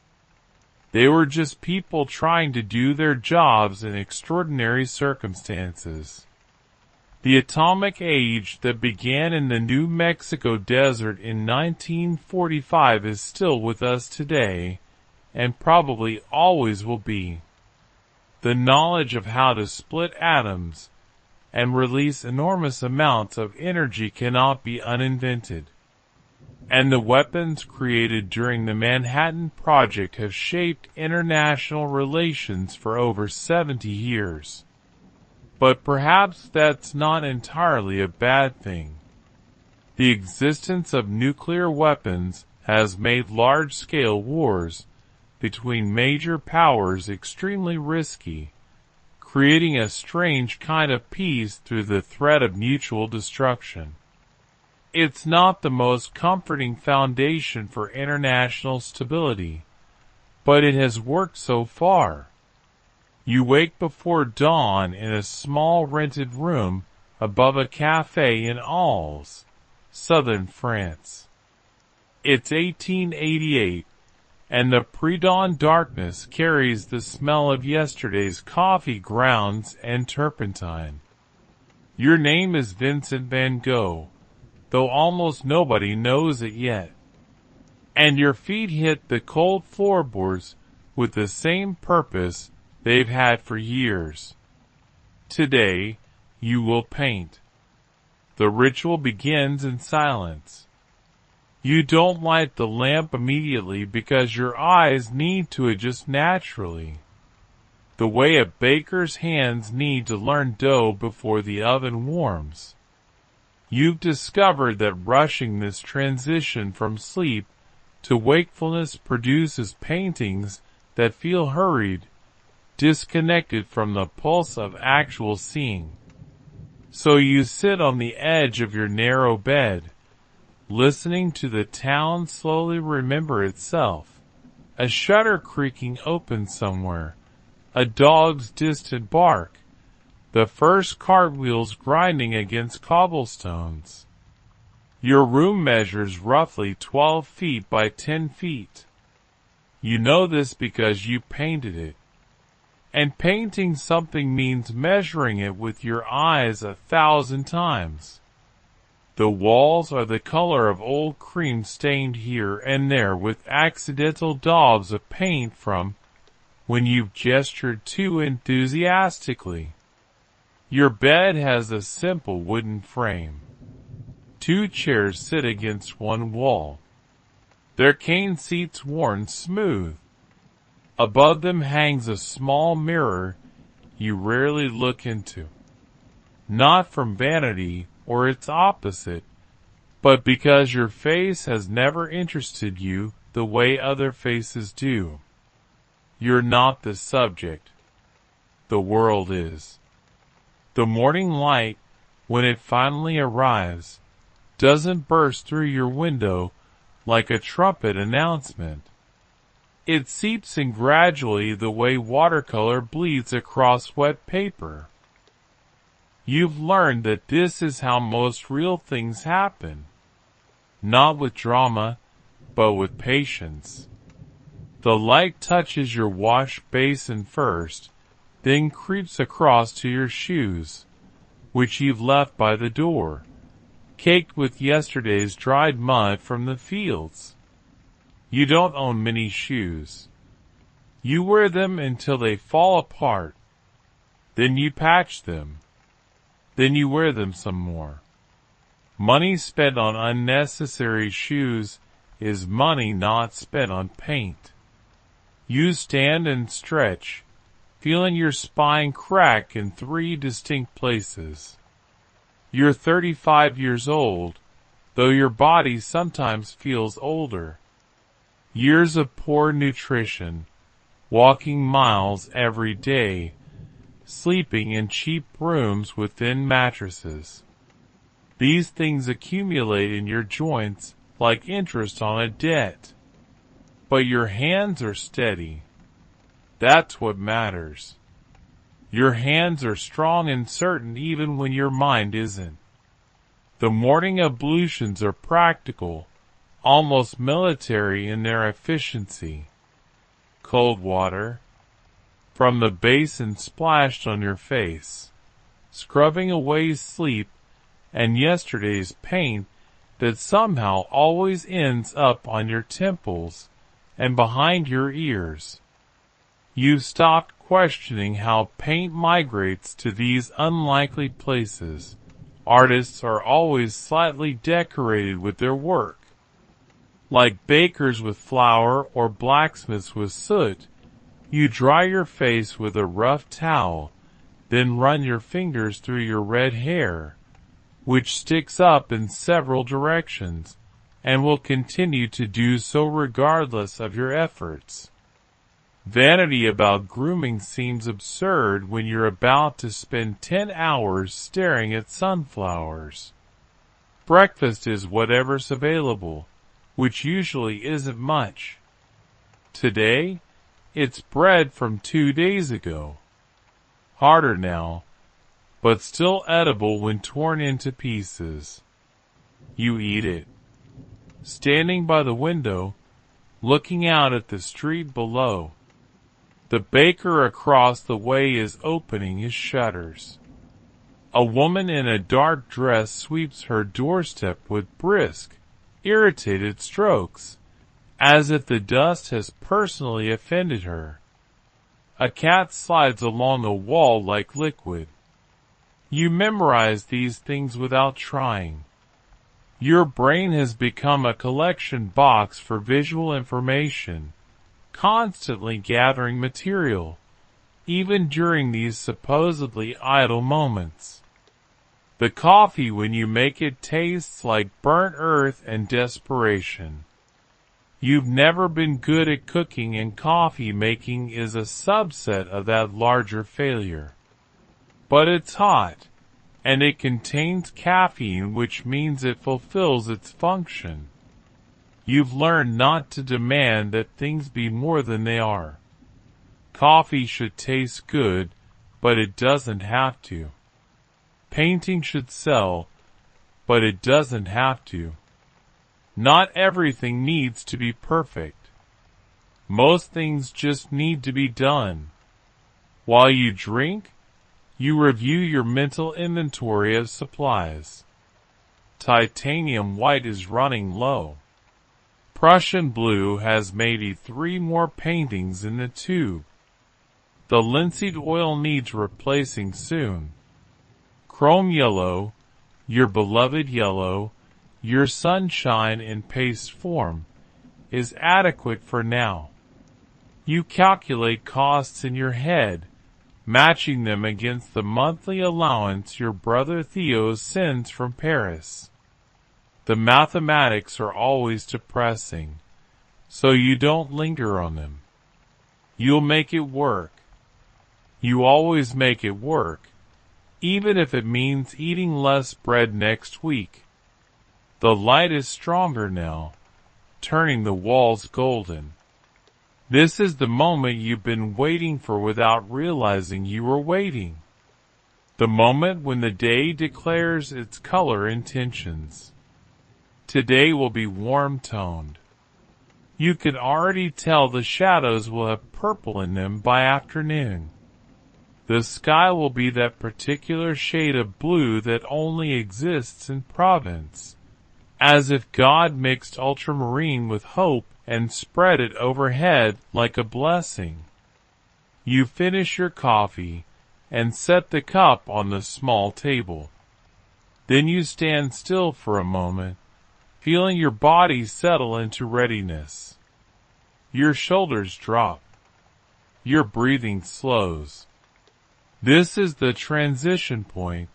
They were just people trying to do their jobs in extraordinary circumstances. The atomic age that began in the New Mexico desert in 1945 is still with us today, and probably always will be. The knowledge of how to split atoms and release enormous amounts of energy cannot be uninvented. And the weapons created during the Manhattan Project have shaped international relations for over 70 years. But perhaps that's not entirely a bad thing. The existence of nuclear weapons has made large-scale wars between major powers extremely risky, creating a strange kind of peace through the threat of mutual destruction. It's not the most comforting foundation for international stability, but it has worked so far. You wake before dawn in a small rented room above a cafe in Alès, southern France. It's 1888, and the pre-dawn darkness carries the smell of yesterday's coffee grounds and turpentine. Your name is Vincent van Gogh, though almost nobody knows it yet. And your feet hit the cold floorboards with the same purpose they've had for years. Today, you will paint. The ritual begins in silence. You don't light the lamp immediately because your eyes need to adjust naturally, the way a baker's hands need to learn dough before the oven warms. You've discovered that rushing this transition from sleep to wakefulness produces paintings that feel hurried, disconnected from the pulse of actual seeing. So you sit on the edge of your narrow bed, listening to the town slowly remember itself, a shutter creaking open somewhere, a dog's distant bark, the first cartwheels grinding against cobblestones. Your room measures roughly 12 feet by 10 feet. You know this because you painted it. And painting something means measuring it with your eyes 1,000 times. The walls are the color of old cream stained here and there with accidental daubs of paint from when you've gestured too enthusiastically. Your bed has a simple wooden frame. 2 chairs sit against one wall, their cane seats worn smooth. Above them hangs a small mirror you rarely look into, not from vanity or its opposite, but because your face has never interested you the way other faces do. You're not the subject. The world is. The morning light, when it finally arrives, doesn't burst through your window like a trumpet announcement. It seeps in gradually the way watercolor bleeds across wet paper. You've learned that this is how most real things happen. Not with drama, but with patience. The light touches your wash basin first, then creeps across to your shoes, which you've left by the door, caked with yesterday's dried mud from the fields. You don't own many shoes. You wear them until they fall apart. Then you patch them. Then you wear them some more. Money spent on unnecessary shoes is money not spent on paint. You stand and stretch, feeling your spine crack in 3 distinct places. You're 35 years old, though your body sometimes feels older. Years of poor nutrition, walking miles every day, sleeping in cheap rooms with thin mattresses. These things accumulate in your joints like interest on a debt. But your hands are steady. That's what matters. Your hands are strong and certain even when your mind isn't. The morning ablutions are practical, almost military in their efficiency. Cold water from the basin splashed on your face, scrubbing away sleep and yesterday's paint that somehow always ends up on your temples and behind your ears. You've stopped questioning how paint migrates to these unlikely places. Artists are always slightly decorated with their work. Like bakers with flour or blacksmiths with soot, you dry your face with a rough towel, Then run your fingers through your red hair, which sticks up in several directions, and will continue to do so regardless of your efforts. Vanity about grooming seems absurd when you're about to spend 10 hours staring at sunflowers. Breakfast is whatever's available, which usually isn't much. Today, it's bread from 2 days ago. Harder now, but still edible when torn into pieces. You eat it. Standing by the window, looking out at the street below. The baker across the way is opening his shutters. A woman in a dark dress sweeps her doorstep with brisk, irritated strokes, as if the dust has personally offended her. A cat slides along the wall like liquid. You memorize these things without trying. Your brain has become a collection box for visual information, constantly gathering material, even during these supposedly idle moments. The coffee when you make it tastes like burnt earth and desperation. You've never been good at cooking, and coffee making is a subset of that larger failure. But it's hot, and it contains caffeine, which means it fulfills its function. You've learned not to demand that things be more than they are. Coffee should taste good, but it doesn't have to. Painting should sell, but it doesn't have to. Not everything needs to be perfect. Most things just need to be done. While you drink, you review your mental inventory of supplies. Titanium white is running low. Prussian blue has maybe 3 more paintings in the tube. The linseed oil needs replacing soon. Chrome yellow, your beloved yellow, your sunshine in paste form, is adequate for now. You calculate costs in your head, matching them against the monthly allowance your brother Theo sends from Paris. The mathematics are always depressing, so you don't linger on them. You'll make it work. You always make it work, even if it means eating less bread next week. The light is stronger now, turning the walls golden. This is the moment you've been waiting for without realizing you were waiting. The moment when the day declares its color intentions. Today will be warm-toned. You can already tell the shadows will have purple in them by afternoon. The sky will be that particular shade of blue that only exists in Provence, as if God mixed ultramarine with hope and spread it overhead like a blessing. You finish your coffee and set the cup on the small table. Then you stand still for a moment, feeling your body settle into readiness. Your shoulders drop. Your breathing slows. This is the transition point,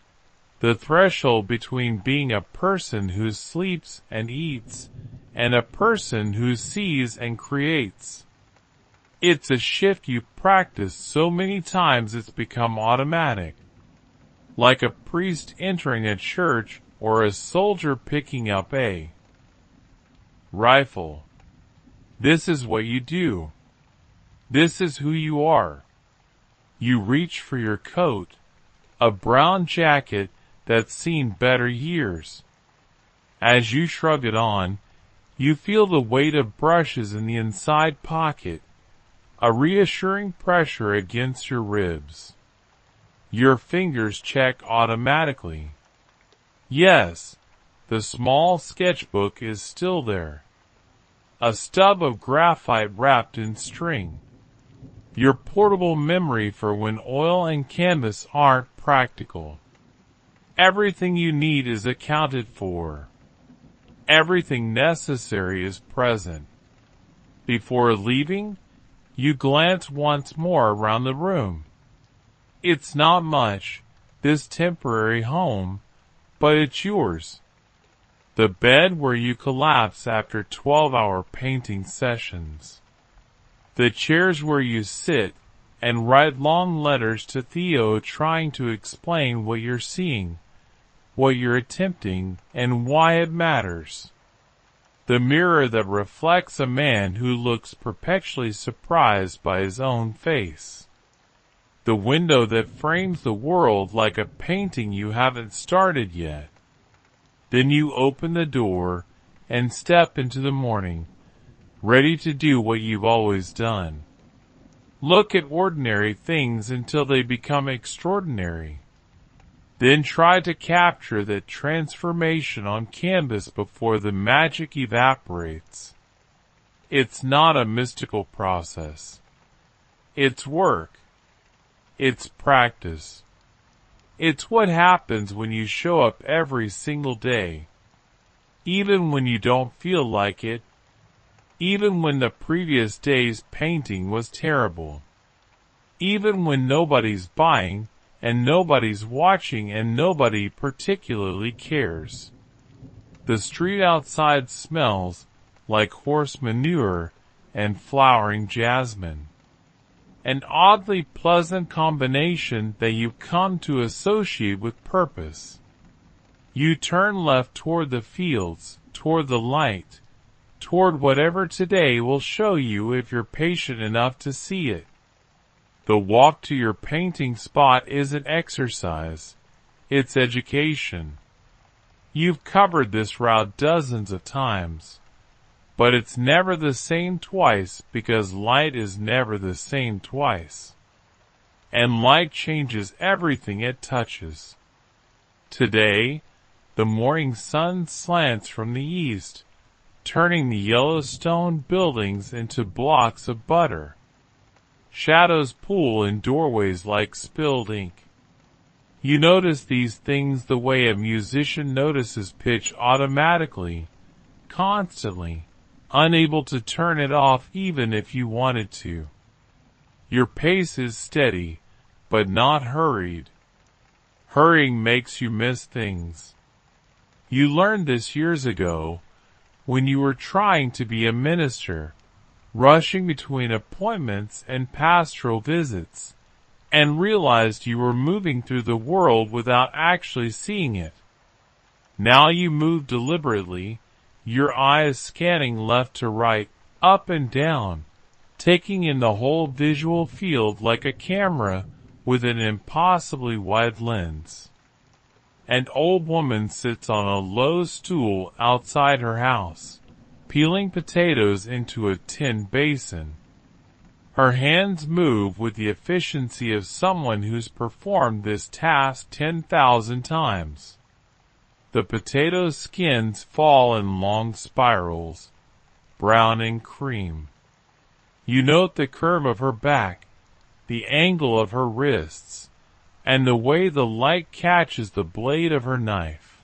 the threshold between being a person who sleeps and eats and a person who sees and creates. It's a shift you practice so many times it's become automatic. Like a priest entering a church or a soldier picking up a rifle. This is what you do. This is who you are. You reach for your coat, a brown jacket that's seen better years. As you shrug it on, you feel the weight of brushes in the inside pocket, a reassuring pressure against your ribs. Your fingers check automatically. Yes, the small sketchbook is still there. A stub of graphite wrapped in string. Your portable memory for when oil and canvas aren't practical. Everything you need is accounted for. Everything necessary is present. Before leaving, you glance once more around the room. It's not much, this temporary home, but it's yours. The bed where you collapse after 12-hour painting sessions. The chairs where you sit and write long letters to Theo trying to explain what you're seeing, what you're attempting, and why it matters. The mirror that reflects a man who looks perpetually surprised by his own face. The window that frames the world like a painting you haven't started yet. Then you open the door and step into the morning, ready to do what you've always done. Look at ordinary things until they become extraordinary. Then try to capture that transformation on canvas before the magic evaporates. It's not a mystical process. It's work. It's practice. It's what happens when you show up every single day. Even when you don't feel like it. Even when the previous day's painting was terrible. Even when nobody's buying, and nobody's watching, and nobody particularly cares. The street outside smells like horse manure and flowering jasmine. An oddly pleasant combination that you've come to associate with purpose. You turn left toward the fields, toward the light, toward whatever today will show you if you're patient enough to see it. The walk to your painting spot isn't exercise, it's education. You've covered this route dozens of times, but it's never the same twice because light is never the same twice. And light changes everything it touches. Today, the morning sun slants from the east, turning the Yellowstone buildings into blocks of butter. Shadows pool in doorways like spilled ink. You notice these things the way a musician notices pitch automatically, constantly, unable to turn it off even if you wanted to. Your pace is steady, but not hurried. Hurrying makes you miss things. You learned this years ago, when you were trying to be a minister, rushing between appointments and pastoral visits, and realized you were moving through the world without actually seeing it. Now you move deliberately, your eyes scanning left to right, up and down, taking in the whole visual field like a camera with an impossibly wide lens. An old woman sits on a low stool outside her house, peeling potatoes into a tin basin. Her hands move with the efficiency of someone who's performed this task 10,000 times. The potato skins fall in long spirals, brown and cream. You note the curve of her back, the angle of her wrists, and the way the light catches the blade of her knife.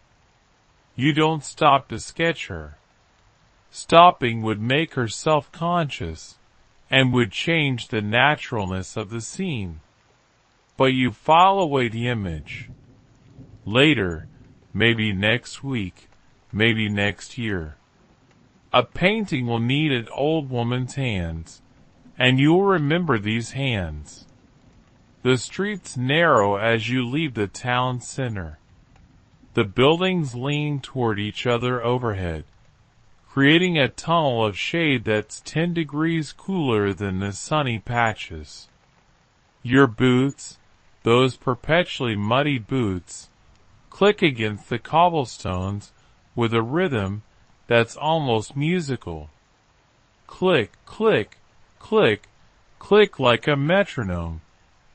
You don't stop to sketch her. Stopping would make her self-conscious, and would change the naturalness of the scene. But you file away the image. Later, maybe next week, maybe next year. A painting will need an old woman's hands, and you'll remember these hands. The streets narrow as you leave the town center. The buildings lean toward each other overhead, creating a tunnel of shade that's 10 degrees cooler than the sunny patches. Your boots, those perpetually muddy boots, click against the cobblestones with a rhythm that's almost musical. Click, click, click, click like a metronome,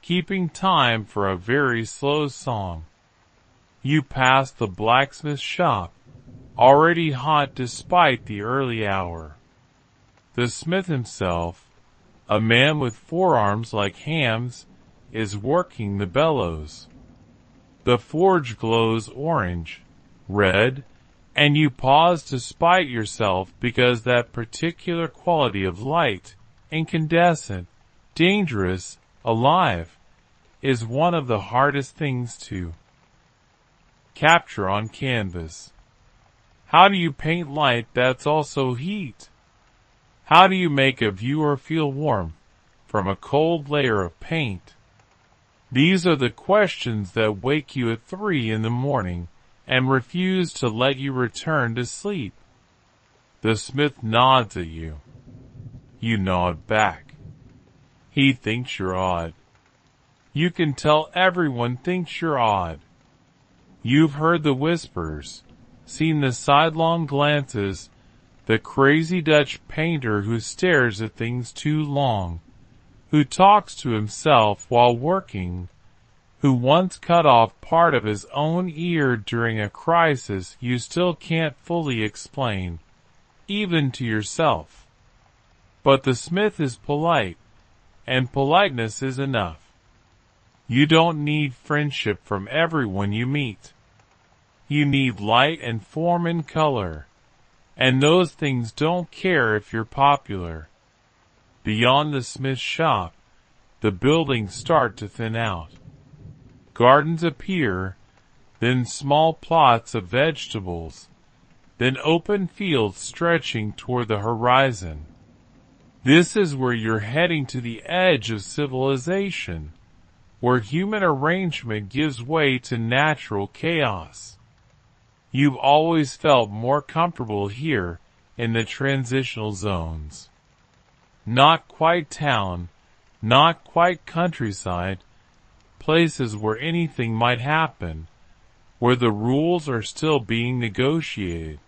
keeping time for a very slow song. You pass the blacksmith shop, already hot despite the early hour. The smith himself, a man with forearms like hams, is working the bellows. The forge glows orange, red, and you pause to spite yourself because that particular quality of light, incandescent, dangerous, alive, is one of the hardest things to capture on canvas. How do you paint light that's also heat? How do you make a viewer feel warm from a cold layer of paint? These are the questions that wake you at 3 in the morning and refuse to let you return to sleep. The smith nods at you. You nod back. He thinks you're odd. You can tell everyone thinks you're odd. You've heard the whispers, seen the sidelong glances, the crazy Dutch painter who stares at things too long, who talks to himself while working, who once cut off part of his own ear during a crisis you still can't fully explain, even to yourself. But the smith is polite, and politeness is enough. You don't need friendship from everyone you meet. You need light and form and color, and those things don't care if you're popular. Beyond the smith's shop, the buildings start to thin out. Gardens appear, then small plots of vegetables, then open fields stretching toward the horizon. This is where you're heading, to the edge of civilization, where human arrangement gives way to natural chaos. You've always felt more comfortable here in the transitional zones. Not quite town, not quite countryside, places where anything might happen, where the rules are still being negotiated.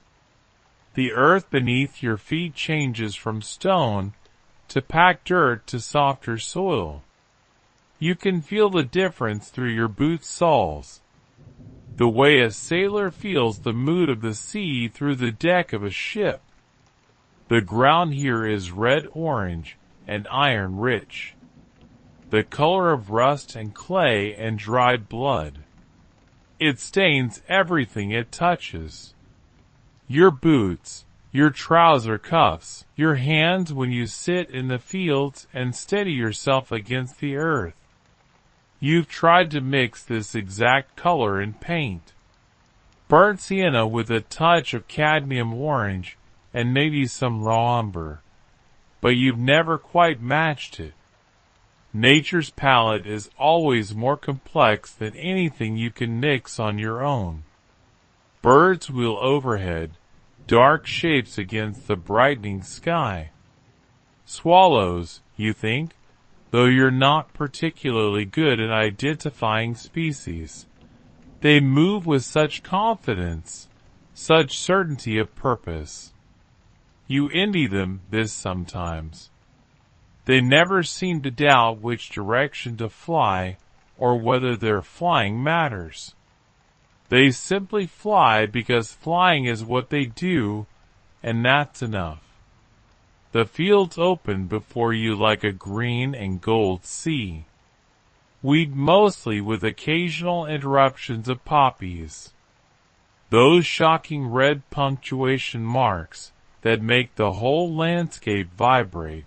The earth beneath your feet changes from stone to packed dirt to softer soil. You can feel the difference through your boot soles, the way a sailor feels the mood of the sea through the deck of a ship. The ground here is red-orange and iron-rich, the color of rust and clay and dried blood. It stains everything it touches. Your boots, your trouser cuffs, your hands when you sit in the fields and steady yourself against the earth. You've tried to mix this exact color in paint. Burnt sienna with a touch of cadmium orange and maybe some raw umber, but you've never quite matched it. Nature's palette is always more complex than anything you can mix on your own. Birds wheel overhead, dark shapes against the brightening sky. Swallows, you think, though you're not particularly good at identifying species. They move with such confidence, such certainty of purpose. You envy them this sometimes. They never seem to doubt which direction to fly or whether their flying matters. They simply fly because flying is what they do, and that's enough. The fields open before you like a green and gold sea, weed mostly with occasional interruptions of poppies. Those shocking red punctuation marks that make the whole landscape vibrate.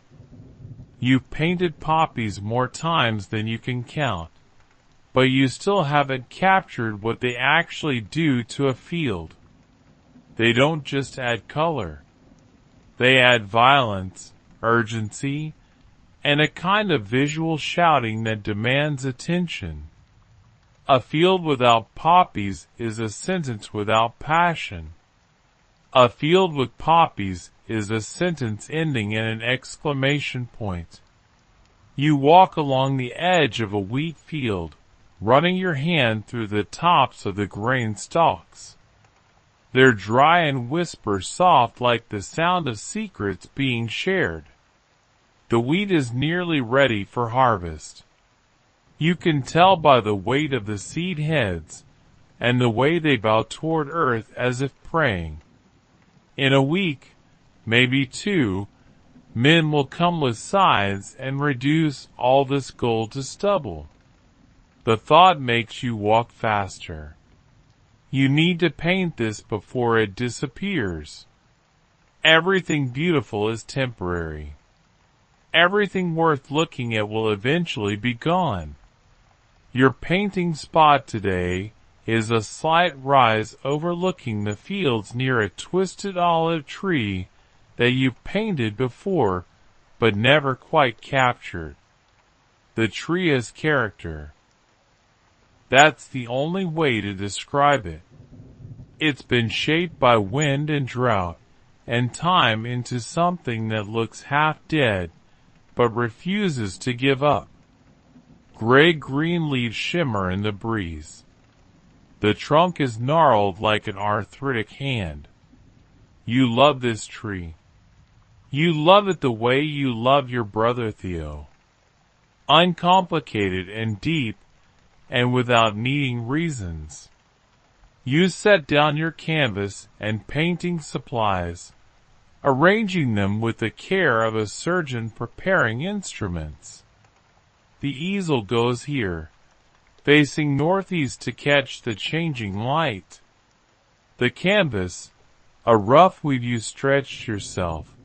You've painted poppies more times than you can count, but you still haven't captured what they actually do to a field. They don't just add color. They add violence, urgency, and a kind of visual shouting that demands attention. A field without poppies is a sentence without passion. A field with poppies is a sentence ending in an exclamation point. You walk along the edge of a wheat field, running your hand through the tops of the grain stalks. They're dry and whisper soft like the sound of secrets being shared. The wheat is nearly ready for harvest. You can tell by the weight of the seed heads and the way they bow toward earth as if praying. In a week, maybe 2, men will come with scythes and reduce all this gold to stubble. The thought makes you walk faster. You need to paint this before it disappears. Everything beautiful is temporary. Everything worth looking at will eventually be gone. Your painting spot today is a slight rise overlooking the fields near a twisted olive tree that you painted before but never quite captured. The tree has character. That's the only way to describe it. It's been shaped by wind and drought and time into something that looks half dead but refuses to give up. Gray-green leaves shimmer in the breeze. The trunk is gnarled like an arthritic hand. You love this tree. You love it the way you love your brother Theo. Uncomplicated and deep and without needing reasons. You set down your canvas and painting supplies, arranging them with the care of a surgeon preparing instruments. The easel goes here, facing northeast to catch the changing light. The canvas, a rough weave you stretched yourself,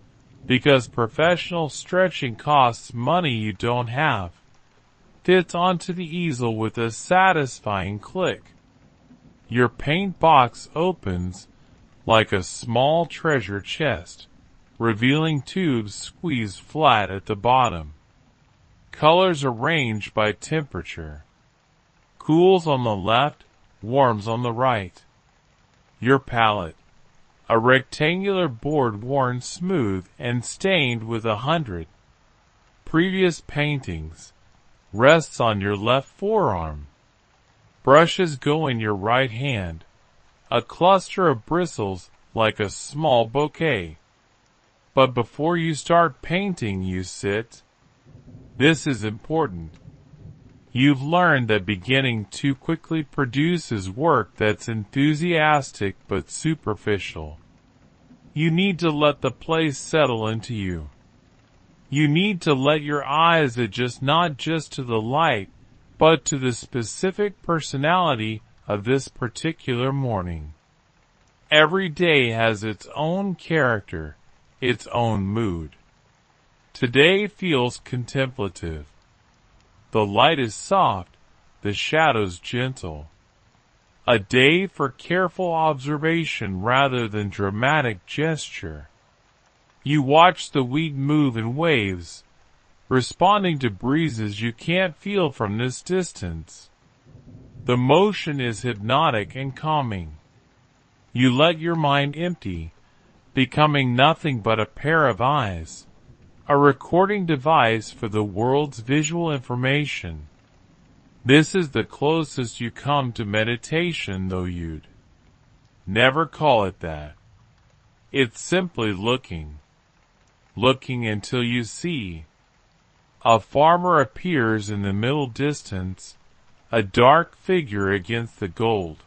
because professional stretching costs money you don't have, fits onto the easel with a satisfying click. Your paint box opens like a small treasure chest, revealing tubes squeezed flat at the bottom. Colors arranged by temperature. Cools on the left, warms on the right. Your palette, a rectangular board worn smooth and stained with 100 previous paintings, rests on your left forearm. Brushes go in your right hand, a cluster of bristles like a small bouquet. But before you start painting, you sit. This is important. You've learned that beginning too quickly produces work that's enthusiastic but superficial. You need to let the place settle into you. You need to let your eyes adjust not just to the light, but to the specific personality of this particular morning. Every day has its own character, its own mood. Today feels contemplative. The light is soft, the shadows gentle. A day for careful observation rather than dramatic gesture. You watch the wheat move in waves, responding to breezes you can't feel from this distance. The motion is hypnotic and calming. You let your mind empty, becoming nothing but a pair of eyes, a recording device for the world's visual information. This is the closest you come to meditation, though you'd never call it that. It's simply looking. Looking until you see. A farmer appears in the middle distance, a dark figure against the gold.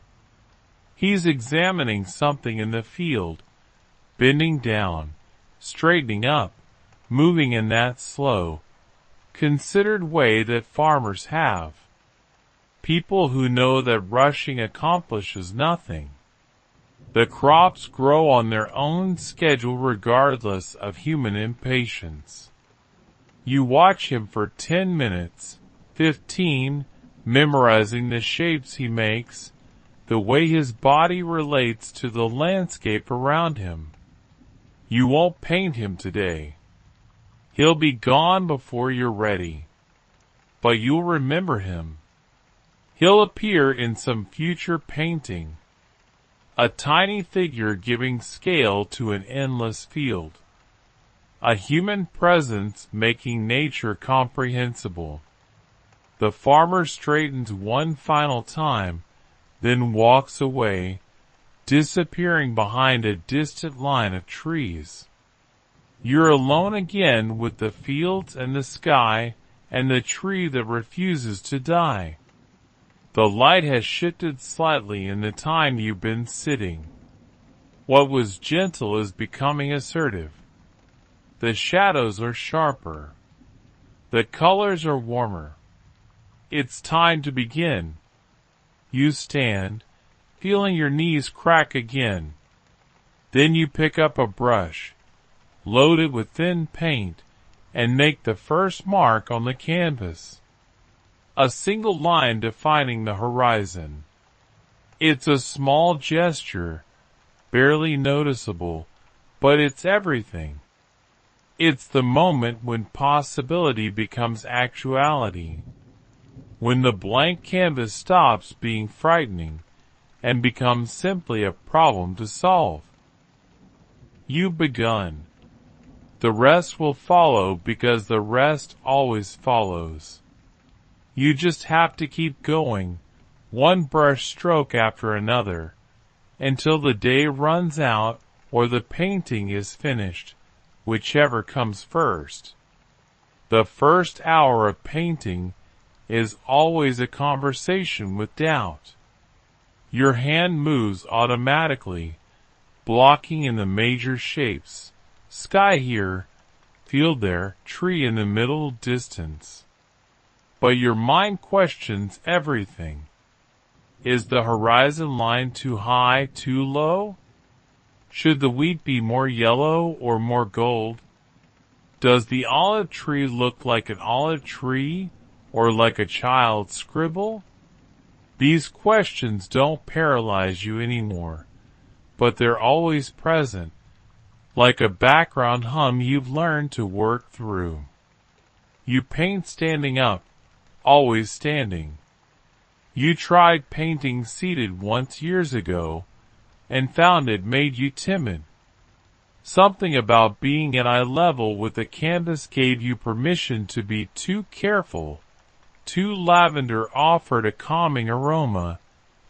He's examining something in the field, bending down, straightening up, moving in that slow, considered way that farmers have. People who know that rushing accomplishes nothing. The crops grow on their own schedule regardless of human impatience. You watch him for 10 minutes, 15, memorizing the shapes he makes, the way his body relates to the landscape around him. You won't paint him today. He'll be gone before you're ready. But you'll remember him. He'll appear in some future painting. A tiny figure giving scale to an endless field. A human presence making nature comprehensible. The farmer straightens one final time, then walks away, disappearing behind a distant line of trees. You're alone again with the fields and the sky and the tree that refuses to die. The light has shifted slightly in the time you've been sitting. What was gentle is becoming assertive. The shadows are sharper. The colors are warmer. It's time to begin. You stand, feeling your knees crack again. Then you pick up a brush, load it with thin paint, and make the first mark on the canvas. a single line defining the horizon. It's a small gesture, barely noticeable, but it's everything. It's the moment when possibility becomes actuality, when the blank canvas stops being frightening and becomes simply a problem to solve. You've begun. The rest will follow because the rest always follows. You just have to keep going, one brush stroke after another, until the day runs out or the painting is finished, whichever comes first. The first hour of painting is always a conversation with doubt. Your hand moves automatically, blocking in the major shapes. Sky here, field there, tree in the middle distance. But your mind questions everything. Is the horizon line too high, too low? Should the wheat be more yellow or more gold? Does the olive tree look like an olive tree or like a child's scribble? These questions don't paralyze you anymore, but they're always present, like a background hum you've learned to work through. You paint standing up, always standing. You tried painting seated once years ago, and found it made you timid. Something about being at eye level with the canvas gave you permission to be too careful. Too lavender offered a calming aroma,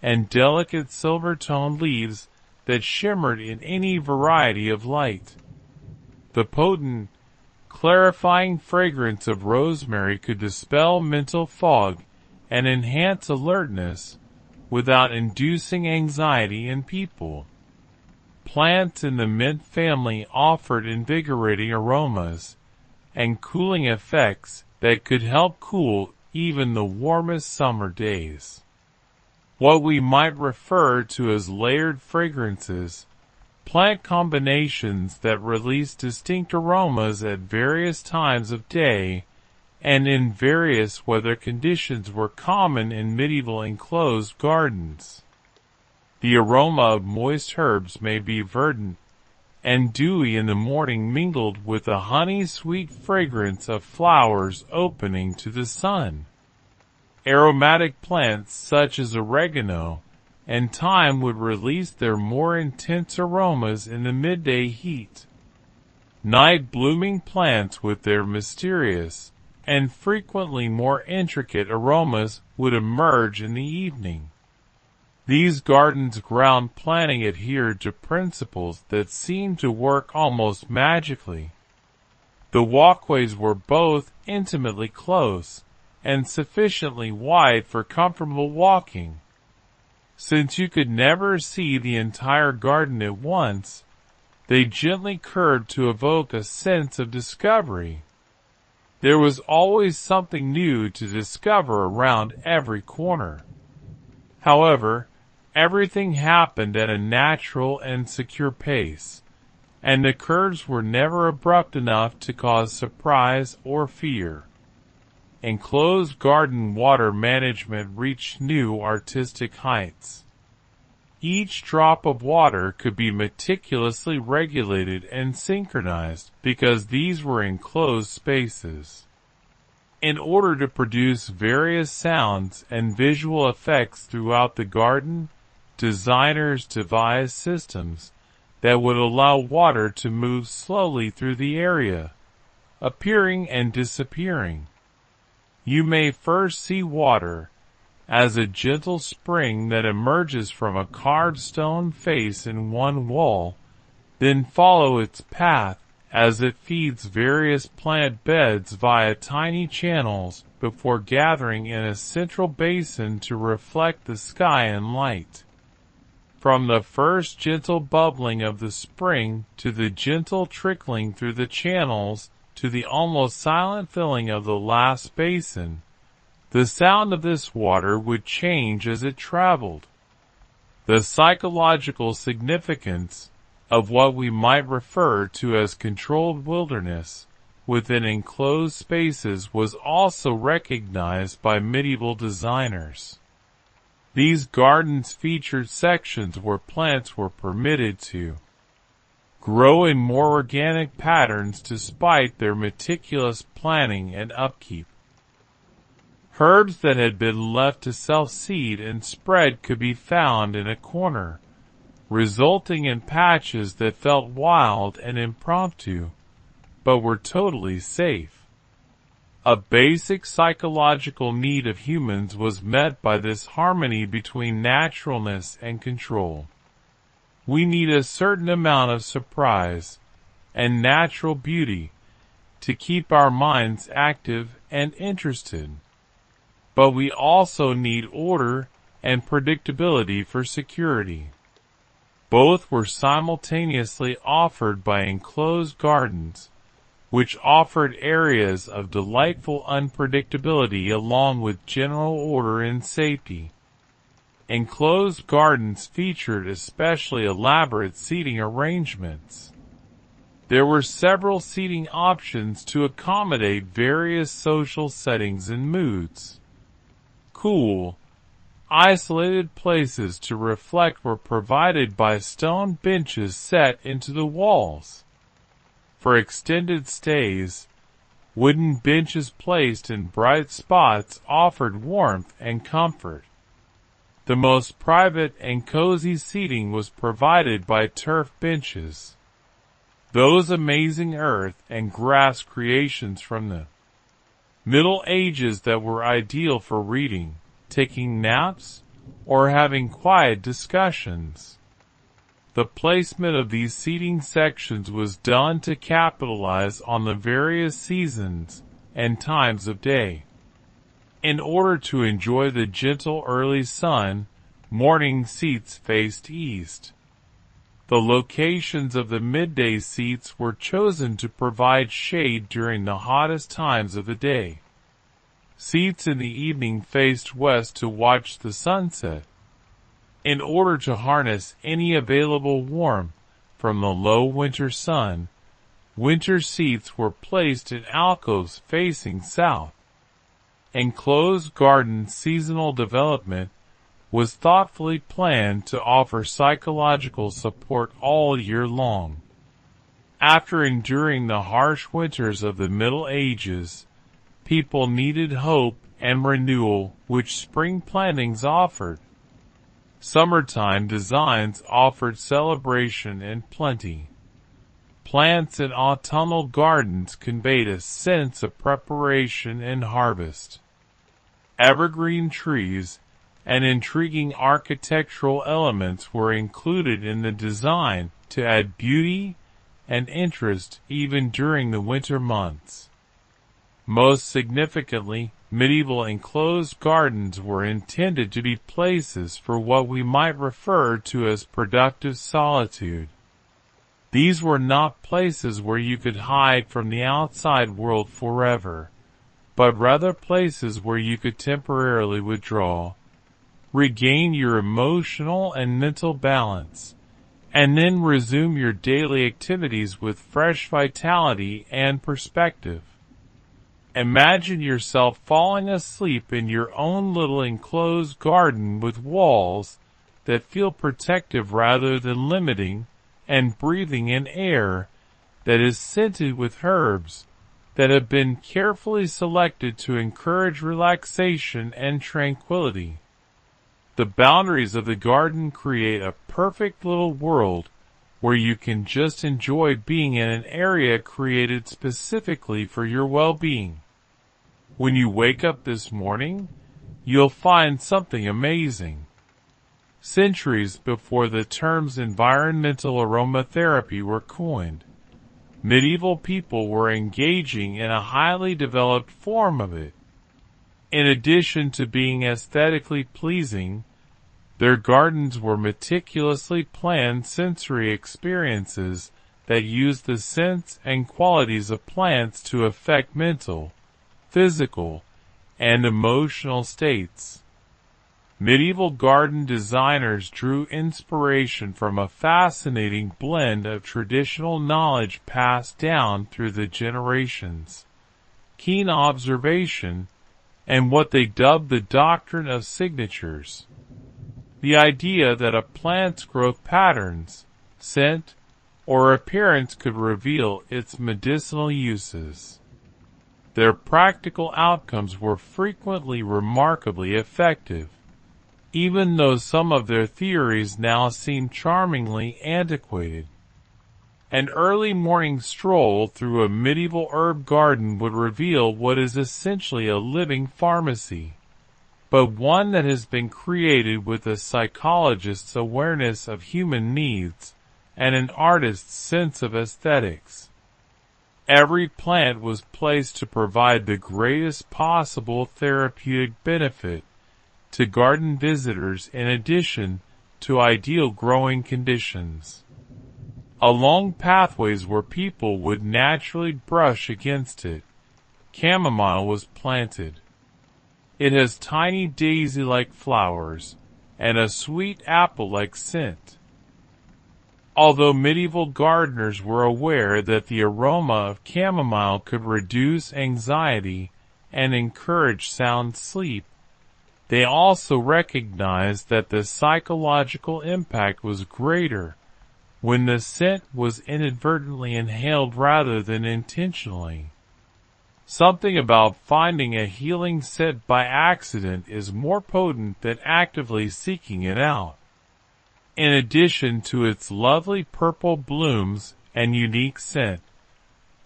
and delicate silver-toned leaves that shimmered in any variety of light. The potent, clarifying fragrance of rosemary could dispel mental fog and enhance alertness without inducing anxiety in people. Plants in the mint family offered invigorating aromas and cooling effects that could help cool even the warmest summer days. What we might refer to as layered fragrances, plant combinations that release distinct aromas at various times of day and in various weather conditions, were common in medieval enclosed gardens. The aroma of moist herbs may be verdant and dewy in the morning, mingled with the honey-sweet fragrance of flowers opening to the sun. Aromatic plants such as oregano and thyme would release their more intense aromas in the midday heat. Night-blooming plants with their mysterious and frequently more intricate aromas would emerge in the evening. These gardens' ground planning adhered to principles that seemed to work almost magically. The walkways were both intimately close and sufficiently wide for comfortable walking. Since you could never see the entire garden at once, they gently curved to evoke a sense of discovery. There was always something new to discover around every corner. However, everything happened at a natural and secure pace, and the curves were never abrupt enough to cause surprise or fear. Enclosed garden water management reached new artistic heights. Each drop of water could be meticulously regulated and synchronized because these were enclosed spaces. In order to produce various sounds and visual effects throughout the garden, designers devised systems that would allow water to move slowly through the area, appearing and disappearing. You may first see water as a gentle spring that emerges from a carved stone face in one wall, then follow its path as it feeds various plant beds via tiny channels before gathering in a central basin to reflect the sky and light. From the first gentle bubbling of the spring to the gentle trickling through the channels to the almost silent filling of the last basin, the sound of this water would change as it traveled. The psychological significance of what we might refer to as controlled wilderness within enclosed spaces was also recognized by medieval designers. These gardens featured sections where plants were permitted to grow in more organic patterns despite their meticulous planning and upkeep. Herbs that had been left to self-seed and spread could be found in a corner, resulting in patches that felt wild and impromptu, but were totally safe. A basic psychological need of humans was met by this harmony between naturalness and control. We need a certain amount of surprise and natural beauty to keep our minds active and interested. But we also need order and predictability for security. Both were simultaneously offered by enclosed gardens, which offered areas of delightful unpredictability along with general order and safety. Enclosed gardens featured especially elaborate seating arrangements. There were several seating options to accommodate various social settings and moods. Cool, isolated places to reflect were provided by stone benches set into the walls. For extended stays, wooden benches placed in bright spots offered warmth and comfort. The most private and cozy seating was provided by turf benches. Those amazing earth and grass creations from the Middle Ages that were ideal for reading, taking naps, or having quiet discussions. The placement of these seating sections was done to capitalize on the various seasons and times of day. In order to enjoy the gentle early sun, morning seats faced east. The locations of the midday seats were chosen to provide shade during the hottest times of the day. Seats in the evening faced west to watch the sunset. In order to harness any available warmth from the low winter sun, winter seats were placed in alcoves facing south. Enclosed garden seasonal development was thoughtfully planned to offer psychological support all year long. After enduring the harsh winters of the Middle Ages, people needed hope and renewal, which spring plantings offered. Summertime designs offered celebration and plenty. Plants in autumnal gardens conveyed a sense of preparation and harvest. Evergreen trees and intriguing architectural elements were included in the design to add beauty and interest even during the winter months. Most significantly, medieval enclosed gardens were intended to be places for what we might refer to as productive solitude. These were not places where you could hide from the outside world forever, but rather places where you could temporarily withdraw, regain your emotional and mental balance, and then resume your daily activities with fresh vitality and perspective. Imagine yourself falling asleep in your own little enclosed garden with walls that feel protective rather than limiting, and breathing in air that is scented with herbs that have been carefully selected to encourage relaxation and tranquility. The boundaries of the garden create a perfect little world where you can just enjoy being in an area created specifically for your well-being. When you wake up this morning, you'll find something amazing. Centuries before the terms environmental aromatherapy were coined, medieval people were engaging in a highly developed form of it. In addition to being aesthetically pleasing, their gardens were meticulously planned sensory experiences that used the scents and qualities of plants to affect mental, physical, and emotional states. Medieval garden designers drew inspiration from a fascinating blend of traditional knowledge passed down through the generations, keen observation, and what they dubbed the doctrine of signatures. The idea that a plant's growth patterns, scent, or appearance could reveal its medicinal uses. Their practical outcomes were frequently remarkably effective, even though some of their theories now seem charmingly antiquated. An early morning stroll through a medieval herb garden would reveal what is essentially a living pharmacy, but one that has been created with a psychologist's awareness of human needs and an artist's sense of aesthetics. Every plant was placed to provide the greatest possible therapeutic benefit to garden visitors in addition to ideal growing conditions. Along pathways where people would naturally brush against it, chamomile was planted. It has tiny daisy-like flowers and a sweet apple-like scent. Although medieval gardeners were aware that the aroma of chamomile could reduce anxiety and encourage sound sleep, they also recognized that the psychological impact was greater when the scent was inadvertently inhaled rather than intentionally. Something about finding a healing scent by accident is more potent than actively seeking it out. In addition to its lovely purple blooms and unique scent,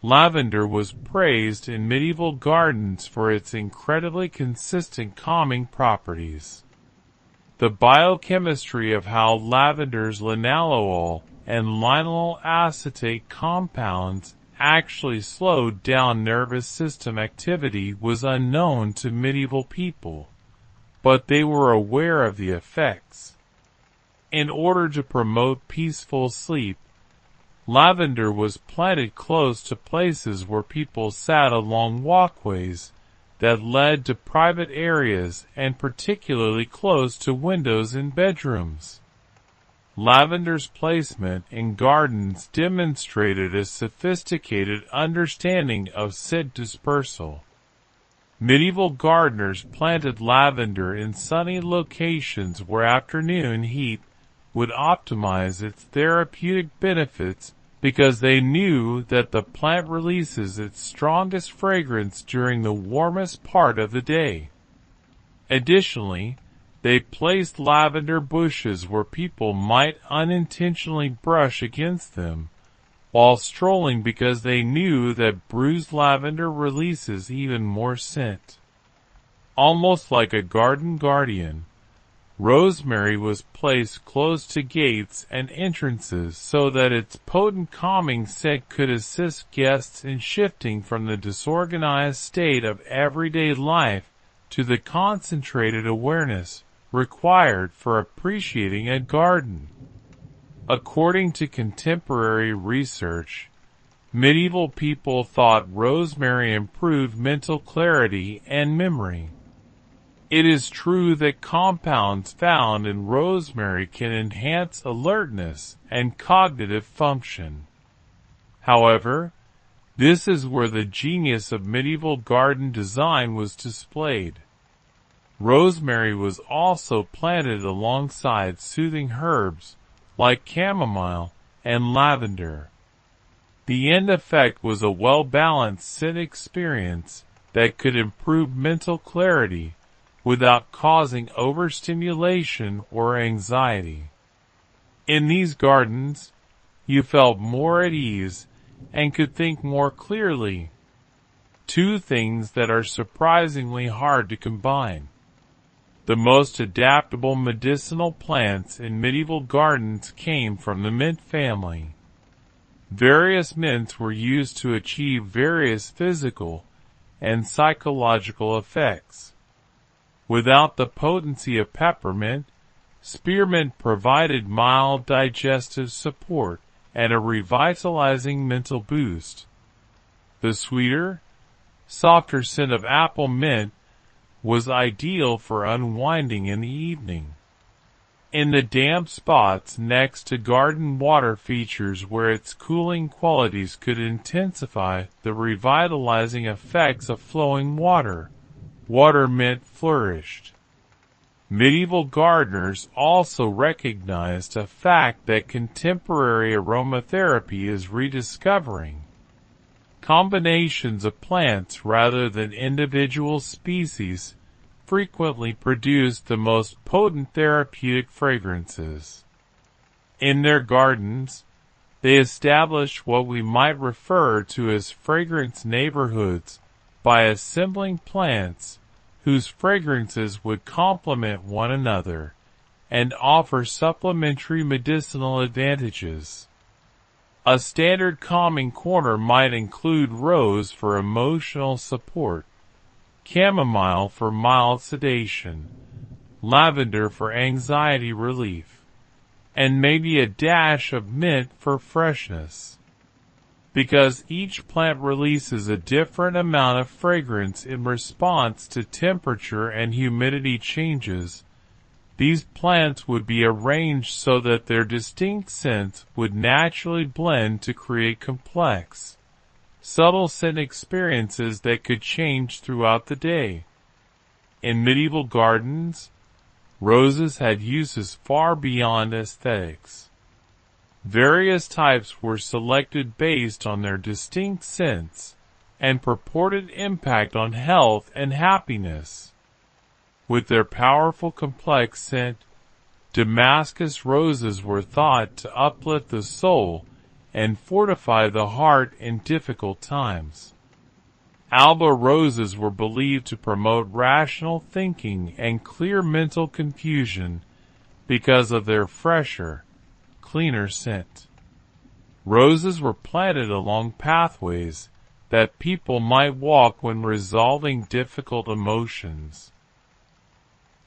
lavender was praised in medieval gardens for its incredibly consistent calming properties. The biochemistry of how lavender's linalool and linalool acetate compounds actually slowed down nervous system activity was unknown to medieval people, but they were aware of the effects. In order to promote peaceful sleep, lavender was planted close to places where people sat along walkways that led to private areas and particularly close to windows in bedrooms. Lavender's placement in gardens demonstrated a sophisticated understanding of scent dispersal. Medieval gardeners planted lavender in sunny locations where afternoon heat would optimize its therapeutic benefits because they knew that the plant releases its strongest fragrance during the warmest part of the day. Additionally, they placed lavender bushes where people might unintentionally brush against them while strolling because they knew that bruised lavender releases even more scent. Almost like a garden guardian, rosemary was placed close to gates and entrances so that its potent calming scent could assist guests in shifting from the disorganized state of everyday life to the concentrated awareness required for appreciating a garden. According to contemporary research, medieval people thought rosemary improved mental clarity and memory. It is true that compounds found in rosemary can enhance alertness and cognitive function. However, this is where the genius of medieval garden design was displayed. Rosemary was also planted alongside soothing herbs like chamomile and lavender. The end effect was a well-balanced scent experience that could improve mental clarity without causing overstimulation or anxiety. In these gardens, you felt more at ease and could think more clearly. Two things that are surprisingly hard to combine. The most adaptable medicinal plants in medieval gardens came from the mint family. Various mints were used to achieve various physical and psychological effects. Without the potency of peppermint, spearmint provided mild digestive support and a revitalizing mental boost. The sweeter, softer scent of apple mint was ideal for unwinding in the evening. In the damp spots next to garden water features where its cooling qualities could intensify the revitalizing effects of flowing water, water mint flourished. Medieval gardeners also recognized a fact that contemporary aromatherapy is rediscovering. Combinations of plants rather than individual species frequently produced the most potent therapeutic fragrances. In their gardens, they established what we might refer to as fragrance neighborhoods by assembling plants whose fragrances would complement one another and offer supplementary medicinal advantages. A standard calming corner might include rose for emotional support, chamomile for mild sedation, lavender for anxiety relief, and maybe a dash of mint for freshness. Because each plant releases a different amount of fragrance in response to temperature and humidity changes, these plants would be arranged so that their distinct scents would naturally blend to create complex, subtle scent experiences that could change throughout the day. In medieval gardens, roses had uses far beyond aesthetics. Various types were selected based on their distinct scents and purported impact on health and happiness. With their powerful complex scent, Damascus roses were thought to uplift the soul and fortify the heart in difficult times. Alba roses were believed to promote rational thinking and clear mental confusion because of their fresher, cleaner scent. Roses were planted along pathways that people might walk when resolving difficult emotions.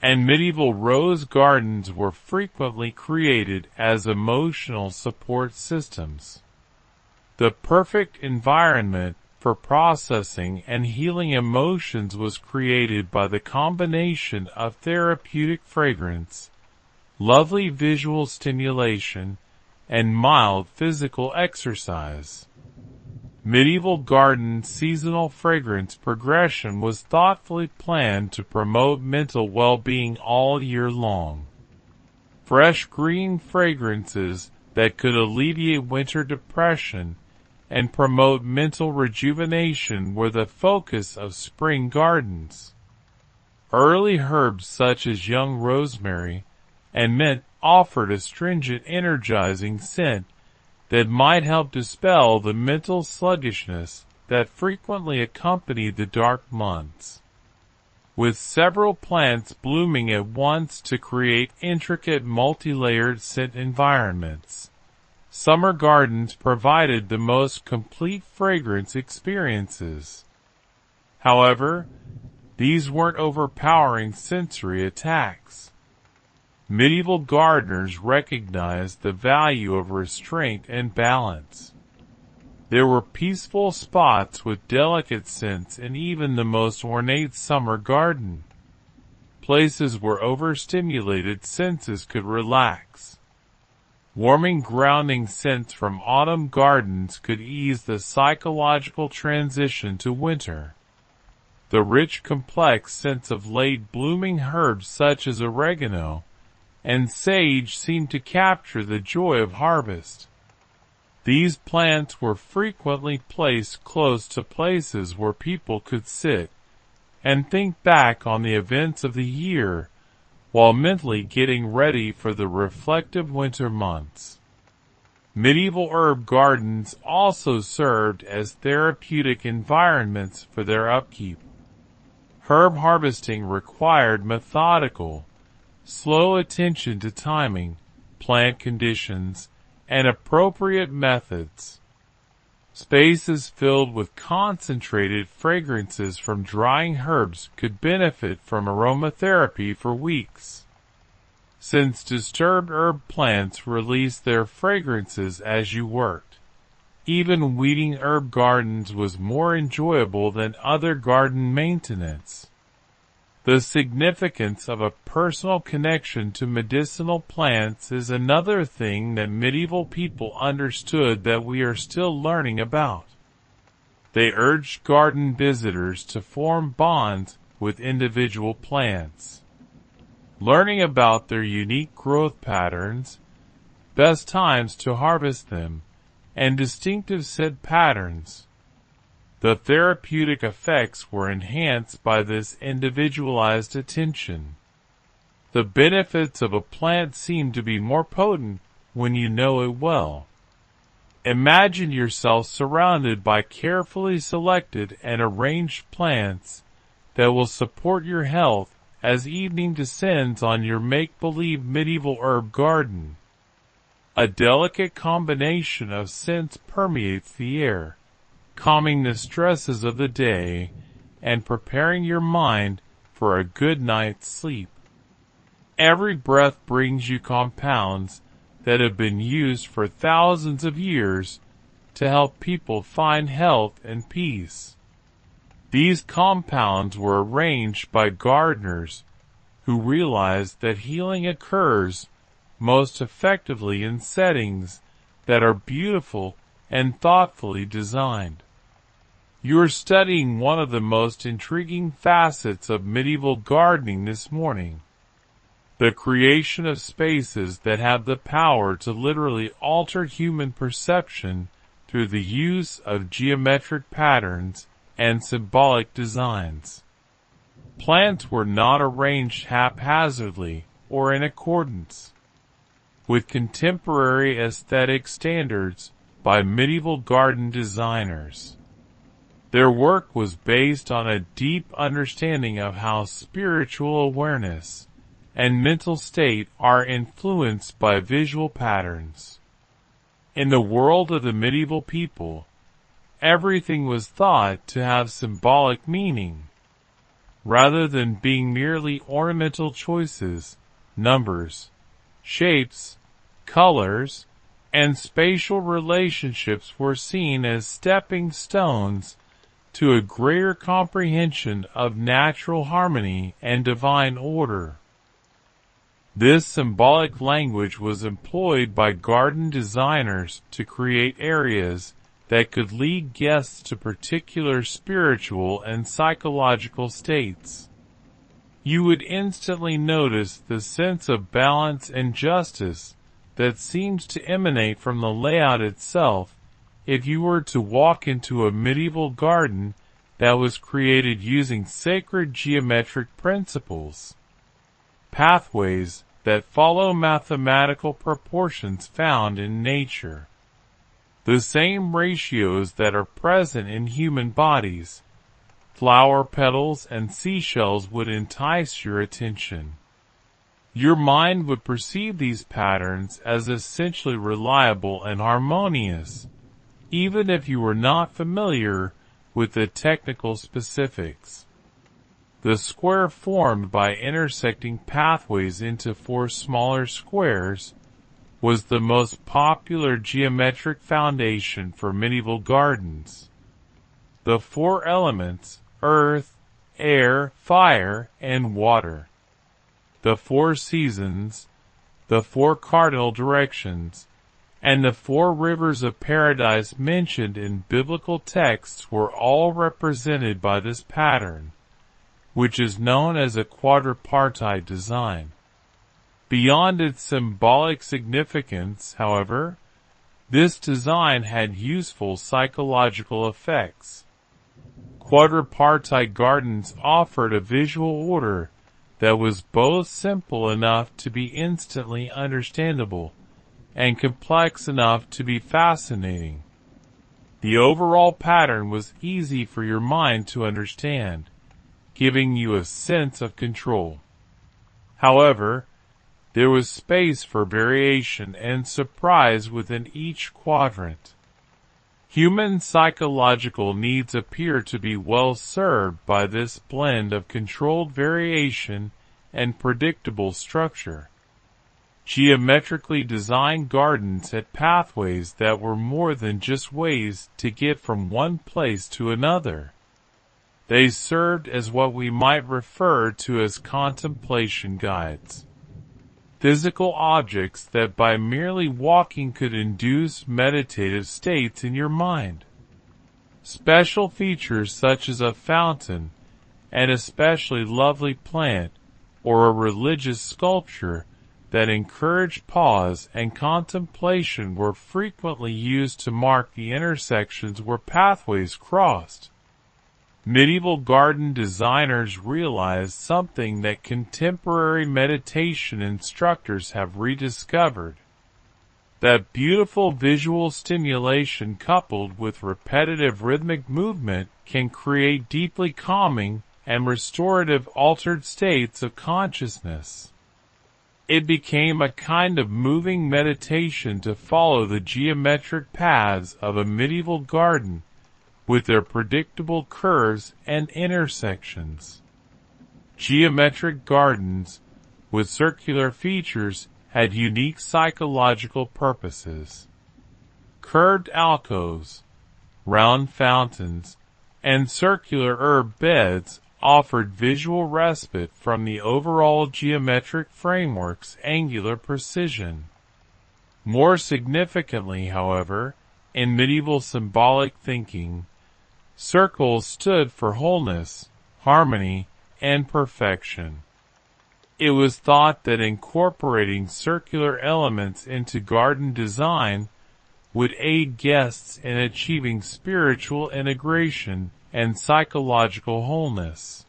And medieval rose gardens were frequently created as emotional support systems. The perfect environment for processing and healing emotions was created by the combination of therapeutic fragrance, lovely visual stimulation, and mild physical exercise. Medieval garden seasonal fragrance progression was thoughtfully planned to promote mental well-being all year long. Fresh green fragrances that could alleviate winter depression and promote mental rejuvenation were the focus of spring gardens. Early herbs such as young rosemary and mint offered a stringent, energizing scent that might help dispel the mental sluggishness that frequently accompanied the dark months. With several plants blooming at once to create intricate multi-layered scent environments, summer gardens provided the most complete fragrance experiences. However, these weren't overpowering sensory attacks. Medieval gardeners recognized the value of restraint and balance. There were peaceful spots with delicate scents in even the most ornate summer garden. Places where overstimulated senses could relax. Warming, grounding scents from autumn gardens could ease the psychological transition to winter. The rich, complex scents of late-blooming herbs such as oregano and sage seemed to capture the joy of harvest. These plants were frequently placed close to places where people could sit and think back on the events of the year while mentally getting ready for the reflective winter months. Medieval herb gardens also served as therapeutic environments for their upkeep. Herb harvesting required methodical, slow attention to timing, plant conditions, and appropriate methods. Spaces filled with concentrated fragrances from drying herbs could benefit from aromatherapy for weeks. Since disturbed herb plants released their fragrances as you worked, even weeding herb gardens was more enjoyable than other garden maintenance. The significance of a personal connection to medicinal plants is another thing that medieval people understood that we are still learning about. They urged garden visitors to form bonds with individual plants, learning about their unique growth patterns, best times to harvest them, and distinctive scent patterns. The therapeutic effects were enhanced by this individualized attention. The benefits of a plant seem to be more potent when you know it well. Imagine yourself surrounded by carefully selected and arranged plants that will support your health as evening descends on your make-believe medieval herb garden. A delicate combination of scents permeates the air, calming the stresses of the day and preparing your mind for a good night's sleep. Every breath brings you compounds that have been used for thousands of years to help people find health and peace. These compounds were arranged by gardeners who realized that healing occurs most effectively in settings that are beautiful and thoughtfully designed. You are studying one of the most intriguing facets of medieval gardening this morning: the creation of spaces that have the power to literally alter human perception through the use of geometric patterns and symbolic designs. Plants were not arranged haphazardly or in accordance with contemporary aesthetic standards by medieval garden designers. Their work was based on a deep understanding of how spiritual awareness and mental state are influenced by visual patterns. In the world of the medieval people, everything was thought to have symbolic meaning, rather than being merely ornamental choices. Numbers, shapes, colors, and spatial relationships were seen as stepping stones to a greater comprehension of natural harmony and divine order. This symbolic language was employed by garden designers to create areas that could lead guests to particular spiritual and psychological states. You would instantly notice the sense of balance and justice that seems to emanate from the layout itself if you were to walk into a medieval garden that was created using sacred geometric principles. Pathways that follow mathematical proportions found in nature. The same ratios that are present in human bodies. Flower petals and seashells would entice your attention. Your mind would perceive these patterns as essentially reliable and harmonious, even if you were not familiar with the technical specifics. The square formed by intersecting pathways into 4 smaller squares was the most popular geometric foundation for medieval gardens. The 4 elements, earth, air, fire, and water. The 4 seasons, the 4 cardinal directions, and the 4 rivers of paradise mentioned in biblical texts were all represented by this pattern, which is known as a quadripartite design. Beyond its symbolic significance, however, this design had useful psychological effects. Quadripartite gardens offered a visual order that was both simple enough to be instantly understandable and complex enough to be fascinating. The overall pattern was easy for your mind to understand, giving you a sense of control. However, there was space for variation and surprise within each quadrant. Human psychological needs appear to be well served by this blend of controlled variation and predictable structure. Geometrically designed gardens had pathways that were more than just ways to get from one place to another. They served as what we might refer to as contemplation guides. Physical objects that by merely walking could induce meditative states in your mind. Special features such as a fountain, an especially lovely plant, or a religious sculpture that encouraged pause and contemplation were frequently used to mark the intersections where pathways crossed. Medieval garden designers realized something that contemporary meditation instructors have rediscovered. That beautiful visual stimulation coupled with repetitive rhythmic movement can create deeply calming and restorative altered states of consciousness. It became a kind of moving meditation to follow the geometric paths of a medieval garden with their predictable curves and intersections. Geometric gardens with circular features had unique psychological purposes. Curved alcoves, round fountains, and circular herb beds offered visual respite from the overall geometric framework's angular precision. More significantly, however, in medieval symbolic thinking, circles stood for wholeness, harmony, and perfection. It was thought that incorporating circular elements into garden design would aid guests in achieving spiritual integration and psychological wholeness.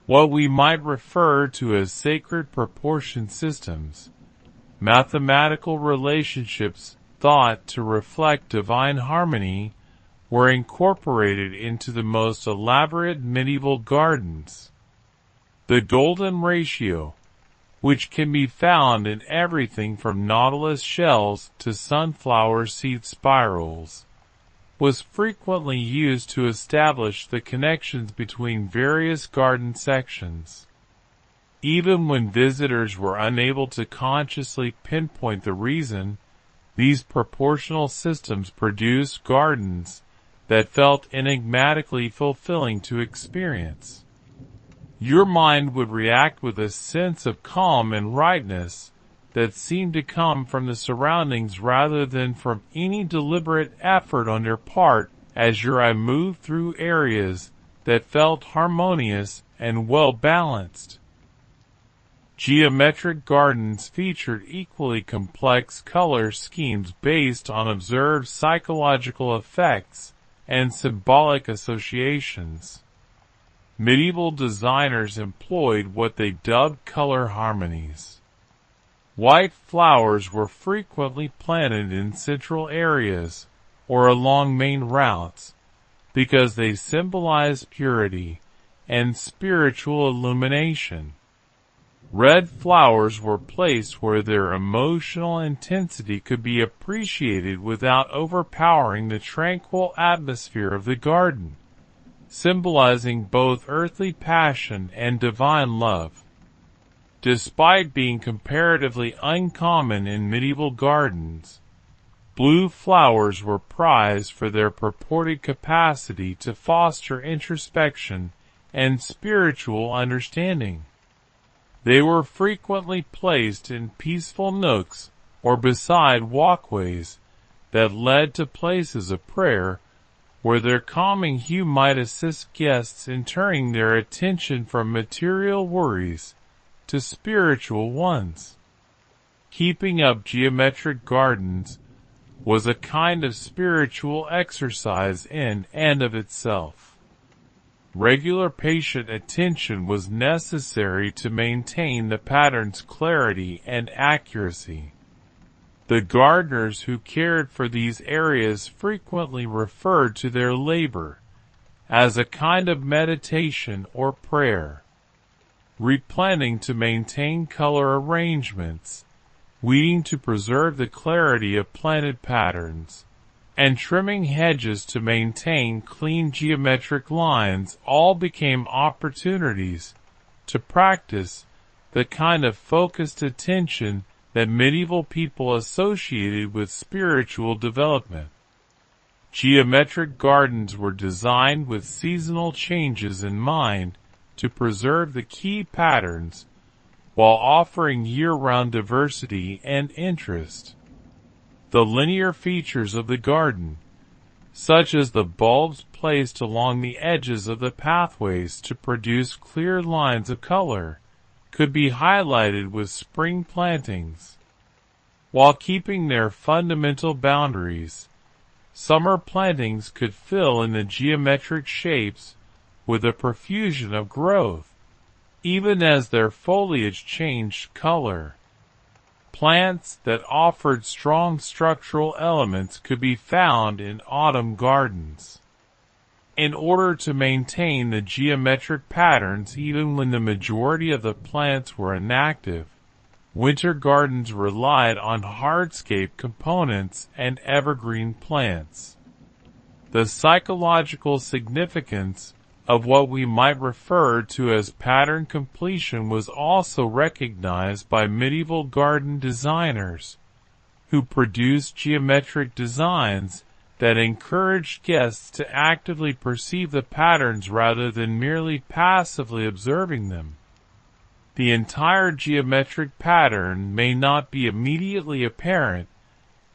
What we might refer to as sacred proportion systems, mathematical relationships thought to reflect divine harmony, were incorporated into the most elaborate medieval gardens. The golden ratio, which can be found in everything from nautilus shells to sunflower seed spirals, was frequently used to establish the connections between various garden sections. Even when visitors were unable to consciously pinpoint the reason, these proportional systems produced gardens that felt enigmatically fulfilling to experience. Your mind would react with a sense of calm and rightness that seemed to come from the surroundings rather than from any deliberate effort on your part as your eye moved through areas that felt harmonious and well-balanced. Geometric gardens featured equally complex color schemes based on observed psychological effects and symbolic associations. Medieval designers employed what they dubbed color harmonies. White flowers were frequently planted in central areas or along main routes because they symbolized purity and spiritual illumination. Red flowers were placed where their emotional intensity could be appreciated without overpowering the tranquil atmosphere of the garden, symbolizing both earthly passion and divine love. Despite being comparatively uncommon in medieval gardens, blue flowers were prized for their purported capacity to foster introspection and spiritual understanding. They were frequently placed in peaceful nooks or beside walkways that led to places of prayer, where their calming hue might assist guests in turning their attention from material worries to spiritual ones. Keeping up geometric gardens was a kind of spiritual exercise in and of itself. Regular patient attention was necessary to maintain the pattern's clarity and accuracy. The gardeners who cared for these areas frequently referred to their labor as a kind of meditation or prayer. Replanting to maintain color arrangements, weeding to preserve the clarity of planted patterns, and trimming hedges to maintain clean geometric lines all became opportunities to practice the kind of focused attention that medieval people associated with spiritual development. Geometric gardens were designed with seasonal changes in mind to preserve the key patterns while offering year-round diversity and interest. The linear features of the garden, such as the bulbs placed along the edges of the pathways to produce clear lines of color, could be highlighted with spring plantings. While keeping their fundamental boundaries, summer plantings could fill in the geometric shapes with a profusion of growth, even as their foliage changed color. Plants that offered strong structural elements could be found in autumn gardens. In order to maintain the geometric patterns even when the majority of the plants were inactive, winter gardens relied on hardscape components and evergreen plants. The psychological significance of what we might refer to as pattern completion was also recognized by medieval garden designers, who produced geometric designs that encouraged guests to actively perceive the patterns rather than merely passively observing them. The entire geometric pattern may not be immediately apparent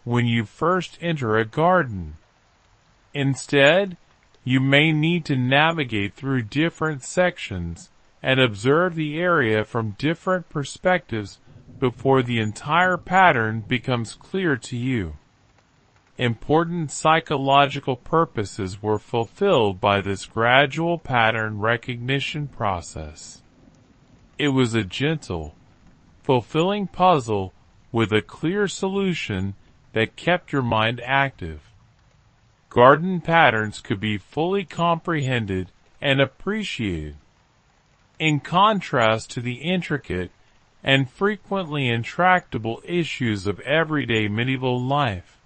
when you first enter a garden. Instead, you may need to navigate through different sections and observe the area from different perspectives before the entire pattern becomes clear to you. Important psychological purposes were fulfilled by this gradual pattern recognition process. It was a gentle, fulfilling puzzle with a clear solution that kept your mind active. Garden patterns could be fully comprehended and appreciated. In contrast to the intricate and frequently intractable issues of everyday medieval life,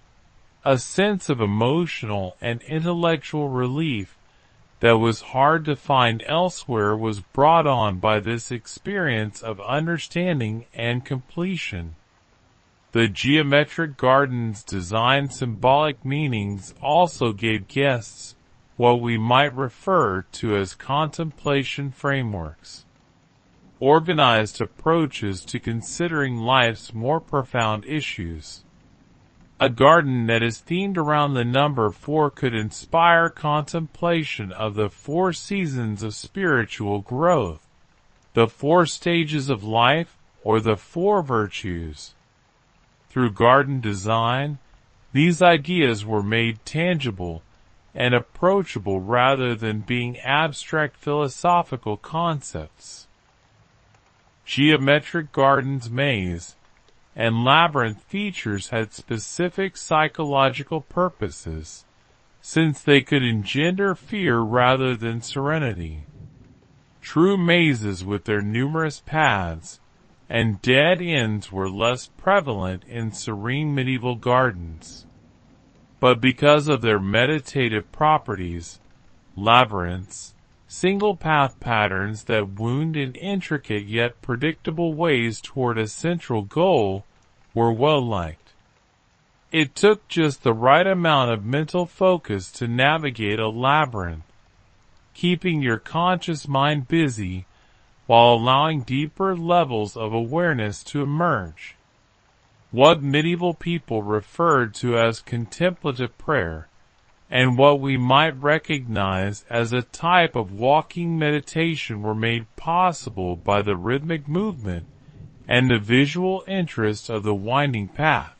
a sense of emotional and intellectual relief that was hard to find elsewhere was brought on by this experience of understanding and completion. The geometric garden's design symbolic meanings also gave guests what we might refer to as contemplation frameworks, organized approaches to considering life's more profound issues. A garden that is themed around the number 4 could inspire contemplation of the 4 seasons of spiritual growth, the 4 stages of life, or the 4 virtues. Through garden design, these ideas were made tangible and approachable rather than being abstract philosophical concepts. Geometric gardens, maze, and labyrinth features had specific psychological purposes, since they could engender fear rather than serenity. True mazes with their numerous paths and dead ends were less prevalent in serene medieval gardens. But because of their meditative properties, labyrinths, single-path patterns that wound in intricate yet predictable ways toward a central goal, were well-liked. It took just the right amount of mental focus to navigate a labyrinth, keeping your conscious mind busy while allowing deeper levels of awareness to emerge. What medieval people referred to as contemplative prayer, and what we might recognize as a type of walking meditation, were made possible by the rhythmic movement and the visual interest of the winding path.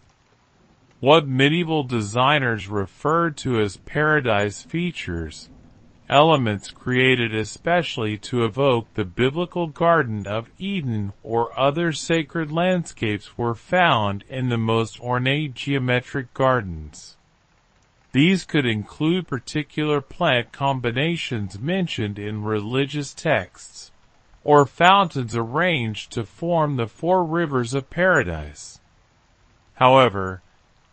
What medieval designers referred to as paradise features, elements created especially to evoke the biblical Garden of Eden or other sacred landscapes, were found in the most ornate geometric gardens. These could include particular plant combinations mentioned in religious texts, or fountains arranged to form the 4 rivers of paradise. However,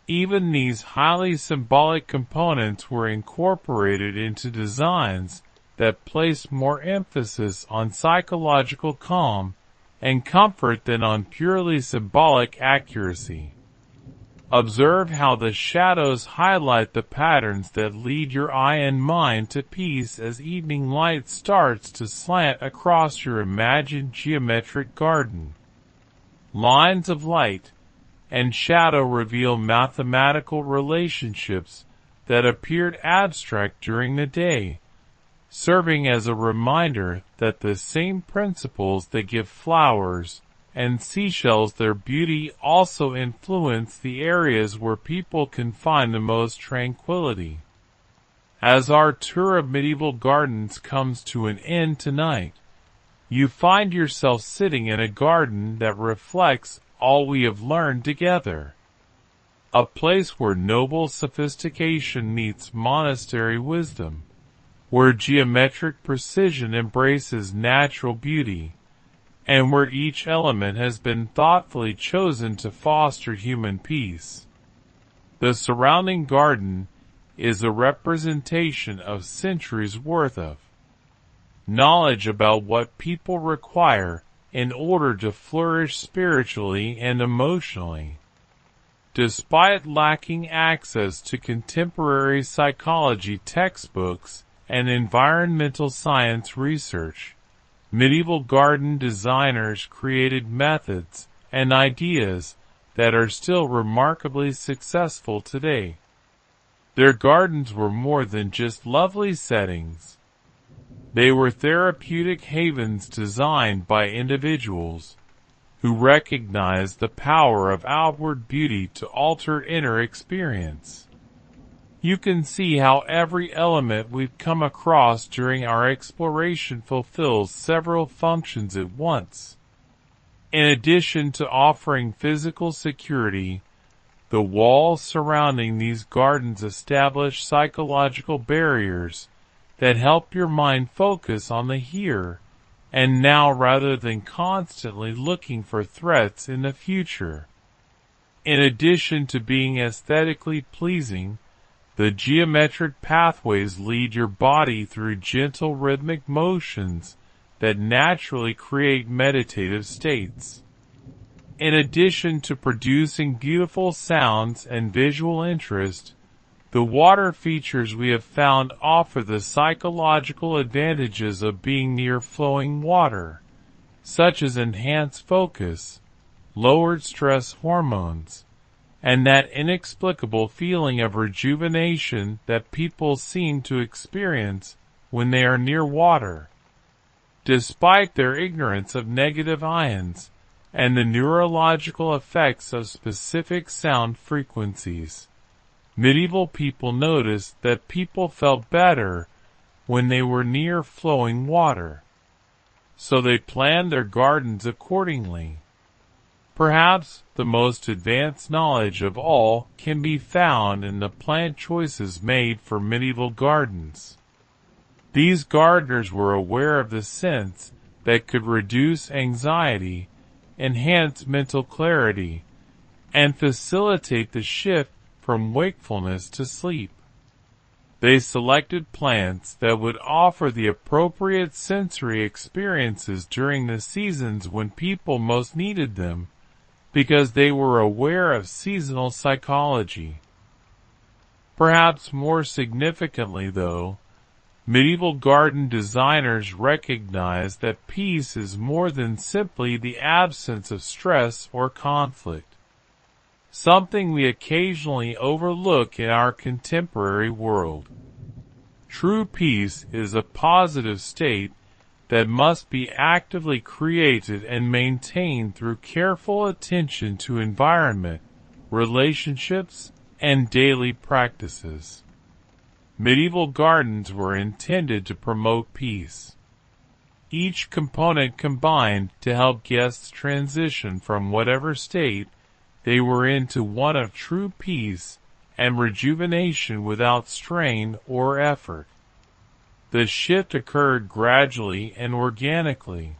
even these highly symbolic components were incorporated into designs that placed more emphasis on psychological calm and comfort than on purely symbolic accuracy. Observe how the shadows highlight the patterns that lead your eye and mind to peace as evening light starts to slant across your imagined geometric garden. Lines of light and shadow reveal mathematical relationships that appeared abstract during the day, serving as a reminder that the same principles that give flowers and seashells their beauty also influence the areas where people can find the most tranquility. As our tour of medieval gardens comes to an end tonight, you find yourself sitting in a garden that reflects all we have learned together. A place where noble sophistication meets monastery wisdom, where geometric precision embraces natural beauty, and where each element has been thoughtfully chosen to foster human peace. The surrounding garden is a representation of centuries' worth of knowledge about what people require in order to flourish spiritually and emotionally. Despite lacking access to contemporary psychology textbooks and environmental science research, medieval garden designers created methods and ideas that are still remarkably successful today. Their gardens were more than just lovely settings. They were therapeutic havens designed by individuals who recognized the power of outward beauty to alter inner experience. You can see how every element we've come across during our exploration fulfills several functions at once. In addition to offering physical security, the walls surrounding these gardens establish psychological barriers that help your mind focus on the here and now rather than constantly looking for threats in the future. In addition to being aesthetically pleasing, the geometric pathways lead your body through gentle rhythmic motions that naturally create meditative states. In addition to producing beautiful sounds and visual interest, the water features we have found offer the psychological advantages of being near flowing water, such as enhanced focus, lowered stress hormones, and that inexplicable feeling of rejuvenation that people seem to experience when they are near water. Despite their ignorance of negative ions and the neurological effects of specific sound frequencies, medieval people noticed that people felt better when they were near flowing water. So they planned their gardens accordingly. Perhaps the most advanced knowledge of all can be found in the plant choices made for medieval gardens. These gardeners were aware of the scents that could reduce anxiety, enhance mental clarity, and facilitate the shift from wakefulness to sleep. They selected plants that would offer the appropriate sensory experiences during the seasons when people most needed them, because they were aware of seasonal psychology. Perhaps more significantly, though, medieval garden designers recognized that peace is more than simply the absence of stress or conflict, something we occasionally overlook in our contemporary world. True peace is a positive state that must be actively created and maintained through careful attention to environment, relationships, and daily practices. Medieval gardens were intended to promote peace. Each component combined to help guests transition from whatever state they were in to one of true peace and rejuvenation without strain or effort. The shift occurred gradually and organically.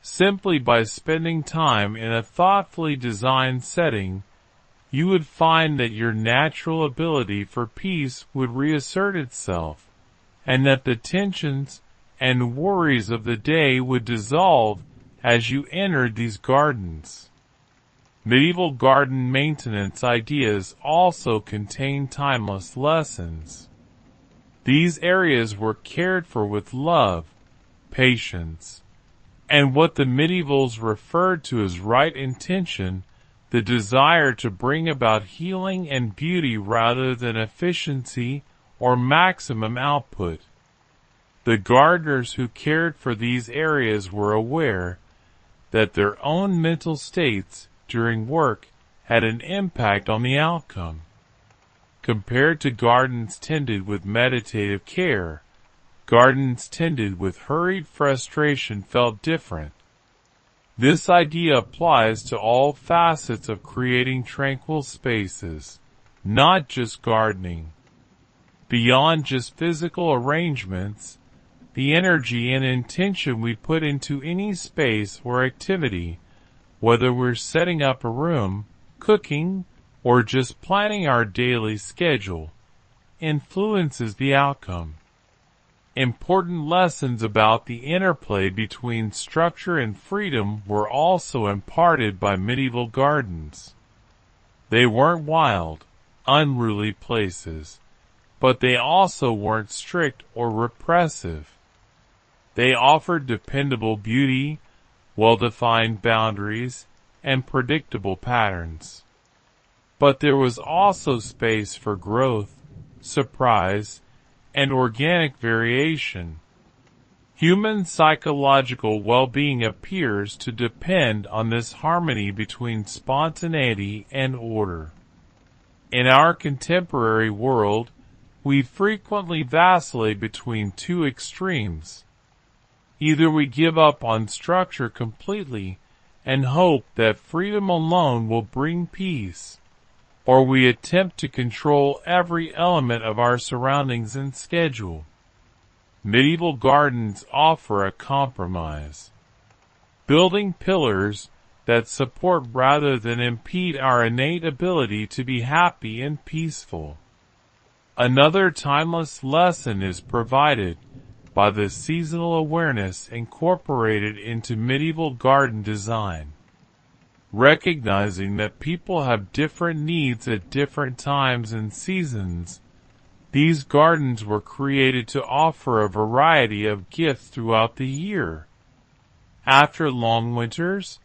Simply by spending time in a thoughtfully designed setting, you would find that your natural ability for peace would reassert itself, and that the tensions and worries of the day would dissolve as you entered these gardens. Medieval garden maintenance ideas also contain timeless lessons. These areas were cared for with love, patience, and what the medievals referred to as right intention, the desire to bring about healing and beauty rather than efficiency or maximum output. The gardeners who cared for these areas were aware that their own mental states during work had an impact on the outcome. Compared to gardens tended with meditative care, gardens tended with hurried frustration felt different. This idea applies to all facets of creating tranquil spaces, not just gardening. Beyond just physical arrangements, the energy and intention we put into any space or activity, whether we're setting up a room, cooking, or just planning our daily schedule, influences the outcome. Important lessons about the interplay between structure and freedom were also imparted by medieval gardens. They weren't wild, unruly places, but they also weren't strict or repressive. They offered dependable beauty, well-defined boundaries, and predictable patterns. But there was also space for growth, surprise, and organic variation. Human psychological well-being appears to depend on this harmony between spontaneity and order. In our contemporary world, we frequently vacillate between two extremes. Either we give up on structure completely and hope that freedom alone will bring peace, or we attempt to control every element of our surroundings and schedule. Medieval gardens offer a compromise. Building pillars that support rather than impede our innate ability to be happy and peaceful. Another timeless lesson is provided by the seasonal awareness incorporated into medieval garden design. Recognizing that people have different needs at different times and seasons, these gardens were created to offer a variety of gifts throughout the year. After long winters,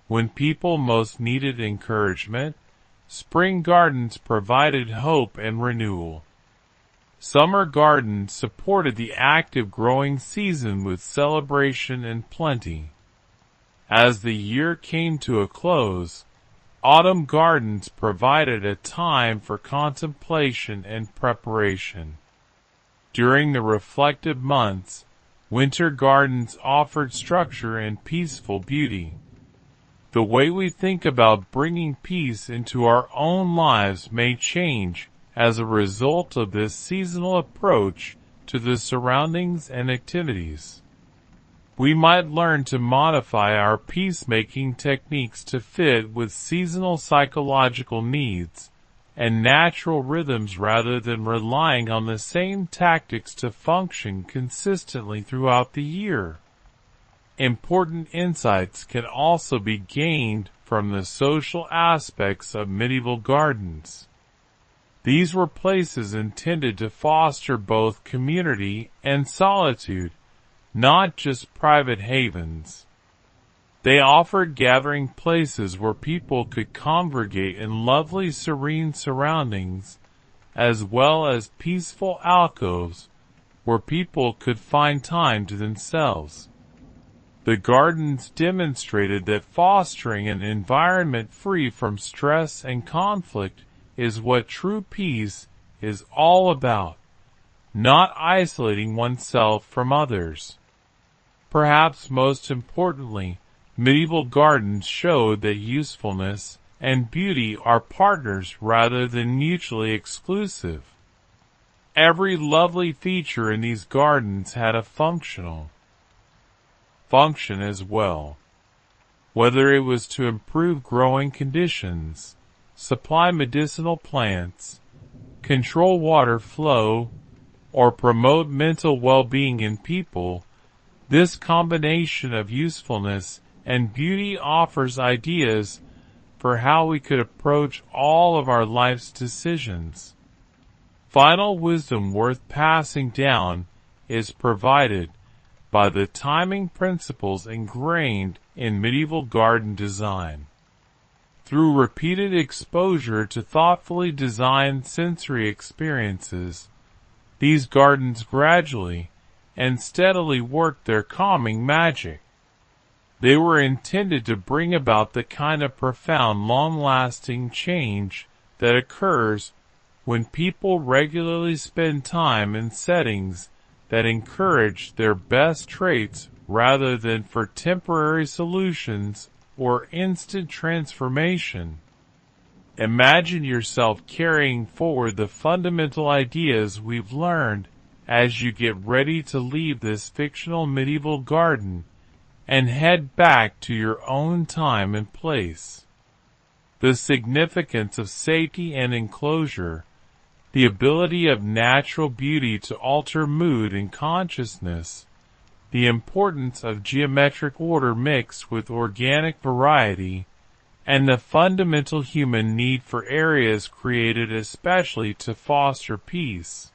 when people most needed encouragement, spring gardens provided hope and renewal. Summer gardens supported the active growing season with celebration and plenty. As the year came to a close, autumn gardens provided a time for contemplation and preparation. During the reflective months, winter gardens offered structure and peaceful beauty. The way we think about bringing peace into our own lives may change as a result of this seasonal approach to the surroundings and activities. We might learn to modify our peacemaking techniques to fit with seasonal psychological needs and natural rhythms rather than relying on the same tactics to function consistently throughout the year. Important insights can also be gained from the social aspects of medieval gardens. These were places intended to foster both community and solitude, not just private havens. They offered gathering places where people could congregate in lovely serene surroundings, as well as peaceful alcoves where people could find time to themselves. The gardens demonstrated that fostering an environment free from stress and conflict is what true peace is all about, not isolating oneself from others. Perhaps most importantly, medieval gardens showed that usefulness and beauty are partners rather than mutually exclusive. Every lovely feature in these gardens had a function as well. Whether it was to improve growing conditions, supply medicinal plants, control water flow, or promote mental well-being in people, this combination of usefulness and beauty offers ideas for how we could approach all of our life's decisions. Final wisdom worth passing down is provided by the timing principles ingrained in medieval garden design. Through repeated exposure to thoughtfully designed sensory experiences, these gardens gradually and steadily worked their calming magic. They were intended to bring about the kind of profound, long-lasting change that occurs when people regularly spend time in settings that encourage their best traits rather than for temporary solutions or instant transformation. Imagine yourself carrying forward the fundamental ideas we've learned as you get ready to leave this fictional medieval garden and head back to your own time and place. The significance of safety and enclosure, the ability of natural beauty to alter mood and consciousness, the importance of geometric order mixed with organic variety, and the fundamental human need for areas created especially to foster peace.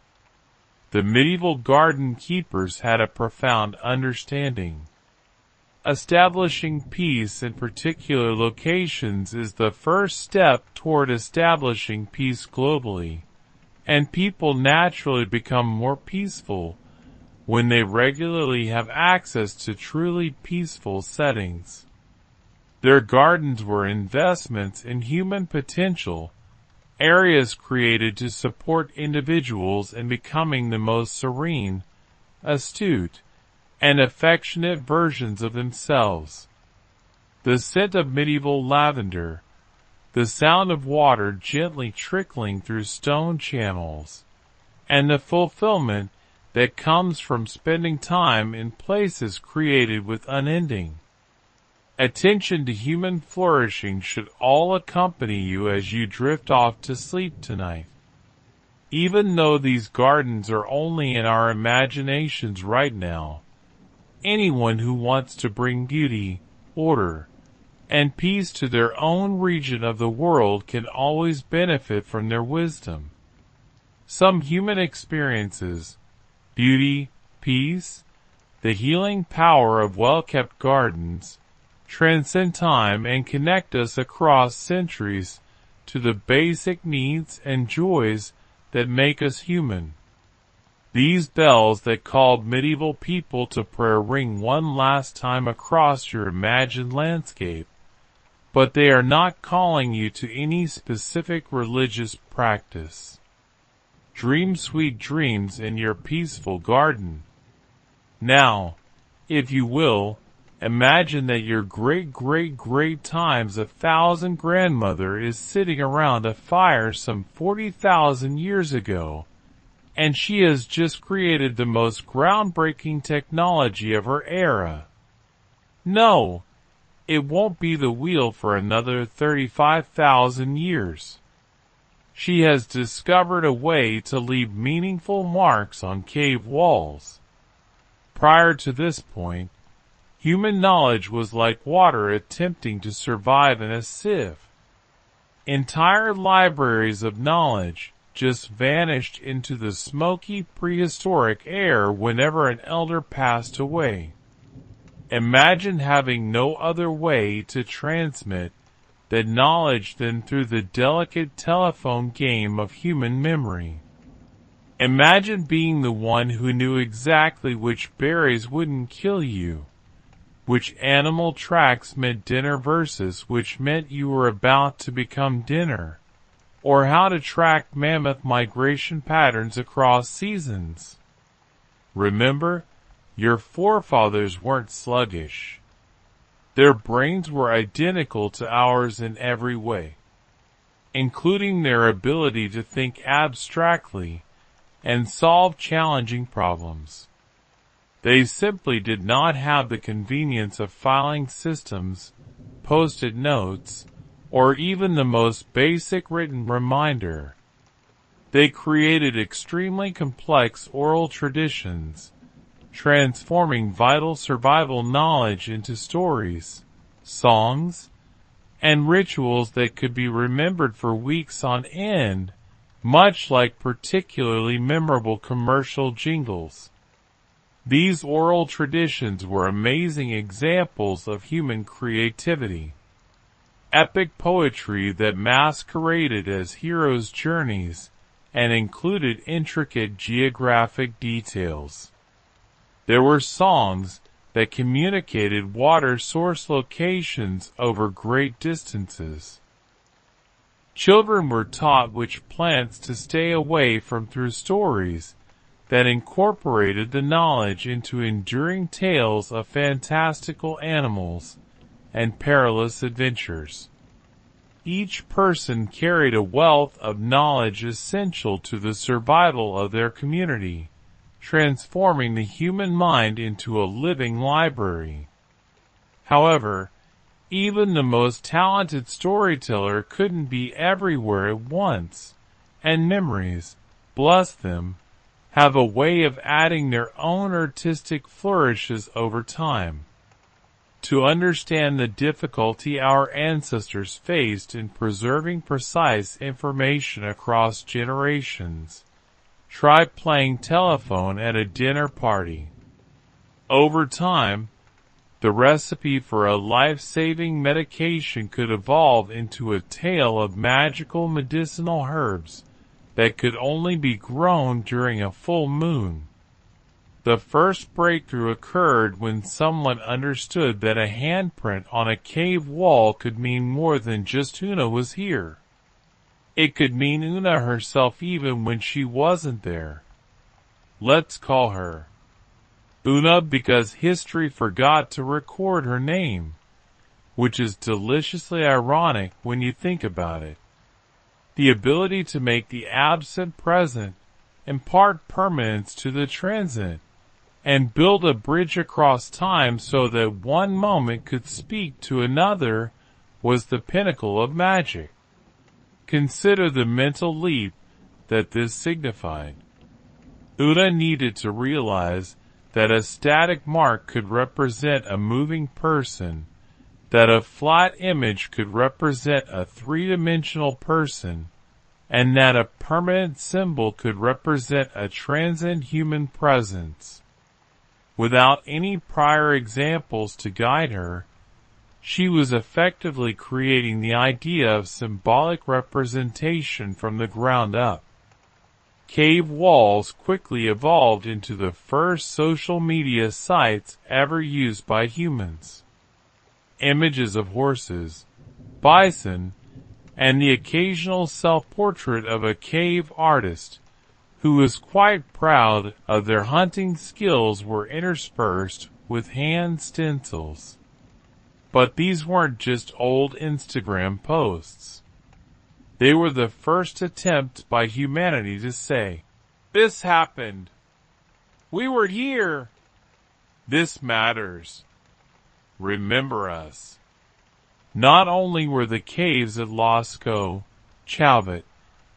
The medieval garden keepers had a profound understanding. Establishing peace in particular locations is the first step toward establishing peace globally, and people naturally become more peaceful when they regularly have access to truly peaceful settings. Their gardens were investments in human potential, areas created to support individuals in becoming the most serene, astute, and affectionate versions of themselves. The scent of medieval lavender, the sound of water gently trickling through stone channels, and the fulfillment that comes from spending time in places created with unending attention to human flourishing should all accompany you as you drift off to sleep tonight. Even though these gardens are only in our imaginations right now, anyone who wants to bring beauty, order, and peace to their own region of the world can always benefit from their wisdom. Some human experiences, beauty, peace, the healing power of well-kept gardens, transcend time and connect us across centuries to the basic needs and joys that make us human. These bells that called medieval people to prayer ring one last time across your imagined landscape, but they are not calling you to any specific religious practice. Dream sweet dreams in your peaceful garden. Now, if you will, imagine that your great times 1,000 grandmother is sitting around a fire some 40,000 years ago, and she has just created the most groundbreaking technology of her era. No, it won't be the wheel for another 35,000 years. She has discovered a way to leave meaningful marks on cave walls. Prior to this point, human knowledge was like water attempting to survive in a sieve. Entire libraries of knowledge just vanished into the smoky prehistoric air whenever an elder passed away. Imagine having no other way to transmit that knowledge than through the delicate telephone game of human memory. Imagine being the one who knew exactly which berries wouldn't kill you, which animal tracks meant dinner versus which meant you were about to become dinner, or how to track mammoth migration patterns across seasons. Remember, your forefathers weren't sluggish. Their brains were identical to ours in every way, including their ability to think abstractly and solve challenging problems. They simply did not have the convenience of filing systems, post-it notes, or even the most basic written reminder. They created extremely complex oral traditions, transforming vital survival knowledge into stories, songs, and rituals that could be remembered for weeks on end, much like particularly memorable commercial jingles. These oral traditions were amazing examples of human creativity. Epic poetry that masqueraded as heroes' journeys and included intricate geographic details. There were songs that communicated water source locations over great distances. Children were taught which plants to stay away from through stories that incorporated the knowledge into enduring tales of fantastical animals and perilous adventures. Each person carried a wealth of knowledge essential to the survival of their community, transforming the human mind into a living library. However, even the most talented storyteller couldn't be everywhere at once, and memories, bless them, have a way of adding their own artistic flourishes over time. To understand the difficulty our ancestors faced in preserving precise information across generations, try playing telephone at a dinner party. Over time, the recipe for a life-saving medication could evolve into a tale of magical medicinal herbs that could only be grown during a full moon. The first breakthrough occurred when someone understood that a handprint on a cave wall could mean more than just Una was here. It could mean Una herself even when she wasn't there. Let's call her Una because history forgot to record her name, which is deliciously ironic when you think about it. The ability to make the absent present, impart permanence to the transient, and build a bridge across time so that one moment could speak to another was the pinnacle of magic. Consider the mental leap that this signified. Una needed to realize that a static mark could represent a moving person, that a flat image could represent a three-dimensional person, and that a permanent symbol could represent a transient human presence. Without any prior examples to guide her, she was effectively creating the idea of symbolic representation from the ground up. Cave walls quickly evolved into the first social media sites ever used by humans. Images of horses, bison, and the occasional self-portrait of a cave artist who was quite proud of their hunting skills were interspersed with hand stencils. But these weren't just old Instagram posts. They were the first attempt by humanity to say, "This happened. We were here. This matters. Remember us." Not only were the caves at Lascaux, Chauvet,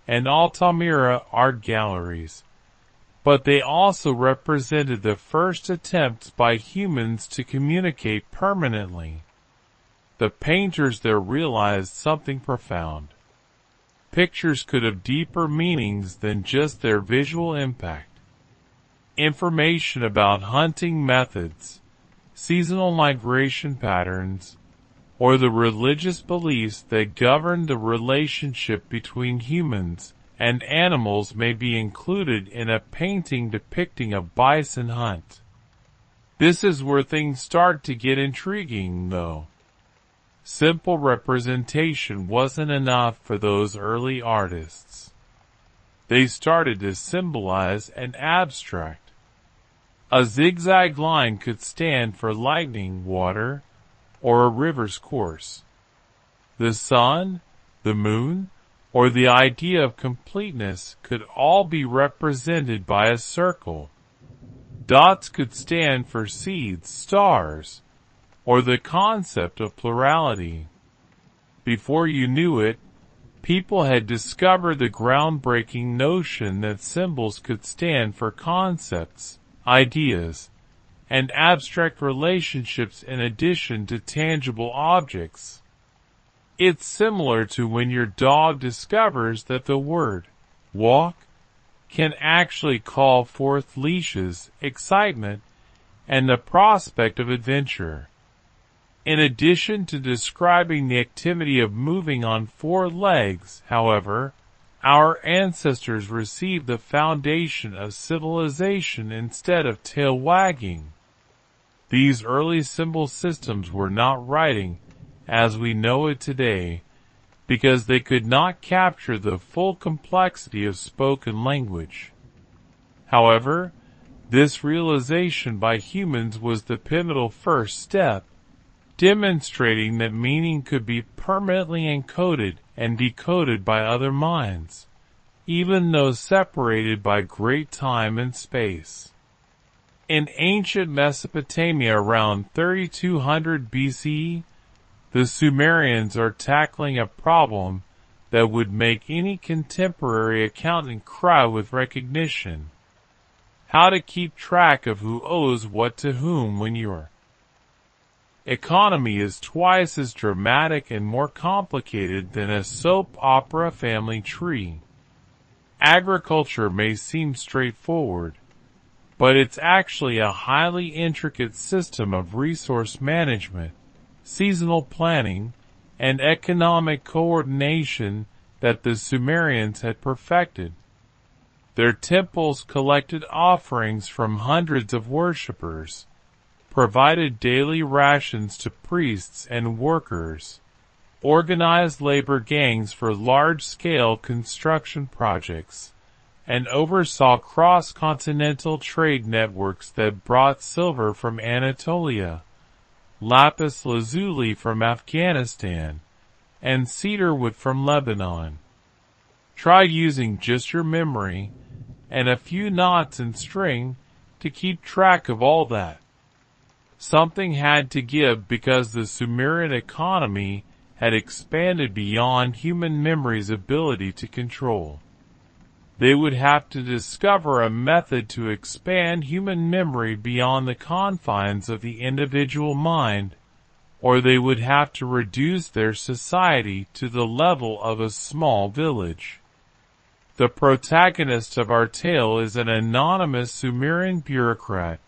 and Altamira art galleries, but they also represented the first attempts by humans to communicate permanently. The painters there realized something profound. Pictures could have deeper meanings than just their visual impact. Information about hunting methods, seasonal migration patterns, or the religious beliefs that govern the relationship between humans and animals may be included in a painting depicting a bison hunt. This is where things start to get intriguing, though. Simple representation wasn't enough for those early artists. They started to symbolize an abstract. A zigzag line could stand for lightning, water, or a river's course. The sun, the moon, or the idea of completeness could all be represented by a circle. Dots could stand for seeds, stars, or the concept of plurality. Before you knew it, people had discovered the groundbreaking notion that symbols could stand for concepts, ideas, and abstract relationships in addition to tangible objects. It's similar to when your dog discovers that the word walk can actually call forth leashes, excitement, and the prospect of adventure. In addition to describing the activity of moving on four legs, however, our ancestors received the foundation of civilization instead of tail wagging. These early symbol systems were not writing as we know it today, because they could not capture the full complexity of spoken language. However, this realization by humans was the pivotal first step, demonstrating that meaning could be permanently encoded and decoded by other minds, even though separated by great time and space. In ancient Mesopotamia around 3200 BCE, the Sumerians are tackling a problem that would make any contemporary accountant cry with recognition. How to keep track of who owes what to whom when your economy is twice as dramatic and more complicated than a soap opera family tree. Agriculture may seem straightforward, but it's actually a highly intricate system of resource management, seasonal planning, and economic coordination that the Sumerians had perfected. Their temples collected offerings from hundreds of worshippers, provided daily rations to priests and workers, organized labor gangs for large-scale construction projects, and oversaw cross-continental trade networks that brought silver from Anatolia, lapis lazuli from Afghanistan, and cedar wood from Lebanon. Try using just your memory and a few knots and string to keep track of all that. Something had to give because the Sumerian economy had expanded beyond human memory's ability to control. They would have to discover a method to expand human memory beyond the confines of the individual mind, or they would have to reduce their society to the level of a small village. The protagonist of our tale is an anonymous Sumerian bureaucrat,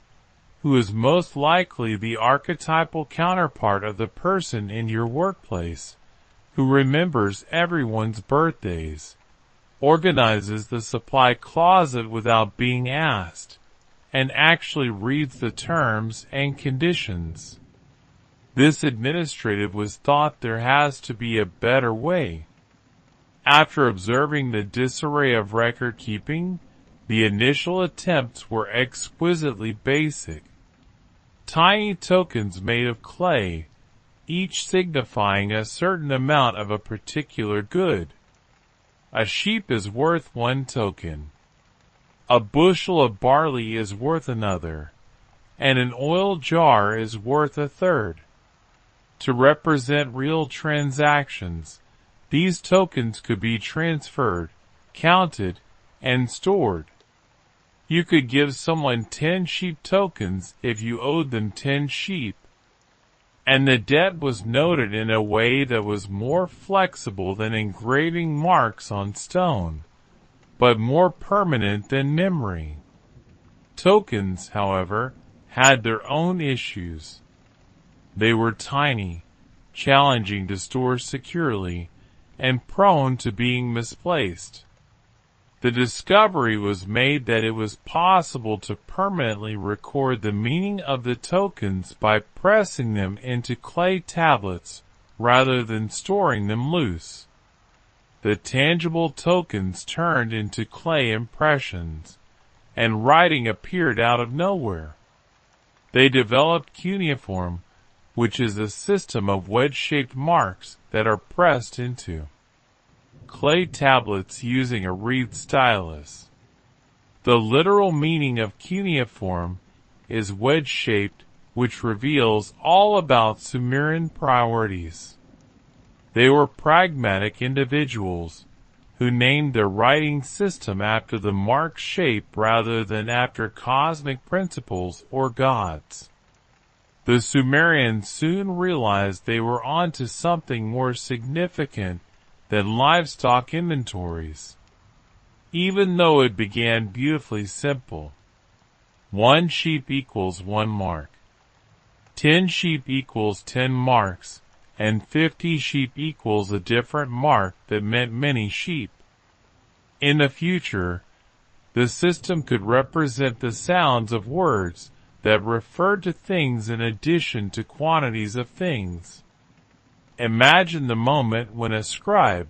who is most likely the archetypal counterpart of the person in your workplace, who remembers everyone's birthdays, organizes the supply closet without being asked, and actually reads the terms and conditions. This administrative was thought there has to be a better way. After observing the disarray of record keeping, the initial attempts were exquisitely basic. Tiny tokens made of clay, each signifying a certain amount of a particular good. A sheep is worth 1 token. A bushel of barley is worth another, and an oil jar is worth a third. To represent real transactions, these tokens could be transferred, counted, and stored. You could give someone 10 sheep tokens if you owed them 10 sheep. And the debt was noted in a way that was more flexible than engraving marks on stone, but more permanent than memory. Tokens, however, had their own issues. They were tiny, challenging to store securely, and prone to being misplaced. The discovery was made that it was possible to permanently record the meaning of the tokens by pressing them into clay tablets rather than storing them loose. The tangible tokens turned into clay impressions, and writing appeared out of nowhere. They developed cuneiform, which is a system of wedge-shaped marks that are pressed into clay tablets using a reed stylus. The literal meaning of cuneiform is wedge-shaped, which reveals all about Sumerian priorities. They were pragmatic individuals who named their writing system after the mark shape rather than after cosmic principles or gods. The Sumerians soon realized they were onto something more significant than livestock inventories. Even though it began beautifully simple. 1 sheep equals 1 mark. 10 sheep equals 10 marks, and 50 sheep equals a different mark that meant many sheep. In the future, the system could represent the sounds of words that referred to things in addition to quantities of things. Imagine the moment when a scribe,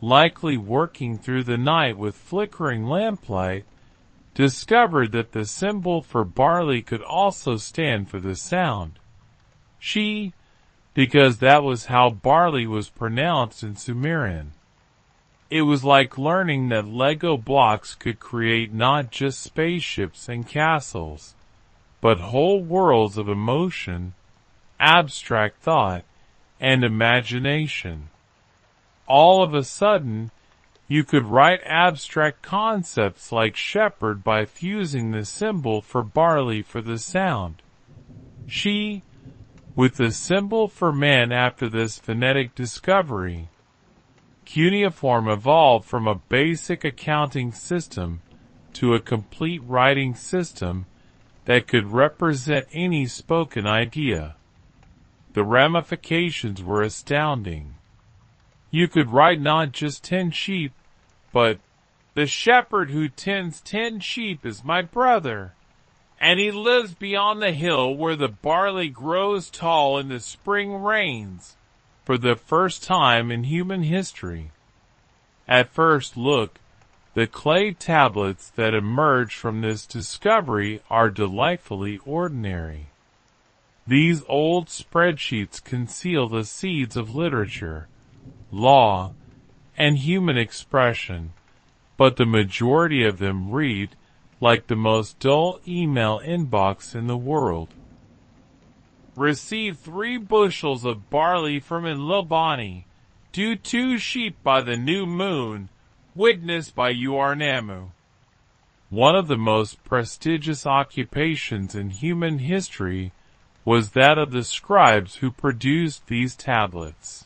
likely working through the night with flickering lamplight, discovered that the symbol for barley could also stand for the sound she, because that was how barley was pronounced in Sumerian. It was like learning that Lego blocks could create not just spaceships and castles, but whole worlds of emotion, abstract thought, and imagination. All of a sudden, you could write abstract concepts like shepherd by fusing the symbol for barley for the sound she with the symbol for man. After this phonetic discovery, cuneiform evolved from a basic accounting system to a complete writing system that could represent any spoken idea. The ramifications were astounding. You could write not just 10 sheep, but the shepherd who tends 10 sheep is my brother, and he lives beyond the hill where the barley grows tall in the spring rains, for the first time in human history. At first look, the clay tablets that emerge from this discovery are delightfully ordinary. These old spreadsheets conceal the seeds of literature, law, and human expression, but the majority of them read like the most dull email inbox in the world. Received 3 bushels of barley from Ilobani, due 2 sheep by the new moon, witnessed by Uarnamu. One of the most prestigious occupations in human history was that of the scribes who produced these tablets.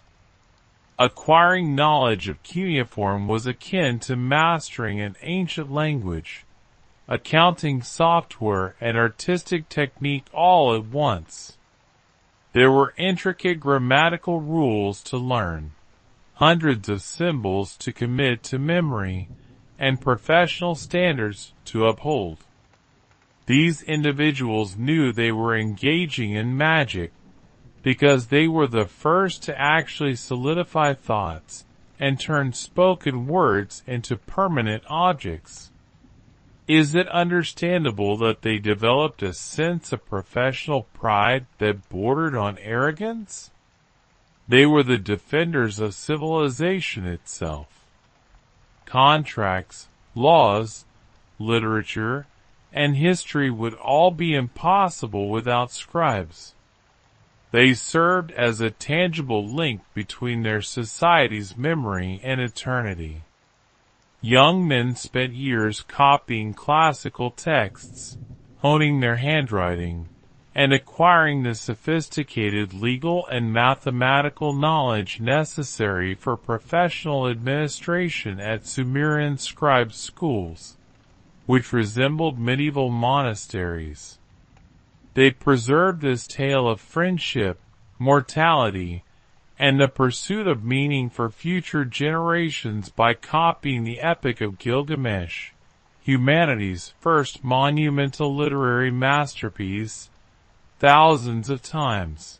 Acquiring knowledge of cuneiform was akin to mastering an ancient language, accounting software and artistic technique all at once. There were intricate grammatical rules to learn, hundreds of symbols to commit to memory, and professional standards to uphold. These individuals knew they were engaging in magic, because they were the first to actually solidify thoughts and turn spoken words into permanent objects. Is it understandable that they developed a sense of professional pride that bordered on arrogance? They were the defenders of civilization itself. Contracts, laws, literature, and history would all be impossible without scribes. They served as a tangible link between their society's memory and eternity. Young men spent years copying classical texts, honing their handwriting, and acquiring the sophisticated legal and mathematical knowledge necessary for professional administration at Sumerian scribe schools, which resembled medieval monasteries. They preserved this tale of friendship, mortality, and the pursuit of meaning for future generations by copying the Epic of Gilgamesh, humanity's first monumental literary masterpiece, thousands of times.